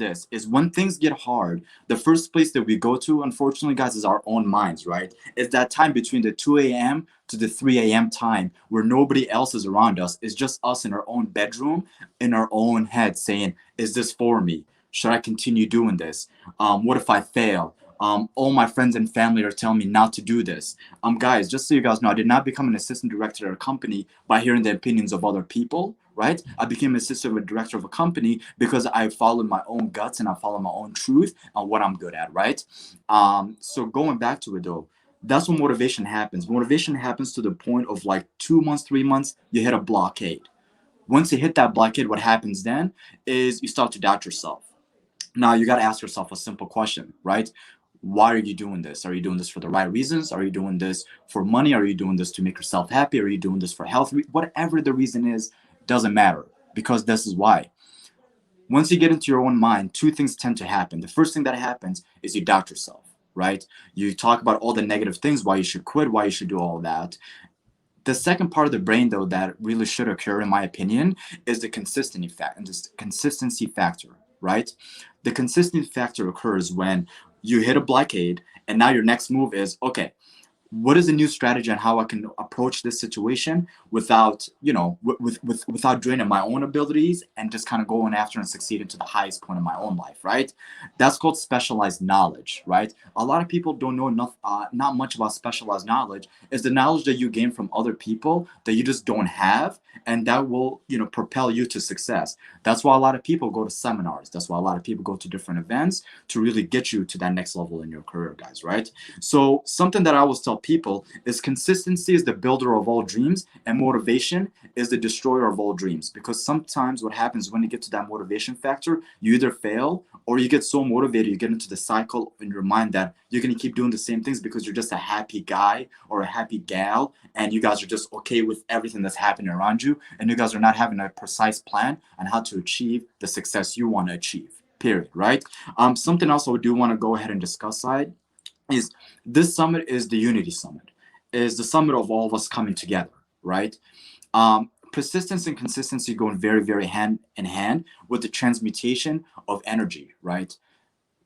when things get hard, the first place that we go to, unfortunately, guys, is our own minds, right? It's that time between the 2 a.m. to the 3 a.m. time where nobody else is around us. It's just us in our own bedroom, in our own head saying, is this for me? Should I continue doing this? What if I fail? All my friends and family are telling me not to do this. Guys, just so you guys know, I did not become an assistant director at a company by hearing the opinions of other people, right? I became an assistant director of a company because I followed my own guts and I followed my own truth on what I'm good at, right? So going back to it though, that's when motivation happens. Motivation happens to the point of like 2 months, 3 months, you hit a blockade. Once you hit that blockade, what happens then is you start to doubt yourself. Now you got to ask yourself a simple question, right? Why are you doing this? Are you doing this for the right reasons? Are you doing this for money? Are you doing this to make yourself happy? Are you doing this for health? Whatever the reason is, doesn't matter, because this is why. Once you get into your own mind, two things tend to happen. The first thing that happens is you doubt yourself, right? You talk about all the negative things, why you should quit, why you should do all that. The second part of the brain, though, that really should occur, in my opinion, is the consistency factor, right? The consistency factor occurs when you hit a blockade, and now your next move is, okay, what is a new strategy and how I can approach this situation without, you know, without draining my own abilities and just kind of going after and succeeding to the highest point in my own life, right? That's called specialized knowledge, right? A lot of people don't know enough, not much about specialized knowledge. Is the knowledge that you gain from other people that you just don't have, and that will, you know, propel you to success. That's why a lot of people go to seminars. That's why a lot of people go to different events to really get you to that next level in your career, guys, right? So something that I always tell people is consistency is the builder of all dreams, and motivation is the destroyer of all dreams. Because sometimes what happens when you get to that motivation factor, you either fail or you get so motivated, you get into the cycle in your mind that you're going to keep doing the same things because you're just a happy guy or a happy gal, and you guys are just okay with everything that's happening around you, and you guys are not having a precise plan on how to achieve the success you want to achieve, period, right? Something else I do want to go ahead and discuss, side, is this summit is the unity summit, is the summit of all of us coming together, right? Persistence and consistency going very, very hand in hand with the transmutation of energy, right?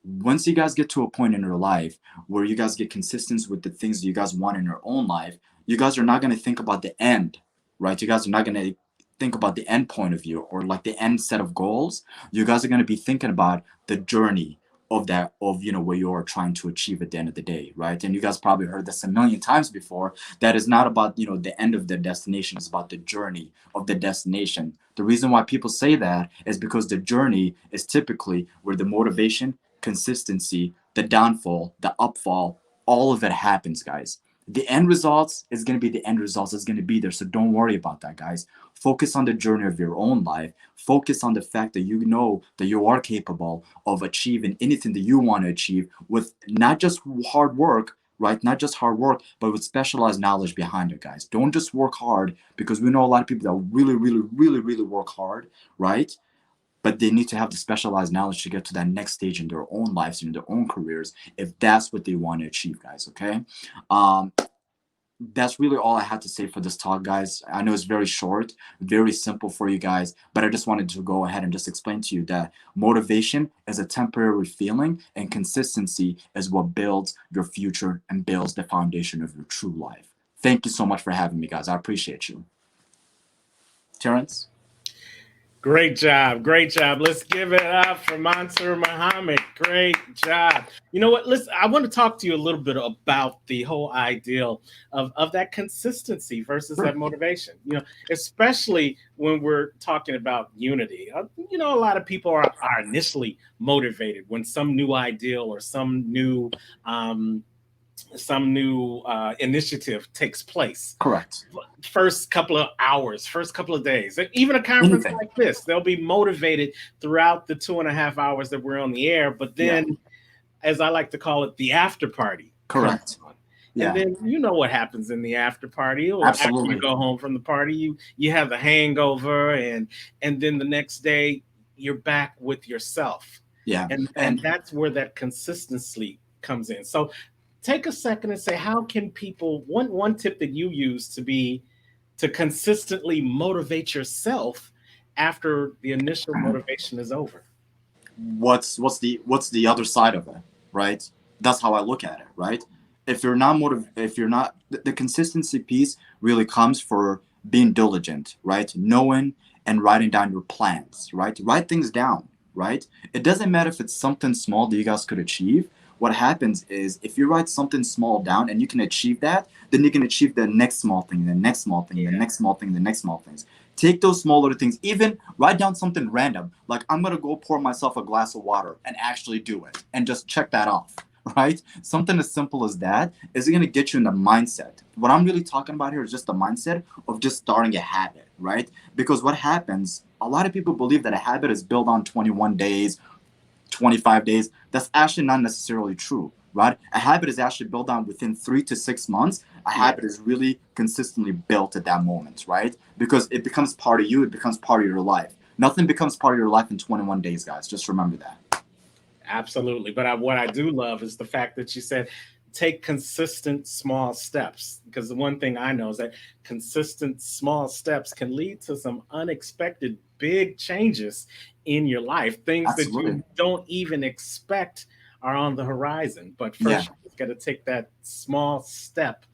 Once you guys get to a point in your life where you guys get consistent with the things that you guys want in your own life, you guys are not going to think about the end, right? You guys are not going to think about the end point of view or like the end set of goals. You guys are going to be thinking about the journey of that, of, you know, what you're trying to achieve at the end of the day, right? And you guys probably heard this a million times before, that is not about, you know, the end of the destination. It's about the journey of the destination. The reason why people say that is because the journey is typically where the motivation, consistency, the downfall, the upfall, all of it happens, guys. The end results is going to be the end results. It's going to be there. So don't worry about that, guys. Focus on the journey of your own life. Focus on the fact that you know that you are capable of achieving anything that you want to achieve with not just hard work, right? Not just hard work, but with specialized knowledge behind it, guys. Don't just work hard, because we know a lot of people that really work hard, right? But they need to have the specialized knowledge to get to that next stage in their own lives, in their own careers, if that's what they want to achieve, guys, okay? That's really all I had to say for this talk, guys. I know it's very short, very simple for you guys, but I just wanted to go ahead and just explain to you that motivation is a temporary feeling, and consistency is what builds your future and builds the foundation of your true life. Thank you so much for having me, guys. I appreciate you. Terrance? Great job. Great job. Let's give it up for Mansur Mohamed. Great job. You know what? Listen, I want to talk to you a little bit about the whole ideal of that consistency versus that motivation, you know, especially when we're talking about unity. You know, a lot of people are initially motivated when some new ideal or some new initiative takes place. Correct. First couple of hours, first couple of days, even a conference like this, they'll be motivated throughout the 2.5 hours that we're on the air. But then, as I like to call it, the after party. Correct. And then you know what happens in the after party. Or Absolutely. After you go home from the party, you have the hangover, and then the next day you're back with yourself. Yeah. And that's where that consistency comes in. So take a second and say, how can people, one tip that you use to consistently motivate yourself after the initial motivation is over? What's the other side of it, right? That's how I look at it, right? If you're not the consistency piece really comes for being diligent, right? Knowing and writing down your plans, right? Write things down, right? It doesn't matter if it's something small that you guys could achieve. What happens is, if you write something small down and you can achieve that, then you can achieve the next small thing, the next small thing, the next small thing, the next small things. Take those small little things, even write down something random, like I'm going to go pour myself a glass of water, and actually do it and just check that off, right? Something as simple as that is going to get you in the mindset. What I'm really talking about here is just the mindset of just starting a habit, right? Because what happens, a lot of people believe that a habit is built on 21 days, 25 days. That's actually not necessarily true, right? A habit is actually built on within 3 to 6 months. A habit is really consistently built at that moment, right? Because it becomes part of you. It becomes part of your life. Nothing becomes part of your life in 21 days, guys. Just remember that. Absolutely. But what I do love is the fact that you said, take consistent small steps, because the one thing I know is that consistent small steps can lead to some unexpected big changes in your life. Things Absolutely. that you don't even expect are on the horizon. But first, you just got to take that small step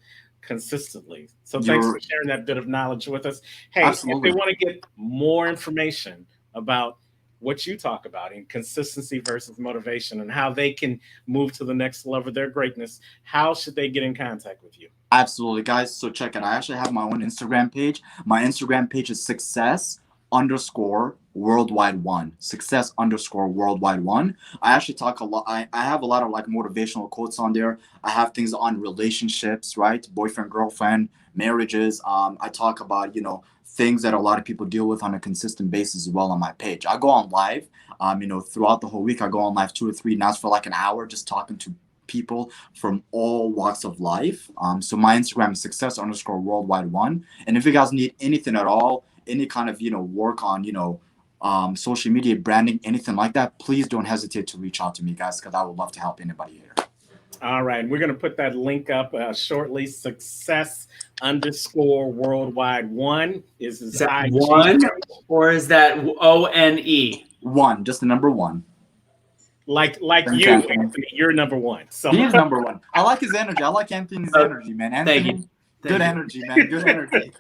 consistently. So thanks for sharing that bit of knowledge with us. Hey, absolutely. If they want to get more information about what you talk about in consistency versus motivation and how they can move to the next level of their greatness, how should they get in contact with you? Absolutely, guys. So check it. I actually have my own Instagram page. My Instagram page is success_worldwide1. Success_worldwide1. I actually talk a lot. I have a lot of like motivational quotes on there. I have things on relationships, right? Boyfriend, girlfriend, marriages. I talk about, things that a lot of people deal with on a consistent basis as well on my page. I go on live, throughout the whole week. I go on live 2 or 3 nights for like an hour, just talking to people from all walks of life. So my Instagram is success_worldwide1. And if you guys need anything at all, any kind of, work on, social media branding, anything like that, please don't hesitate to reach out to me, guys, because I would love to help anybody here. All right. We're going to put that link up shortly. Success_worldwide1 is that one, or is that ONE? One, just the number one. Like you, Anthony, you're number one. So he is number one. I like his energy. I like Anthony's energy, man. Anthony, thank you. Good energy, man. Good energy.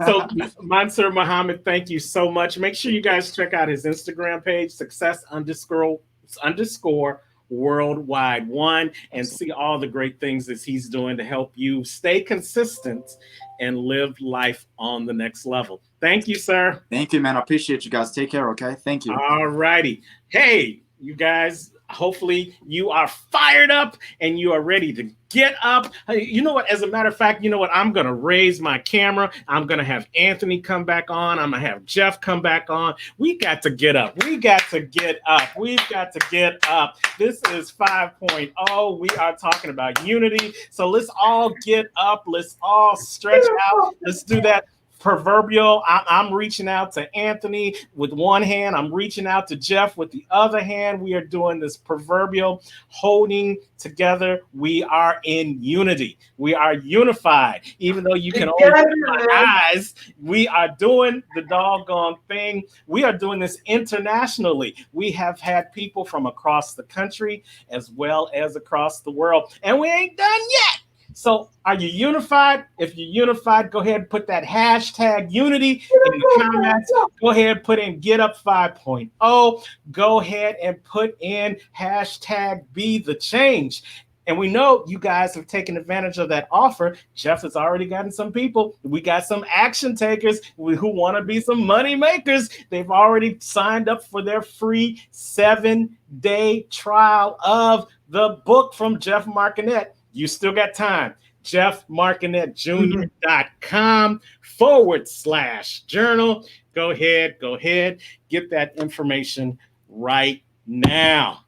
So, Mansur Mohamed, thank you so much. Make sure you guys check out his Instagram page, success_worldwide1, and see all the great things that he's doing to help you stay consistent and live life on the next level. Thank you, sir. Thank you, man. I appreciate you guys. Take care, okay? Thank you. All righty. Hey, you guys, hopefully you are fired up and you are ready to get up. You know what? As a matter of fact, you know what? I'm going to raise my camera. I'm going to have Anthony come back on. I'm going to have Jeff come back on. We got to get up. We got to get up. We've got to get up. This is 5.0. We are talking about unity. So let's all get up. Let's all stretch out. Let's do that. Proverbial, I'm reaching out to Anthony with one hand. I'm reaching out to Jeff with the other hand. We are doing this proverbial holding together. We are in unity. We are unified. Even though you can only see my eyes, we are doing the doggone thing. We are doing this internationally. We have had people from across the country as well as across the world. And we ain't done yet. So are you unified? If you're unified, go ahead and put that hashtag unity in the comments. Go ahead and put in Get Up 5.0. Go ahead and put in hashtag Be the Change. And we know you guys have taken advantage of that offer. Jeff has already gotten some people. We got some action takers who want to be some money makers. They've already signed up for their free 7-day trial of the book from Jeff Marconette. You still got time. JeffMarconetteJr.com/journal. Go ahead. Get that information right now.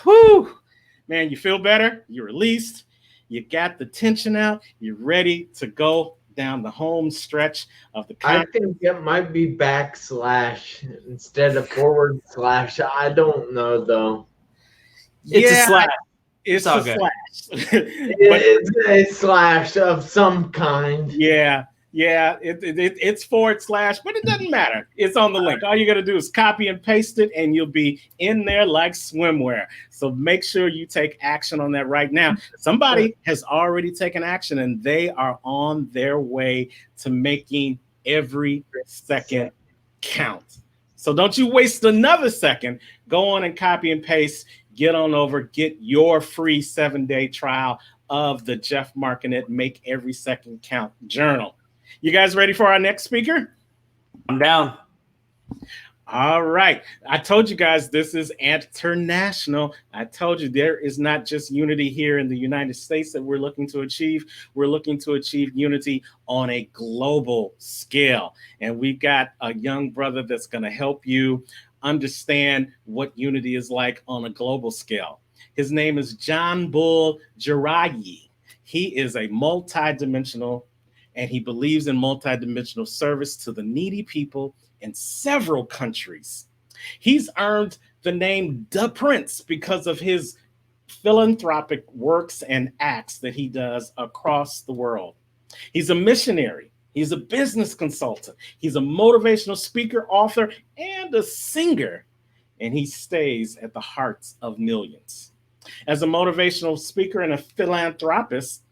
Whew. Man, you feel better. You're released. You got the tension out. You're ready to go down the home stretch of the I think it might be / instead of / I don't know, though. It's a slash. It's a slash. It's a slash of some kind. Yeah, it's / but it doesn't matter. It's on the link. All you got to do is copy and paste it, and you'll be in there like swimwear. So make sure you take action on that right now. Somebody has already taken action, and they are on their way to making every second count. So don't you waste another second. Go on and copy and paste. Get on over, get your free 7-day trial of the Jeff Marconette Make Every Second Count journal. You guys ready for our next speaker? I'm down. All right. I told you guys this is international. I told you there is not just unity here in the United States that we're looking to achieve. We're looking to achieve unity on a global scale. And we've got a young brother that's going to help you understand what unity is like on a global scale. His name is Johnbull Jirhaye. He is a multidimensional, and he believes in multidimensional service to the needy people in several countries. He's earned the name The Prince because of his philanthropic works and acts that he does across the world. He's a missionary. He's a business consultant. He's a motivational speaker, author, and a singer. And he stays at the hearts of millions. As a motivational speaker and a philanthropist,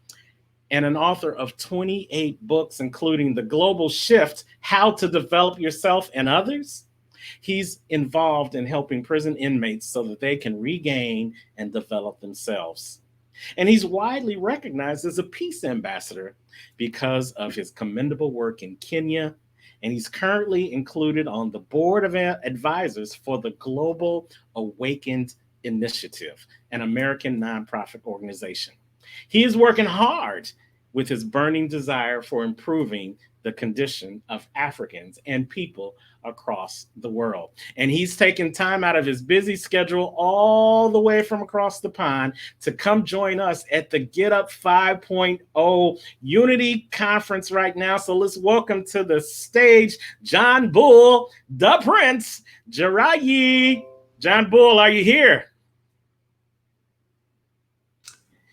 and an author of 28 books, including The Global Shift, How to Develop Yourself and Others. He's involved in helping prison inmates so that they can regain and develop themselves. And he's widely recognized as a peace ambassador because of his commendable work in Kenya. And he's currently included on the board of advisors for the Global Awakened Initiative, an American nonprofit organization. He is working hard with his burning desire for improving the condition of Africans and people across the world. And he's taken time out of his busy schedule all the way from across the pond to come join us at the Get Up 5.0 Unity Conference right now. So let's welcome to the stage Johnbull, the Prince, Jirhaye. Johnbull, are you here?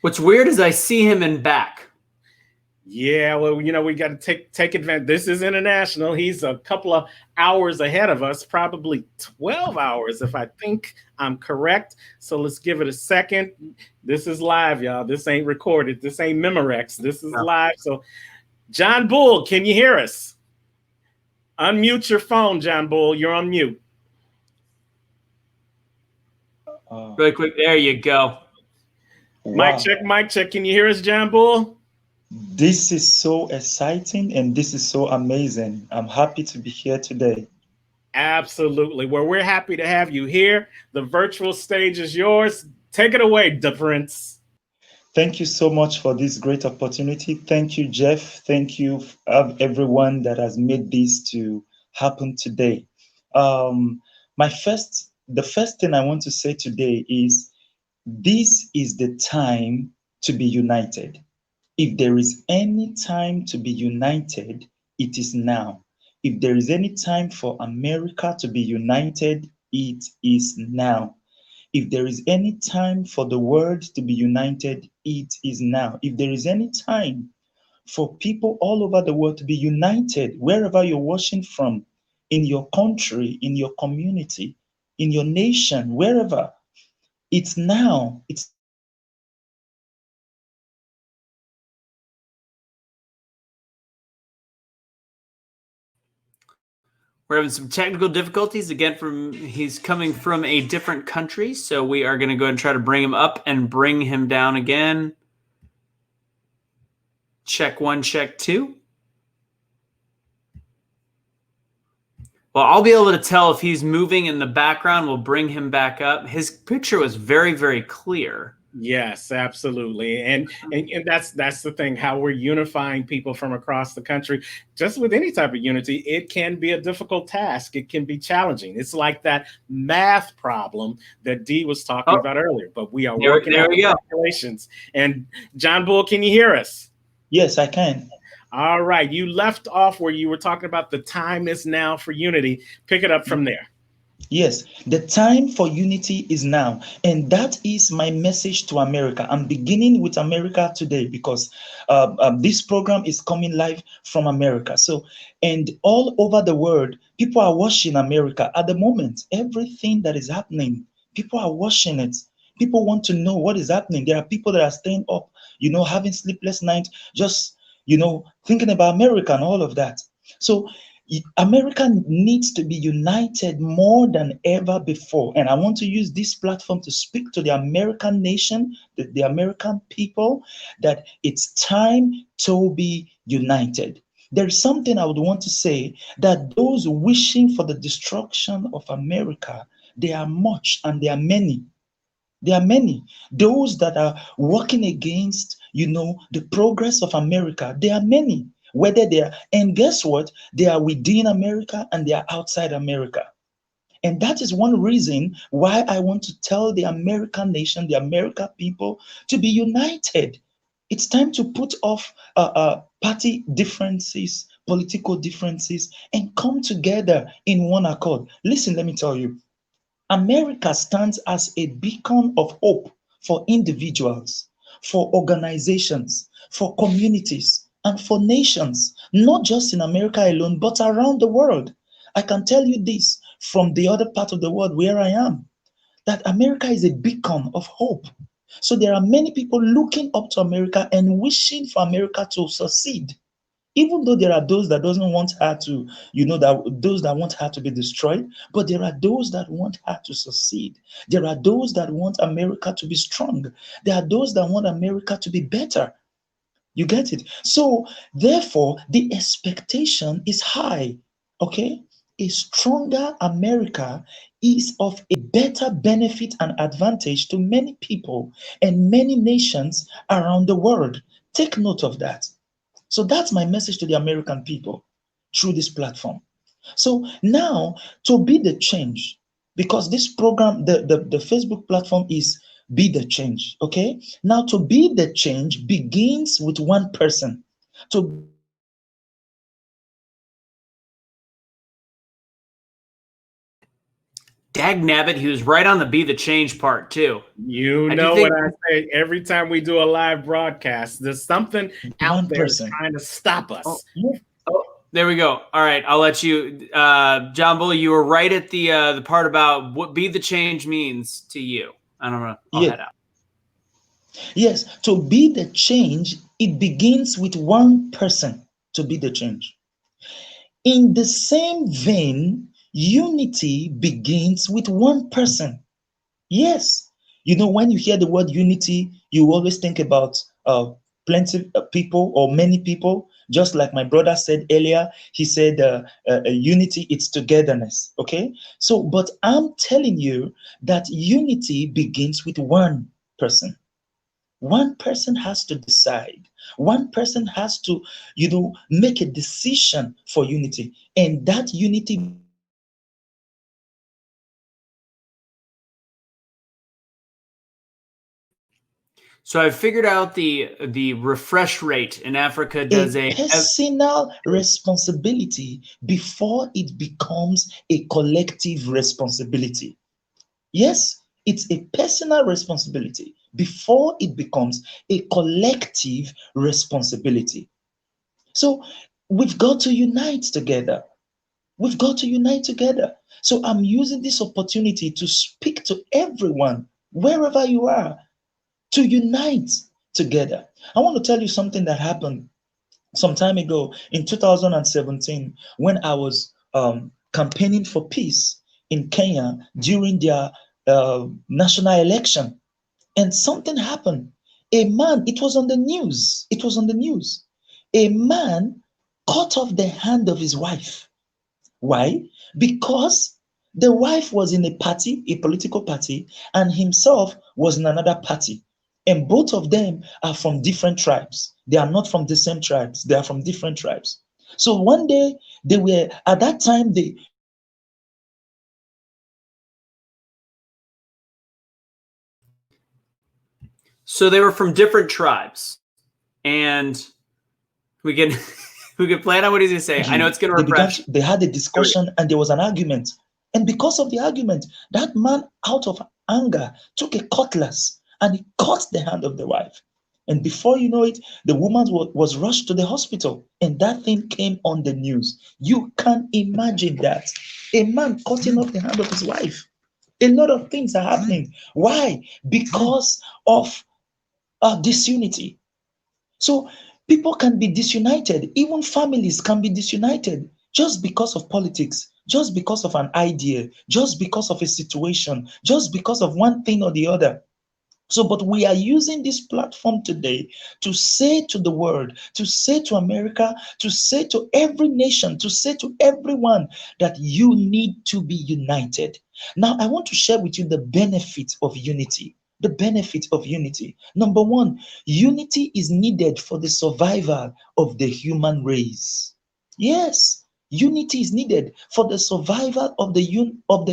What's weird is I see him in back. Yeah, well, you know, we got to take advantage. This is international. He's a couple of hours ahead of us, probably 12 hours, if I think I'm correct. So let's give it a second. This is live, y'all. This ain't recorded. This ain't Memorex. This is live. So, Johnbull, can you hear us? Unmute your phone, Johnbull. You're on mute. Really quick. There you go. Wow. Mic check. Can you hear us, Johnbull? This is so exciting and this is so amazing. I'm happy to be here today. Absolutely. Well, we're happy to have you here. The virtual stage is yours. Take it away, the Prince. Thank you so much for this great opportunity. Thank you, Jeff. Thank you, everyone that has made this to happen today. The first thing I want to say today is this is the time to be united. If there is any time to be united, it is now. If there is any time for America to be united, it is now. If there is any time for the world to be united, it is now. If there is any time for people all over the world to be united, wherever you're watching from, in your country, in your community, in your nation, wherever, it's now. It's We're having some technical difficulties again. He's coming from a different country, so we are going to go ahead and try to bring him up and bring him down again. Check 1, check 2. Well, I'll be able to tell if he's moving in the background. We'll bring him back up. His picture was very, very clear. Yes, absolutely. And that's the thing, how we're unifying people from across the country. Just with any type of unity, it can be a difficult task. It can be challenging. It's like that math problem that Dee was talking about earlier, but we are working on calculations. And Johnbull, can you hear us? Yes, I can. All right. You left off where you were talking about the time is now for unity. Pick it up from there. Yes, the time for unity is now. And that is my message to America. I'm beginning with America today because this program is coming live from America. So, and all over the world, people are watching America at the moment. Everything that is happening, people are watching it. People want to know what is happening. There are people that are staying up, having sleepless nights, just, thinking about America and all of that. So America needs to be united more than ever before. And I want to use this platform to speak to the American nation, the American people, that it's time to be united. There is something I would want to say, that those wishing for the destruction of America, they are much and they are many. There are many. Those that are working against, the progress of America, there are many. Whether they are, and guess what? They are within America and they are outside America. And that is one reason why I want to tell the American nation, the American people, to be united. It's time to put off party differences, political differences, and come together in one accord. Listen, let me tell you, America stands as a beacon of hope for individuals, for organizations, for communities, and for nations, not just in America alone, but around the world. I can tell you this from the other part of the world where I am, that America is a beacon of hope. So there are many people looking up to America and wishing for America to succeed. Even though there are those that doesn't want her to, that those that want her to be destroyed, but there are those that want her to succeed. There are those that want America to be strong. There are those that want America to be better. You get it? So therefore, the expectation is high. Okay? A stronger America is of a better benefit and advantage to many people and many nations around the world. Take note of that. So that's my message to the American people through this platform. So now, to be the change, because this program, the Facebook platform is Be the Change, okay? Now, to be the change begins with one person. To Dagnabbit, he was right on the Be the Change part too. You know what I say every time we do a live broadcast. There's something out there trying to stop us. Oh, there we go. All right, I'll let you, Johnbull. You were right at the part about what Be the Change means to you. I don't know. I'll head out. Yes, to be the change, it begins with one person to be the change. In the same vein, unity begins with one person. Yes. When you hear the word unity, you always think about plenty of people or many people. Just like my brother said earlier, he said unity, it's togetherness. Okay. So, but I'm telling you that unity begins with one person. One person has to decide. One person has to, make a decision for unity. And that unity. So I figured out the refresh rate in Africa does a personal responsibility before it becomes a collective responsibility. Yes, it's a personal responsibility before it becomes a collective responsibility. So we've got to unite together. We've got to unite together. So I'm using this opportunity to speak to everyone, wherever you are, to unite together. I want to tell you something that happened some time ago in 2017 when I was campaigning for peace in Kenya during their national election. And something happened. A man, it was on the news. It was on the news. A man cut off the hand of his wife. Why? Because the wife was in a party, a political party, and himself was in another party. And both of them are from different tribes. They are not from the same tribes. They are from different tribes. So one day they were, at that time, So they were from different tribes. And we can plan on what he's going to say. I know it's going to refresh. They had a discussion and there was an argument. And because of the argument, that man, out of anger, took a cutlass and he cut the hand of the wife. And before you know it, the woman was rushed to the hospital. And that thing came on the news. You can imagine that. A man cutting off the hand of his wife. A lot of things are happening. Why? Because of disunity. So people can be disunited. Even families can be disunited just because of politics, just because of an idea, just because of a situation, just because of one thing or the other. So, but we are using this platform today to say to the world, to say to America, to say to every nation, to say to everyone that you need to be united. Now, I want to share with you the benefit of unity. The benefit of unity. Number one, unity is needed for the survival of the human race. Yes, unity is needed for the survival of the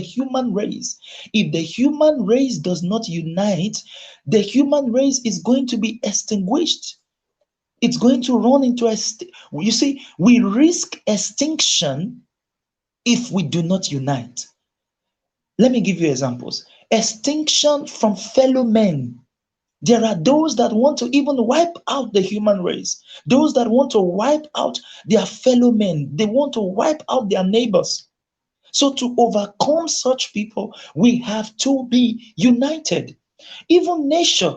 human race. If the human race does not unite, the human race is going to be extinguished. It's going to run into you see, we risk extinction if we do not unite. Let me give you examples. Extinction from fellow men. There are those that want to even wipe out the human race. Those that want to wipe out their fellow men. They want to wipe out their neighbors. So to overcome such people, we have to be united. Even nature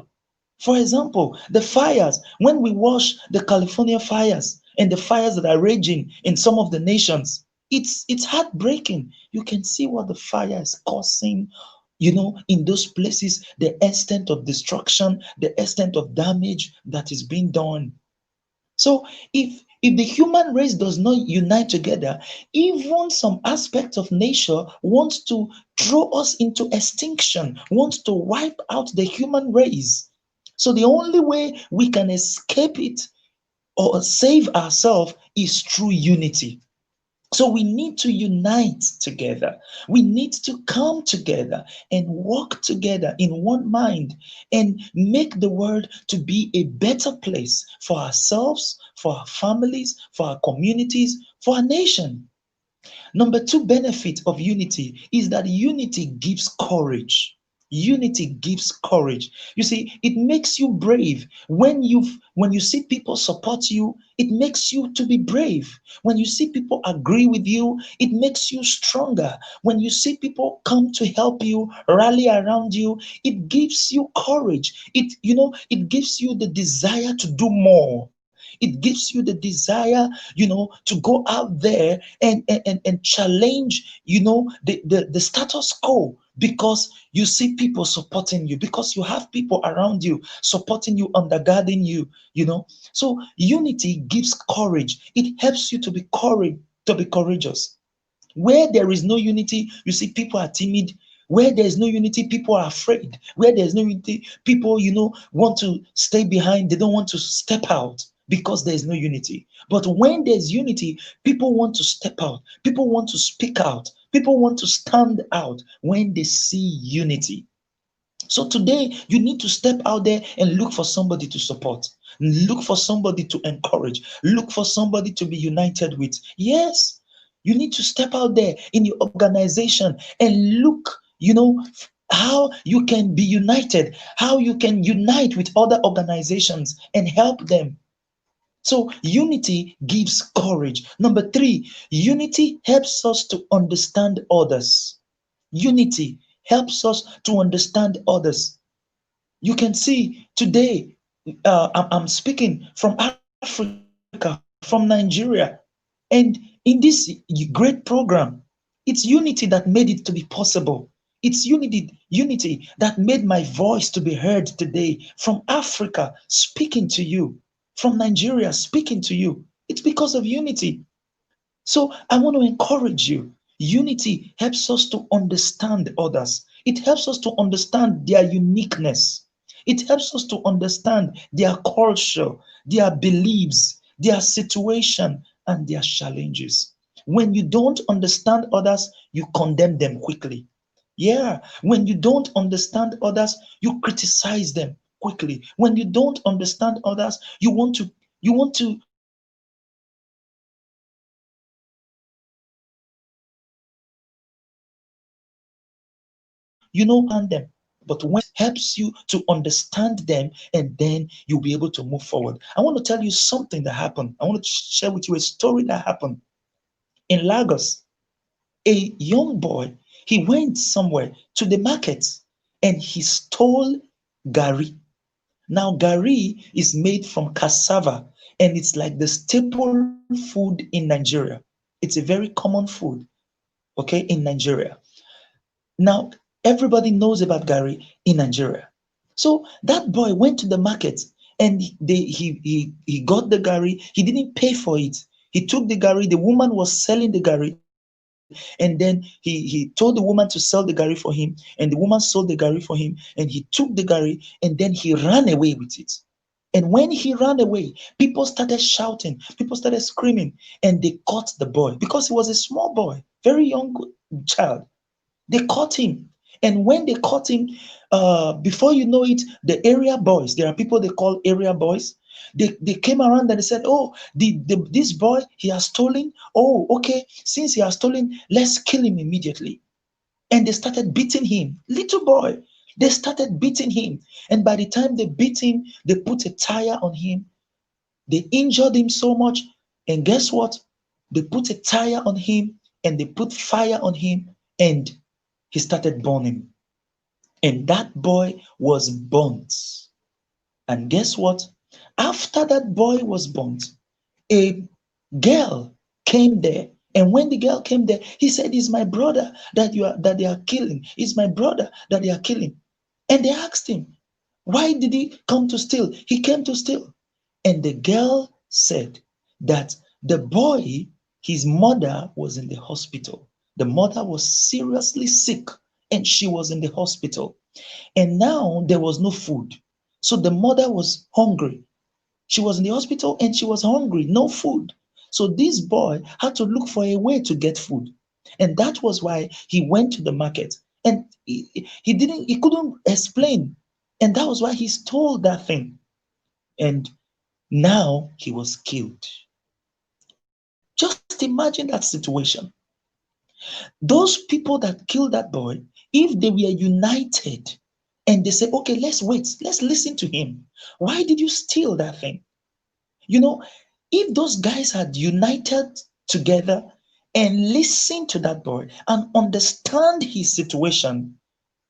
For example, the fires, when we watch the California fires and the fires that are raging in some of the nations, it's heartbreaking. You can see what the fire is causing, in those places, the extent of destruction, the extent of damage that is being done. So if the human race does not unite together, even some aspects of nature wants to throw us into extinction, wants to wipe out the human race. So the only way we can escape it or save ourselves is through unity. So we need to unite together. We need to come together and work together in one mind and make the world to be a better place for ourselves, for our families, for our communities, for our nation. Number two benefit of unity is that unity gives courage. Unity gives courage. You see, it makes you brave. When you see people support you, it makes you to be brave. When you see people agree with you, it makes you stronger. When you see people come to help you, rally around you, it gives you courage. It gives you the desire to do more. It gives you the desire, to go out there and challenge, the status quo, because you see people supporting you, because you have people around you supporting you, undergirding you. So unity gives courage. It helps you to be courageous. Where there is no unity, you see people are timid. Where there is no unity, people are afraid. Where there is no unity, people, want to stay behind. They don't want to step out because there is no unity. But when there's unity, people want to step out. People want to speak out. People want to stand out when they see unity. So today, you need to step out there and look for somebody to support. Look for somebody to encourage. Look for somebody to be united with. Yes, you need to step out there in your organization and look, how you can be united, how you can unite with other organizations and help them. So unity gives courage. Number three, unity helps us to understand others. Unity helps us to understand others. You can see today, I'm speaking from Africa, from Nigeria, and in this great program, it's unity that made it to be possible. It's unity that made my voice to be heard today, from Africa speaking to you, from Nigeria speaking to you. It's because of unity. So I want to encourage you. Unity helps us to understand others. It helps us to understand their uniqueness. It helps us to understand their culture, their beliefs, their situation, and their challenges. When you don't understand others, you condemn them quickly. Yeah, when you don't understand others, you criticize them quickly. When you don't understand others, you want to understand them. But when it helps you to understand them, and then you'll be able to move forward. I want to tell you something that happened. I want to share with you a story that happened in Lagos. A young boy, he went somewhere to the market and he stole gari. Now, gari is made from cassava and it's like the staple food in Nigeria. It's a very common food, okay, in Nigeria. Now, everybody knows about gari in Nigeria. So that boy went to the market and he got the gari. He didn't pay for it. He took the gari. The woman was selling the gari, and then he told the woman to sell the gari for him, and the woman sold the gari for him, and he took the gari, and then he ran away with it. And when he ran away, people started shouting, people started screaming, and they caught the boy because he was a small boy, very young child. They caught him. And when they caught him, before you know it, the area boys, there are people they call area boys, they came around and they said, oh, this boy, he has stolen. Oh, okay, since he has stolen, let's kill him immediately. And they started beating him. Little boy, they started beating him. And by the time they beat him, they put a tire on him. They injured him so much. And guess what? They put a tire on him and they put fire on him, and he started burning. And that boy was burnt. And guess what? After that boy was born, a girl came there. And when the girl came there, he said, "It's my brother that they are killing. It's my brother that they are killing." And they asked him, "Why did he come to steal?" He came to steal. And the girl said that the boy, his mother was in the hospital. The mother was seriously sick and she was in the hospital. And now there was no food. So the mother was hungry. She was in the hospital and she was hungry, no food. So this boy had to look for a way to get food. And that was why he went to the market. And he couldn't explain. And that was why he stole that thing. And now he was killed. Just imagine that situation. Those people that killed that boy, if they were united and they say, "Okay, let's wait, let's listen to him. Why did you steal that thing?" You know, if those guys had united together and listened to that boy and understand his situation,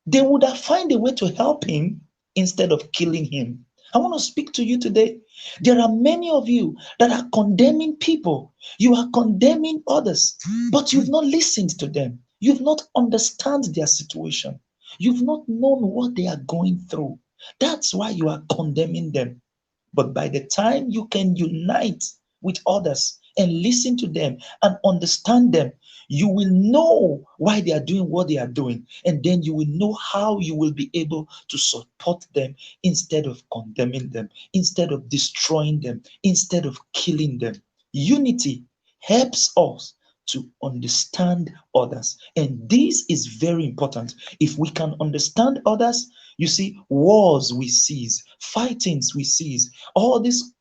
they would have found a way to help him instead of killing him. I want to speak to you today. There are many of you that are condemning people. You are condemning others, but you've not listened to them. You've not understand their situation. You've not known what they are going through. That's why you are condemning them. But by the time you can unite with others and listen to them and understand them, you will know why they are doing what they are doing. And then you will know how you will be able to support them instead of condemning them, instead of destroying them, instead of killing them. Unity helps us to understand others. And this is very important. If we can understand others, you see, wars we cease, fightings we cease, all this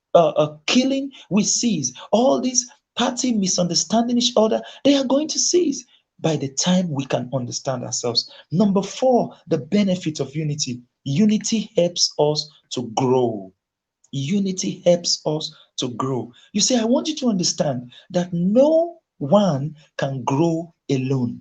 killing we cease, all these party misunderstanding each other, they are going to cease by the time we can understand ourselves. Number 4, the benefit of unity. Unity helps us to grow. Unity helps us to grow. You see, I want you to understand that no one can grow alone.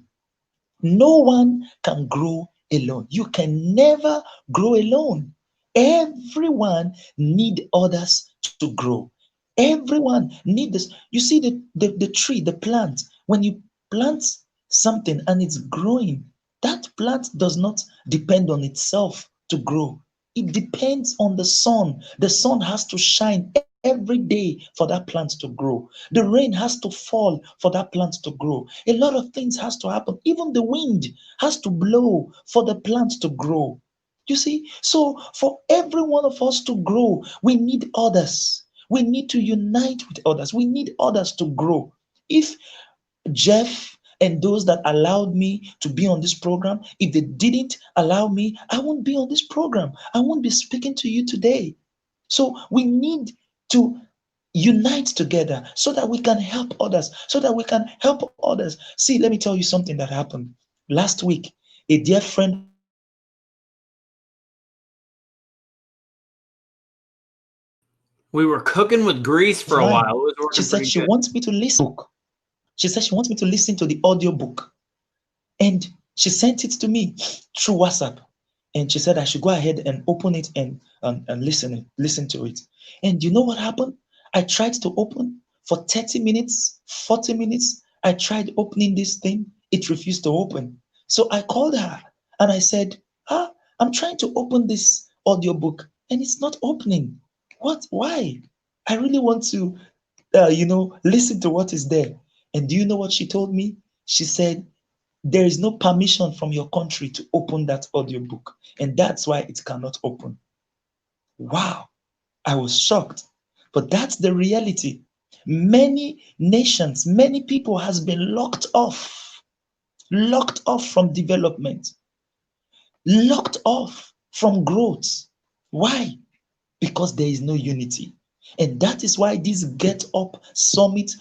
No one can grow alone. You can never grow alone. Everyone need others to grow. Everyone need this. You see the tree, the plant. When you plant something and it's growing, that plant does not depend on itself to grow. It depends on the sun. The sun has to shine every day for that plant to grow. The rain has to fall for that plant to grow. A lot of things has to happen. Even the wind has to blow for the plant to grow. You see, so for every one of us to grow, we need others. We need to unite with others. We need others to grow. If Jeff and those that allowed me to be on this program, if they didn't allow me, I won't be on this program. I won't be speaking to you today. So we need to unite together so that we can help others, so that we can help others. See, let me tell you something that happened last week. A dear friend We were cooking with grease for a while. It was she said she good. wants me to listen. She said she wants me to listen to the audio book. And she sent it to me through WhatsApp. And she said I should go ahead and open it and listen to it. And you know what happened? I tried to open for 30 minutes, 40 minutes. I tried opening this thing. It refused to open. So I called her and I said, I'm trying to open this audiobook and it's not opening. What? Why? I really want to, listen to what is there. And do you know what she told me? She said, there is no permission from your country to open that audiobook. And that's why it cannot open. Wow. I was shocked. But that's the reality. Many nations, many people has been locked off from development, locked off from growth. Why? Because there is no unity. And that is why this Get Up Summit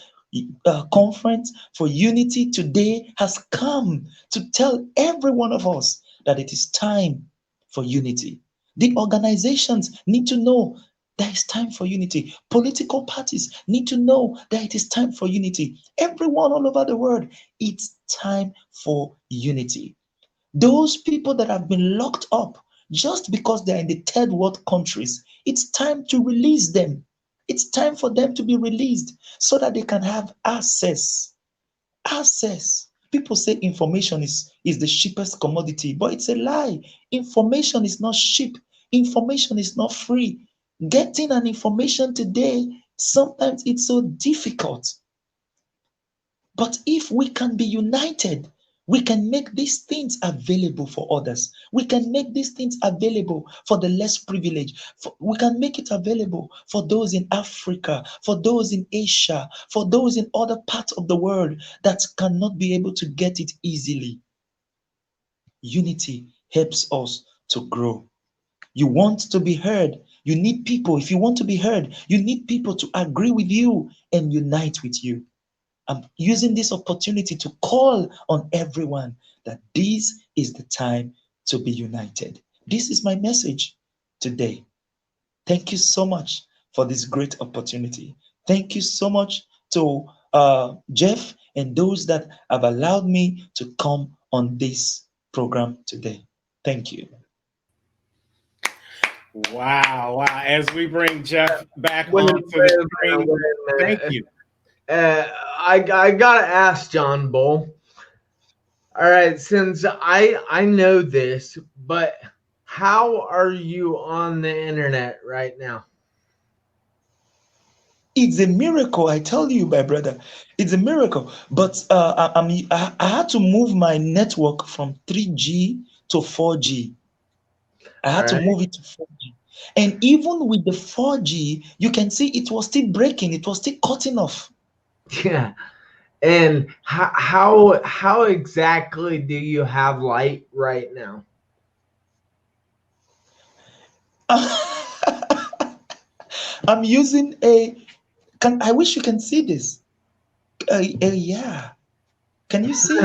conference for unity today has come to tell every one of us that it is time for unity. The organizations need to know that it's time for unity. Political parties need to know that it is time for unity. Everyone all over the world, it's time for unity. Those people that have been locked up just because they're in the third world countries. It's time to release them. It's time for them to be released so that they can have access. Access. People say information is the cheapest commodity, but it's a lie. Information is not cheap. Information is not free. Getting an information today, sometimes it's so difficult. But if we can be united, we can make these things available for others. We can make these things available for the less privileged. We can make it available for those in Africa, for those in Asia, for those in other parts of the world that cannot be able to get it easily. Unity helps us to grow. You want to be heard. You need people. If you want to be heard, you need people to agree with you and unite with you. I'm using this opportunity to call on everyone that this is the time to be united. This is my message today. Thank you so much for this great opportunity. Thank you so much to Jeff and those that have allowed me to come on this program today. Thank you. Wow. As we bring Jeff back onto the screen, thank you. I gotta ask Johnbull. All right, since I know this, but how are you on the internet right now? It's a miracle, I tell you, my brother. It's a miracle. But I had to move my network from 3G to 4G. I had to move it to 4G. And even with the 4G, you can see it was still breaking. It was still cutting off. Yeah. And how exactly do you have light right now? I'm using I wish you can see this. Yeah. Can you see?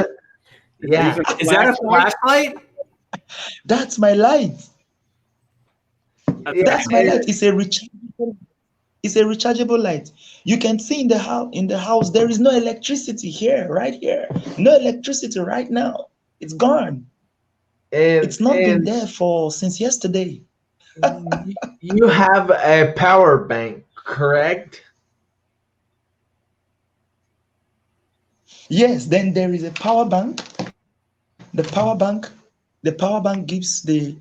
Yeah. Is that a flashlight? That's my light. That's my light. It's a rechargeable light. You can see in the house there is no electricity here, right here. No electricity right now. It's gone. It's not been there since yesterday. You have a power bank, correct? Yes, then there is a power bank. The power bank gives the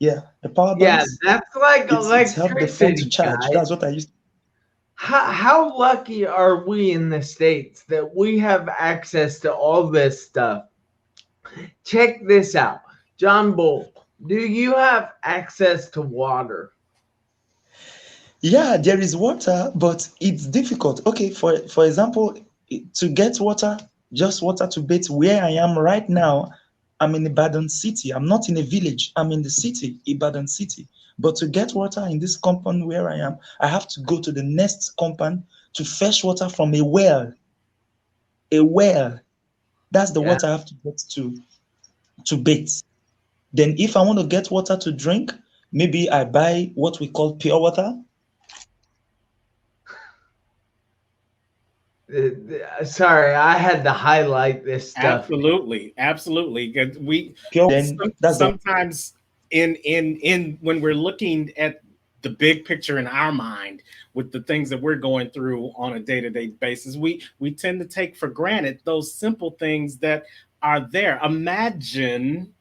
the power bank. Yeah, that's like it's helped the phone to electricity, charge. guys. That's what I used to. How lucky are we in the States that we have access to all this stuff? Check this out. Johnbull, do you have access to water? Yeah, there is water, but it's difficult. Okay, for example, to get water, just water to bathe where I am right now, I'm in Ibadan city. I'm not in a village. I'm in the city, Ibadan city. But to get water in this compound where I am, I have to go to the next compound to fetch water from a well. A well. That's the water I have to get to bathe. Then if I want to get water to drink, maybe I buy what we call pure water. Sorry, I had to highlight this stuff. Absolutely. We sometimes in when we're looking at the big picture in our mind with the things that we're going through on a day-to-day basis, we tend to take for granted those simple things that are there. Imagine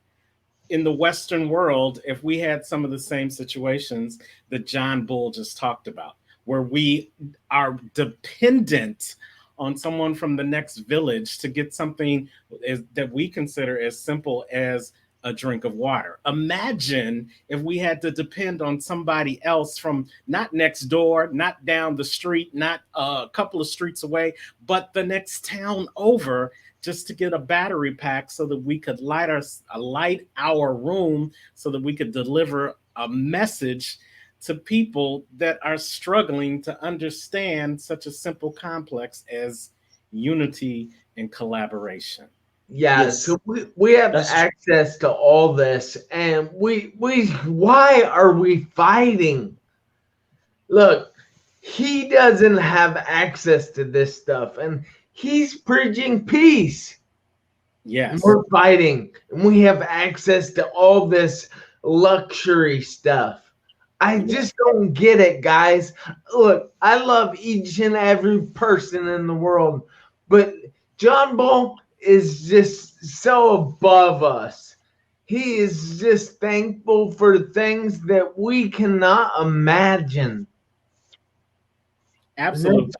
in the Western world if we had some of the same situations that Johnbull just talked about, where we are dependent on someone from the next village to get something that we consider as simple as a drink of water. Imagine if we had to depend on somebody else from not next door, not down the street, not a couple of streets away, but the next town over, just to get a battery pack so that we could light our room, so that we could deliver a message to people that are struggling to understand such a simple complex as unity and collaboration. Yeah, yes. So we have access to all this, and why are we fighting? Look, he doesn't have access to this stuff, and he's preaching peace. Yes. We're fighting, and we have access to all this luxury stuff. I just don't get it, guys. Look, I love each and every person in the world, but Johnbull is just so above us. He is just thankful for things that we cannot imagine. Absolutely.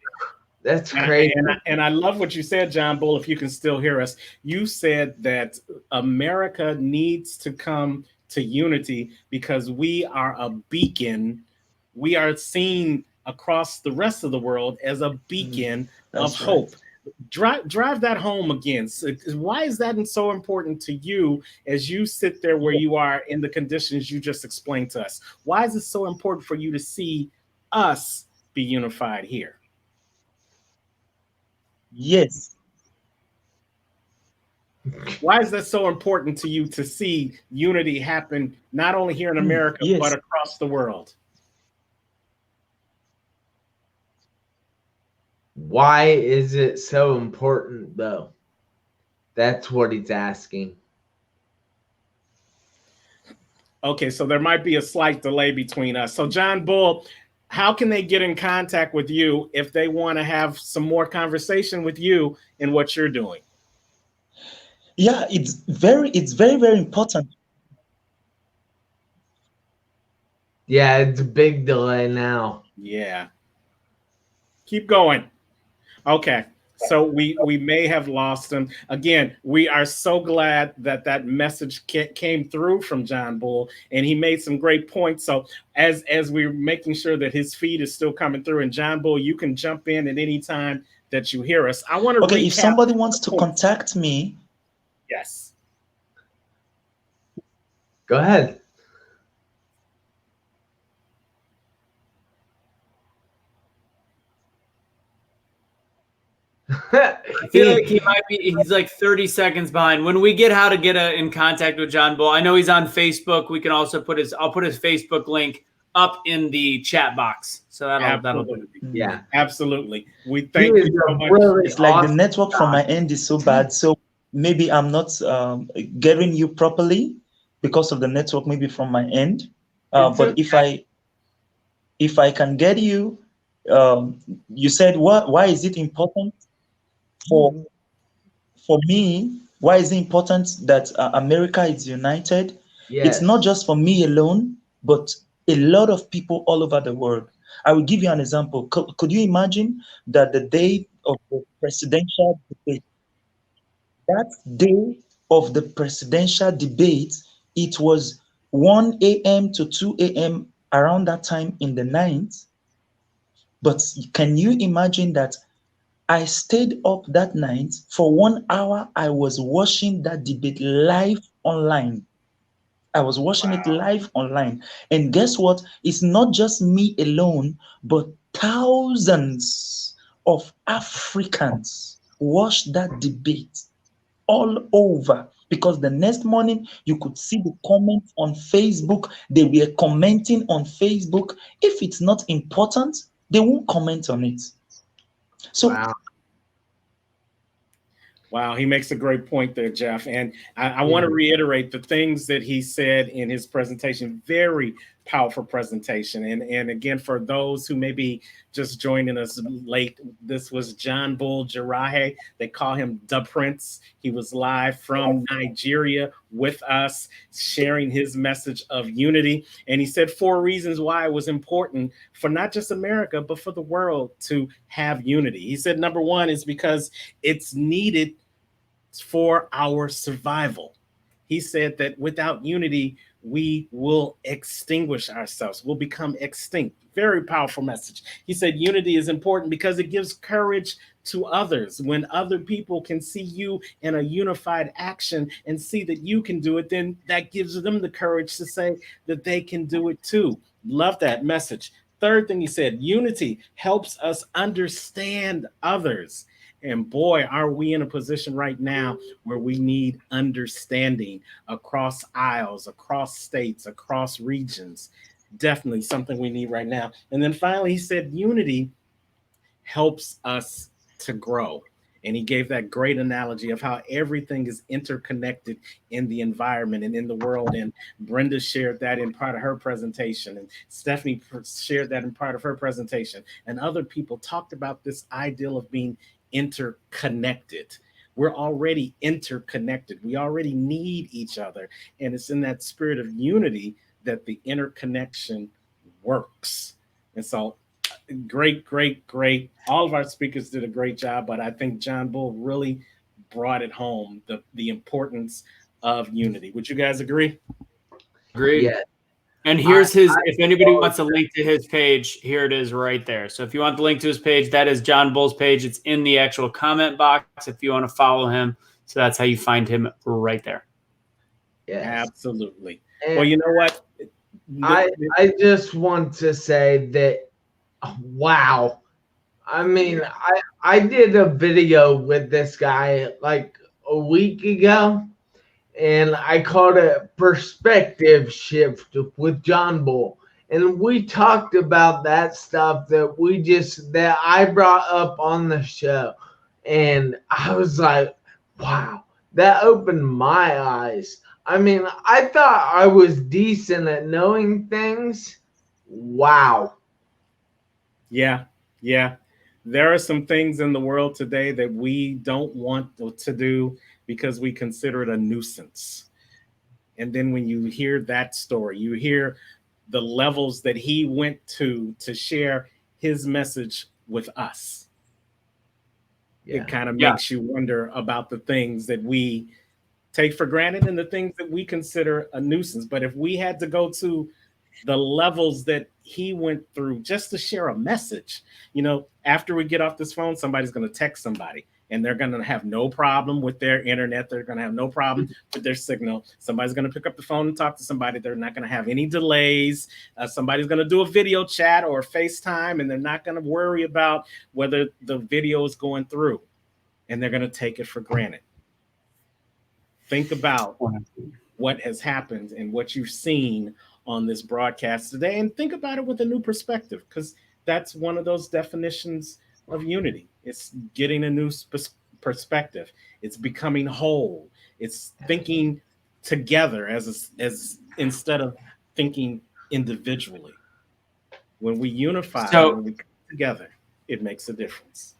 That's crazy. And I love what you said, Johnbull, if you can still hear us. You said that America needs to come to unity because we are a beacon. We are seen across the rest of the world as a beacon of hope. Drive that home again. So why is that so important to you as you sit there where you are in the conditions you just explained to us? Why is it so important for you to see us be unified here? Yes. Why is that so important to you to see unity happen not only here in America, but across the world? Why is it so important, though? That's what he's asking. Okay, so there might be a slight delay between us. So, Johnbull, how can they get in contact with you if they want to have some more conversation with you in what you're doing? Yeah, it's very, very important. Yeah, it's a big delay now. Yeah. Keep going. Okay. So we may have lost him. Again, we are so glad that that message came through from Johnbull, and he made some great points. So as we're making sure that his feed is still coming through, and Johnbull, you can jump in at any time that you hear us. I want to if somebody wants to contact me. Yes. Go ahead. I feel like he's like 30 seconds behind. When we get how to get in contact with Johnbull, I know he's on Facebook. We can also I'll put his Facebook link up in the chat box. So that'll do it. Yeah, absolutely. We thank you so much. It's like the network from my end is so bad. So maybe I'm not getting you properly because of the network, maybe from my end. But if I can get you, you said why is it important for me? Why is it important that America is united? It's not just for me alone, but a lot of people all over the world. I will give you an example. Could you imagine that the day of the presidential debate, that day of the presidential debate, it was 1 a.m. to 2 a.m. around that time in the night. But can you imagine that I stayed up that night for 1 hour? I was watching that debate live online. I was watching it live online. And guess what? It's not just me alone, but thousands of Africans watched that debate all over. Because the next morning, you could see the comments on Facebook. They were commenting on Facebook. If it's not important, they won't comment on it. So Wow, he makes a great point there, Jeff. And I want to reiterate the things that he said in his presentation. Very powerful presentation. And again, for those who may be just joining us late, this was Johnbull Jirhaye. They call him the Prince. He was live from Nigeria with us, sharing his message of unity. And he said 4 reasons why it was important for not just America, but for the world to have unity. He said number 1 is because it's needed for our survival. He said that without unity, we will extinguish ourselves. We'll become extinct. Very powerful message. He said unity is important because it gives courage to others. When other people can see you in a unified action and see that you can do it, then that gives them the courage to say that they can do it too. Love that message. Third thing he said, unity helps us understand others. And boy, are we in a position right now where we need understanding across aisles, across states, across regions. Definitely something we need right now. And then finally, he said unity helps us to grow. And he gave that great analogy of how everything is interconnected in the environment and in the world. And Brenda shared that in part of her presentation, and Stephanie shared that in part of her presentation. And other people talked about this ideal of being interconnected. We're already interconnected. We already need each other. And it's in that spirit of unity that the interconnection works. And so great. All of our speakers did a great job, but I think Johnbull really brought it home, the importance of unity. Would you guys agree? Agreed. Yeah. And here's if anybody wants a link to his page, here it is right there. So if you want the link to his page, that is Johnbull's page. It's in the actual comment box if you want to follow him. So that's how you find him right there. Yes. Absolutely. And well, you know what? I just want to say that, wow. I mean, I did a video with this guy like a week ago, and I called it Perspective Shift with Johnbull. And we talked about that stuff that I brought up on the show. And I was like, wow, that opened my eyes. I mean, I thought I was decent at knowing things. Wow. Yeah. There are some things in the world today that we don't want to do because we consider it a nuisance. And then when you hear that story, you hear the levels that he went to share his message with us. Yeah. It kind of makes you wonder about the things that we take for granted and the things that we consider a nuisance. But if we had to go to the levels that he went through just to share a message, after we get off this phone, somebody's going to text somebody and they're going to have no problem with their internet. They're going to have no problem with their signal. Somebody's going to pick up the phone and talk to somebody. They're not going to have any delays. Somebody's going to do a video chat or FaceTime, and they're not going to worry about whether the video is going through, and they're going to take it for granted. Think about what has happened and what you've seen on this broadcast today, and think about it with a new perspective, because that's one of those definitions of unity. It's getting a new perspective. It's becoming whole. It's thinking together as instead of thinking individually. When we unify, when we come together, it makes a difference.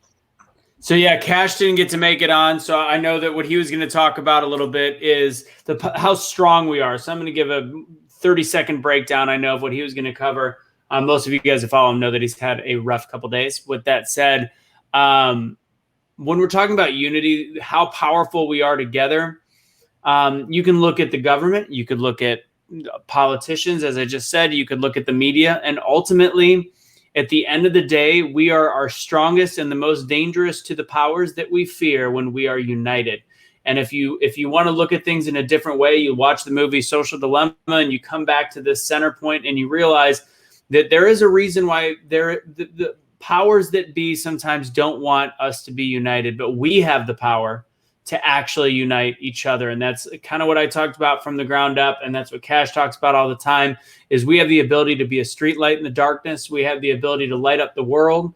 So yeah, Cash didn't get to make it on. So I know that what he was going to talk about a little bit is how strong we are. So I'm going to give a 30-second breakdown, I know, of what he was going to cover. Most of you guys that follow him know that he's had a rough couple days. With that said, when we're talking about unity, how powerful we are together, you can look at the government, you could look at politicians, as I just said, you could look at the media, and ultimately, at the end of the day, we are our strongest and the most dangerous to the powers that we fear when we are united. And if you want to look at things in a different way, you watch the movie Social Dilemma and you come back to this center point and you realize that there is a reason why the powers that be sometimes don't want us to be united, but we have the power to actually unite each other. And that's kind of what I talked about from the ground up. And that's what Cash talks about all the time, is we have the ability to be a street light in the darkness. We have the ability to light up the world.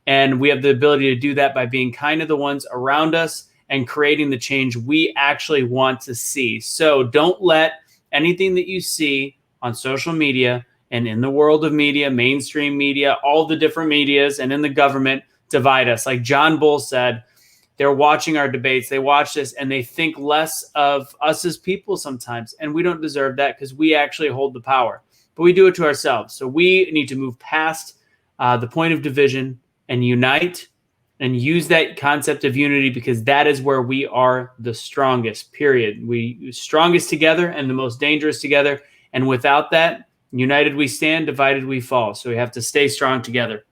And we have the ability to do that by being kind to the ones around us and creating the change we actually want to see. So don't let anything that you see on social media and in the world of media, mainstream media, all the different medias, and in the government divide us. Like Johnbull said, they're watching our debates, they watch this, and they think less of us as people sometimes. And we don't deserve that because we actually hold the power. But we do it to ourselves. So we need to move past the point of division and unite and use that concept of unity, because that is where we are the strongest, period. We strongest together and the most dangerous together. And without that, united we stand, divided we fall. So we have to stay strong together.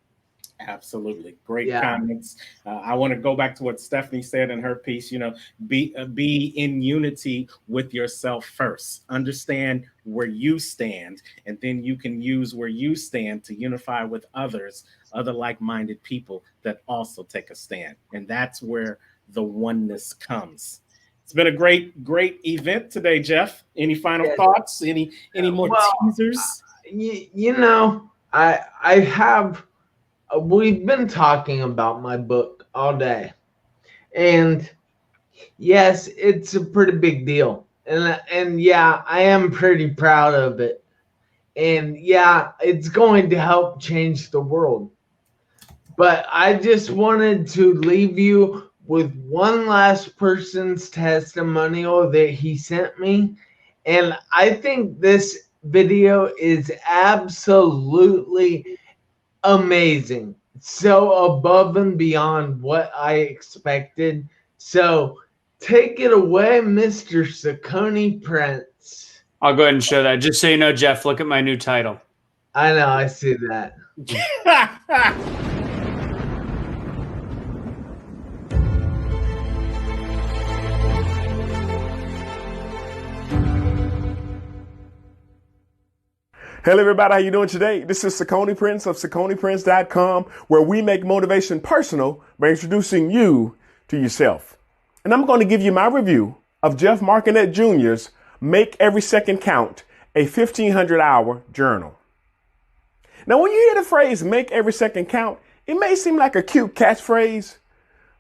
Absolutely. Great comments. I want to go back to what Stephanie said in her piece, be in unity with yourself first. Understand where you stand, and then you can use where you stand to unify with others, other like-minded people that also take a stand. And that's where the oneness comes. It's been a great event today, Jeff. Any final thoughts? Any more teasers? I have. We've been talking about my book all day, And yes, it's a pretty big deal. And yeah, I am pretty proud of it. And yeah, it's going to help change the world. But I just wanted to leave you with one last person's testimonial that he sent me. And I think this video is absolutely amazing. So above and beyond what I expected. So take it away, Mr. Saccone Prince. I'll go ahead and show that. Just so you know, Jeff, look at my new title. I know, I see that. Hello, everybody. How you doing today? This is Saccone Prince of SacconePrince.com, where we make motivation personal by introducing you to yourself. And I'm going to give you my review of Jeff Marconette Jr.'s Make Every Second Count, a 1,500-hour journal. Now, when you hear the phrase make every second count, it may seem like a cute catchphrase,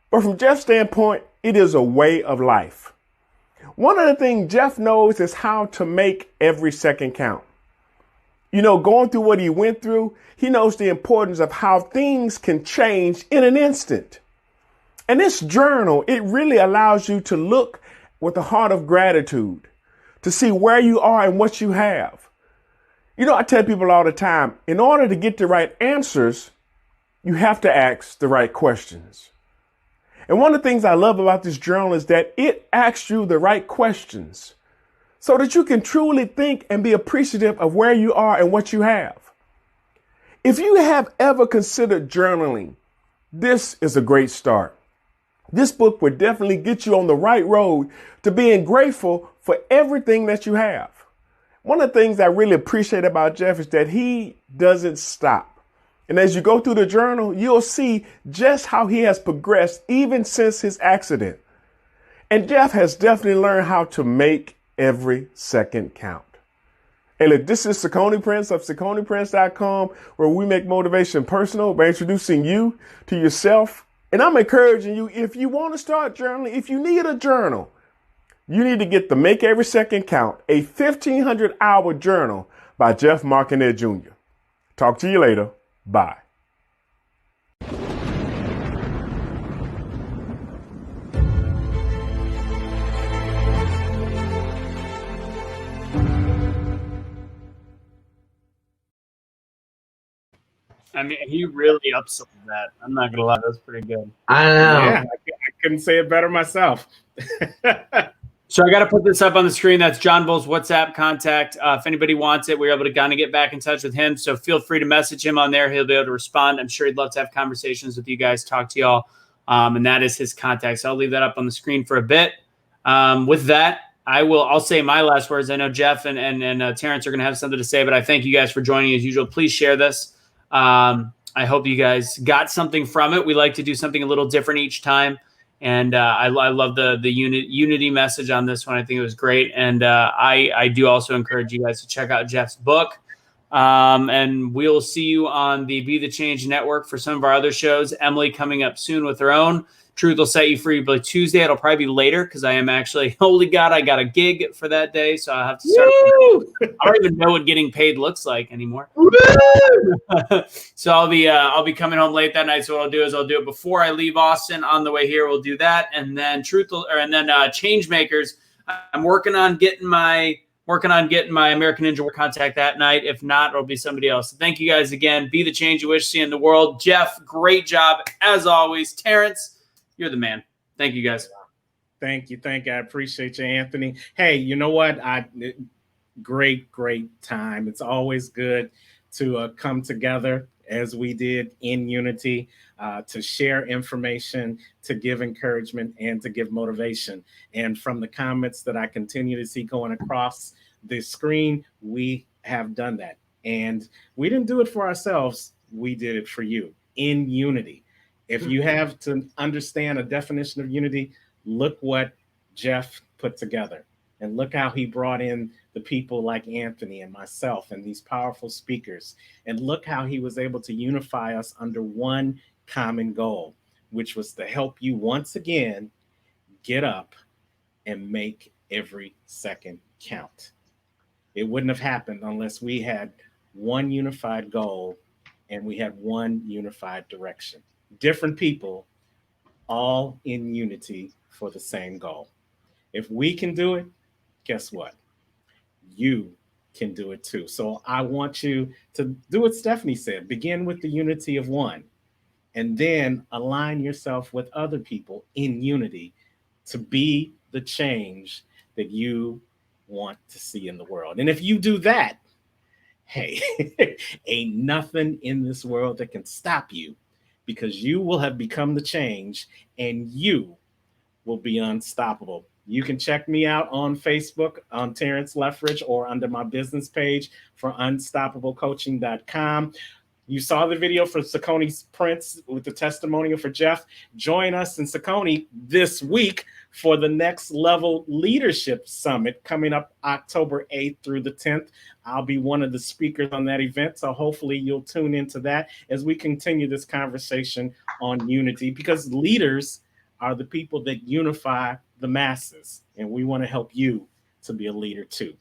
but from Jeff's standpoint, it is a way of life. One of the things Jeff knows is how to make every second count. You know, going through what he went through, he knows the importance of how things can change in an instant. And this journal, it really allows you to look with a heart of gratitude, to see where you are and what you have. You know, I tell people all the time, in order to get the right answers, you have to ask the right questions. And one of the things I love about this journal is that it asks you the right questions, so that you can truly think and be appreciative of where you are and what you have. If you have ever considered journaling, this is a great start. This book would definitely get you on the right road to being grateful for everything that you have. One of the things I really appreciate about Jeff is that he doesn't stop. And as you go through the journal, you'll see just how he has progressed even since his accident. And Jeff has definitely learned how to make every second count. Hey, look, this is Saccone Prince of SacconePrince.com, where we make motivation personal by introducing you to yourself. And I'm encouraging you, if you want to start journaling, if you need a journal, you need to get the Make Every Second Count, a 1,500-hour journal by Jeff Marconette Jr. Talk to you later. Bye. I mean, he really upsold that. I'm not gonna lie, that's pretty good. I know. Yeah, I couldn't say it better myself. So I got to put this up on the screen. That's Johnbull's WhatsApp contact. If anybody wants it, we're able to kind of get back in touch with him. So feel free to message him on there. He'll be able to respond. I'm sure he'd love to have conversations with you guys, talk to y'all. And that is his contact. So I'll leave that up on the screen for a bit. With that, I'll say my last words. I know Jeff and Terrance are going to have something to say, but I thank you guys for joining as usual. Please share this. I hope you guys got something from it. We like to do something a little different each time. And I love the unity message on this one. I think it was great. And I do also encourage you guys to check out Jeff's book. And we'll see you on the Be the Change Network for some of our other shows. Emily coming up soon with her own. Truth will set you free by Tuesday. It'll probably be later because I am actually, holy God, I got a gig for that day. So I'll have to start. I don't even know what getting paid looks like anymore. So I'll be coming home late that night. So what I'll do is I'll do it before I leave Austin. On the way here, we'll do that. And then Change Makers. I'm working on getting my American Ninja contact that night. If not, it'll be somebody else. So thank you guys again. Be the change you wish to see in the world. Jeff, great job as always. Terrance, you're the man. Thank you guys. Thank you. I appreciate you, Anthony. Hey, you know what? Great time. It's always good to come together as we did in unity, to share information, to give encouragement, and to give motivation. And from the comments that I continue to see going across the screen, we have done that. And we didn't do it for ourselves. We did it for you in unity. If you have to understand a definition of unity, look what Jeff put together. And look how he brought in the people like Anthony and myself and these powerful speakers. And look how he was able to unify us under one common goal, which was to help you once again get up and make every second count. It wouldn't have happened unless we had one unified goal and we had one unified direction. Different people, all in unity for the same goal. If we can do it, guess what? You can do it too. So I want you to do what Stephanie said. Begin with the unity of one, and then align yourself with other people in unity to be the change that you want to see in the world. And if you do that, hey, ain't nothing in this world that can stop you, because you will have become the change and you will be unstoppable. You can check me out on Facebook on Terrance Leftridge or under my business page for unstoppablecoaching.com. You saw the video for Saucony's Prince with the testimonial for Jeff. Join us in Saucony this week for the Next Level Leadership Summit coming up October 8th through the 10th. I'll be one of the speakers on that event, so hopefully you'll tune into that as we continue this conversation on unity, because leaders are the people that unify the masses, and we want to help you to be a leader too.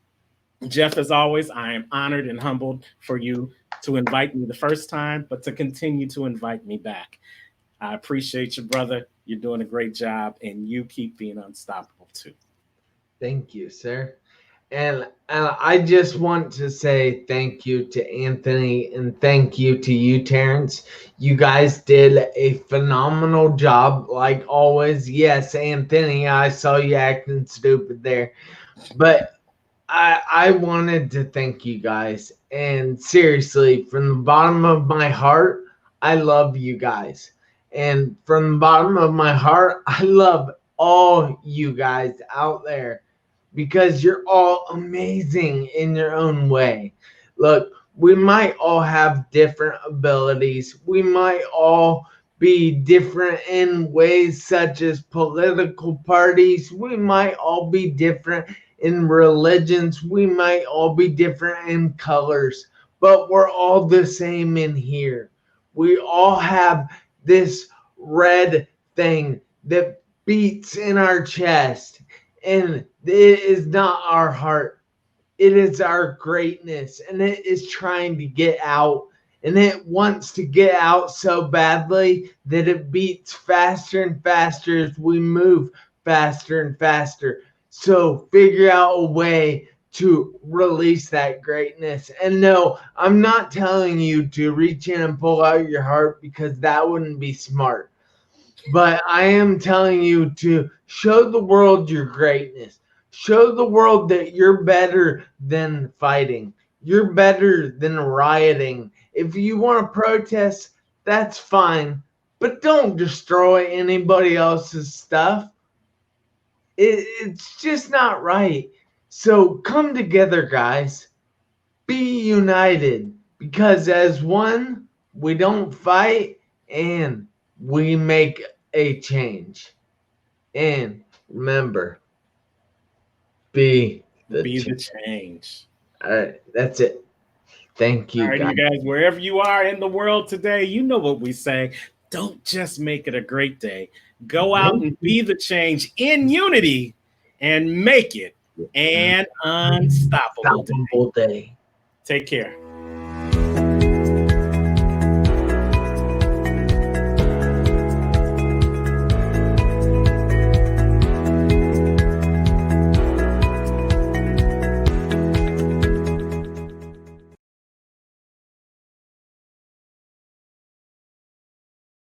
Jeff, as always, I am honored and humbled for you to invite me the first time, but to continue to invite me back. I appreciate you, brother. You're doing a great job, and you keep being unstoppable too. Thank you, sir. And I just want to say thank you to Anthony and thank you to you, Terrance. You guys did a phenomenal job, like always. Yes, Anthony, I saw you acting stupid there. But I wanted to thank you guys. And seriously, from the bottom of my heart, I love you guys. And from the bottom of my heart, I love all you guys out there, because you're all amazing in your own way. Look, we might all have different abilities. We might all be different in ways such as political parties. We might all be different in religions. We might all be different in colors, but we're all the same in here. We all have this red thing that beats in our chest, and it is not our heart. It is our greatness, and it is trying to get out, and it wants to get out so badly that it beats faster and faster as we move faster and faster. So figure out a way to release that greatness. And no, I'm not telling you to reach in and pull out your heart, because that wouldn't be smart. But I am telling you to show the world your greatness. Show the world that you're better than fighting. You're better than rioting. If you want to protest, that's fine. But don't destroy anybody else's stuff. It's just not right. So come together, guys. Be united. Because as one, we don't fight and we make a change. And remember, be the change. All right, that's it. Thank you, all right, guys. You guys, wherever you are in the world today, you know what we say. Don't just make it a great day. Go out and be the change in unity and make it an unstoppable day. Day. Take care.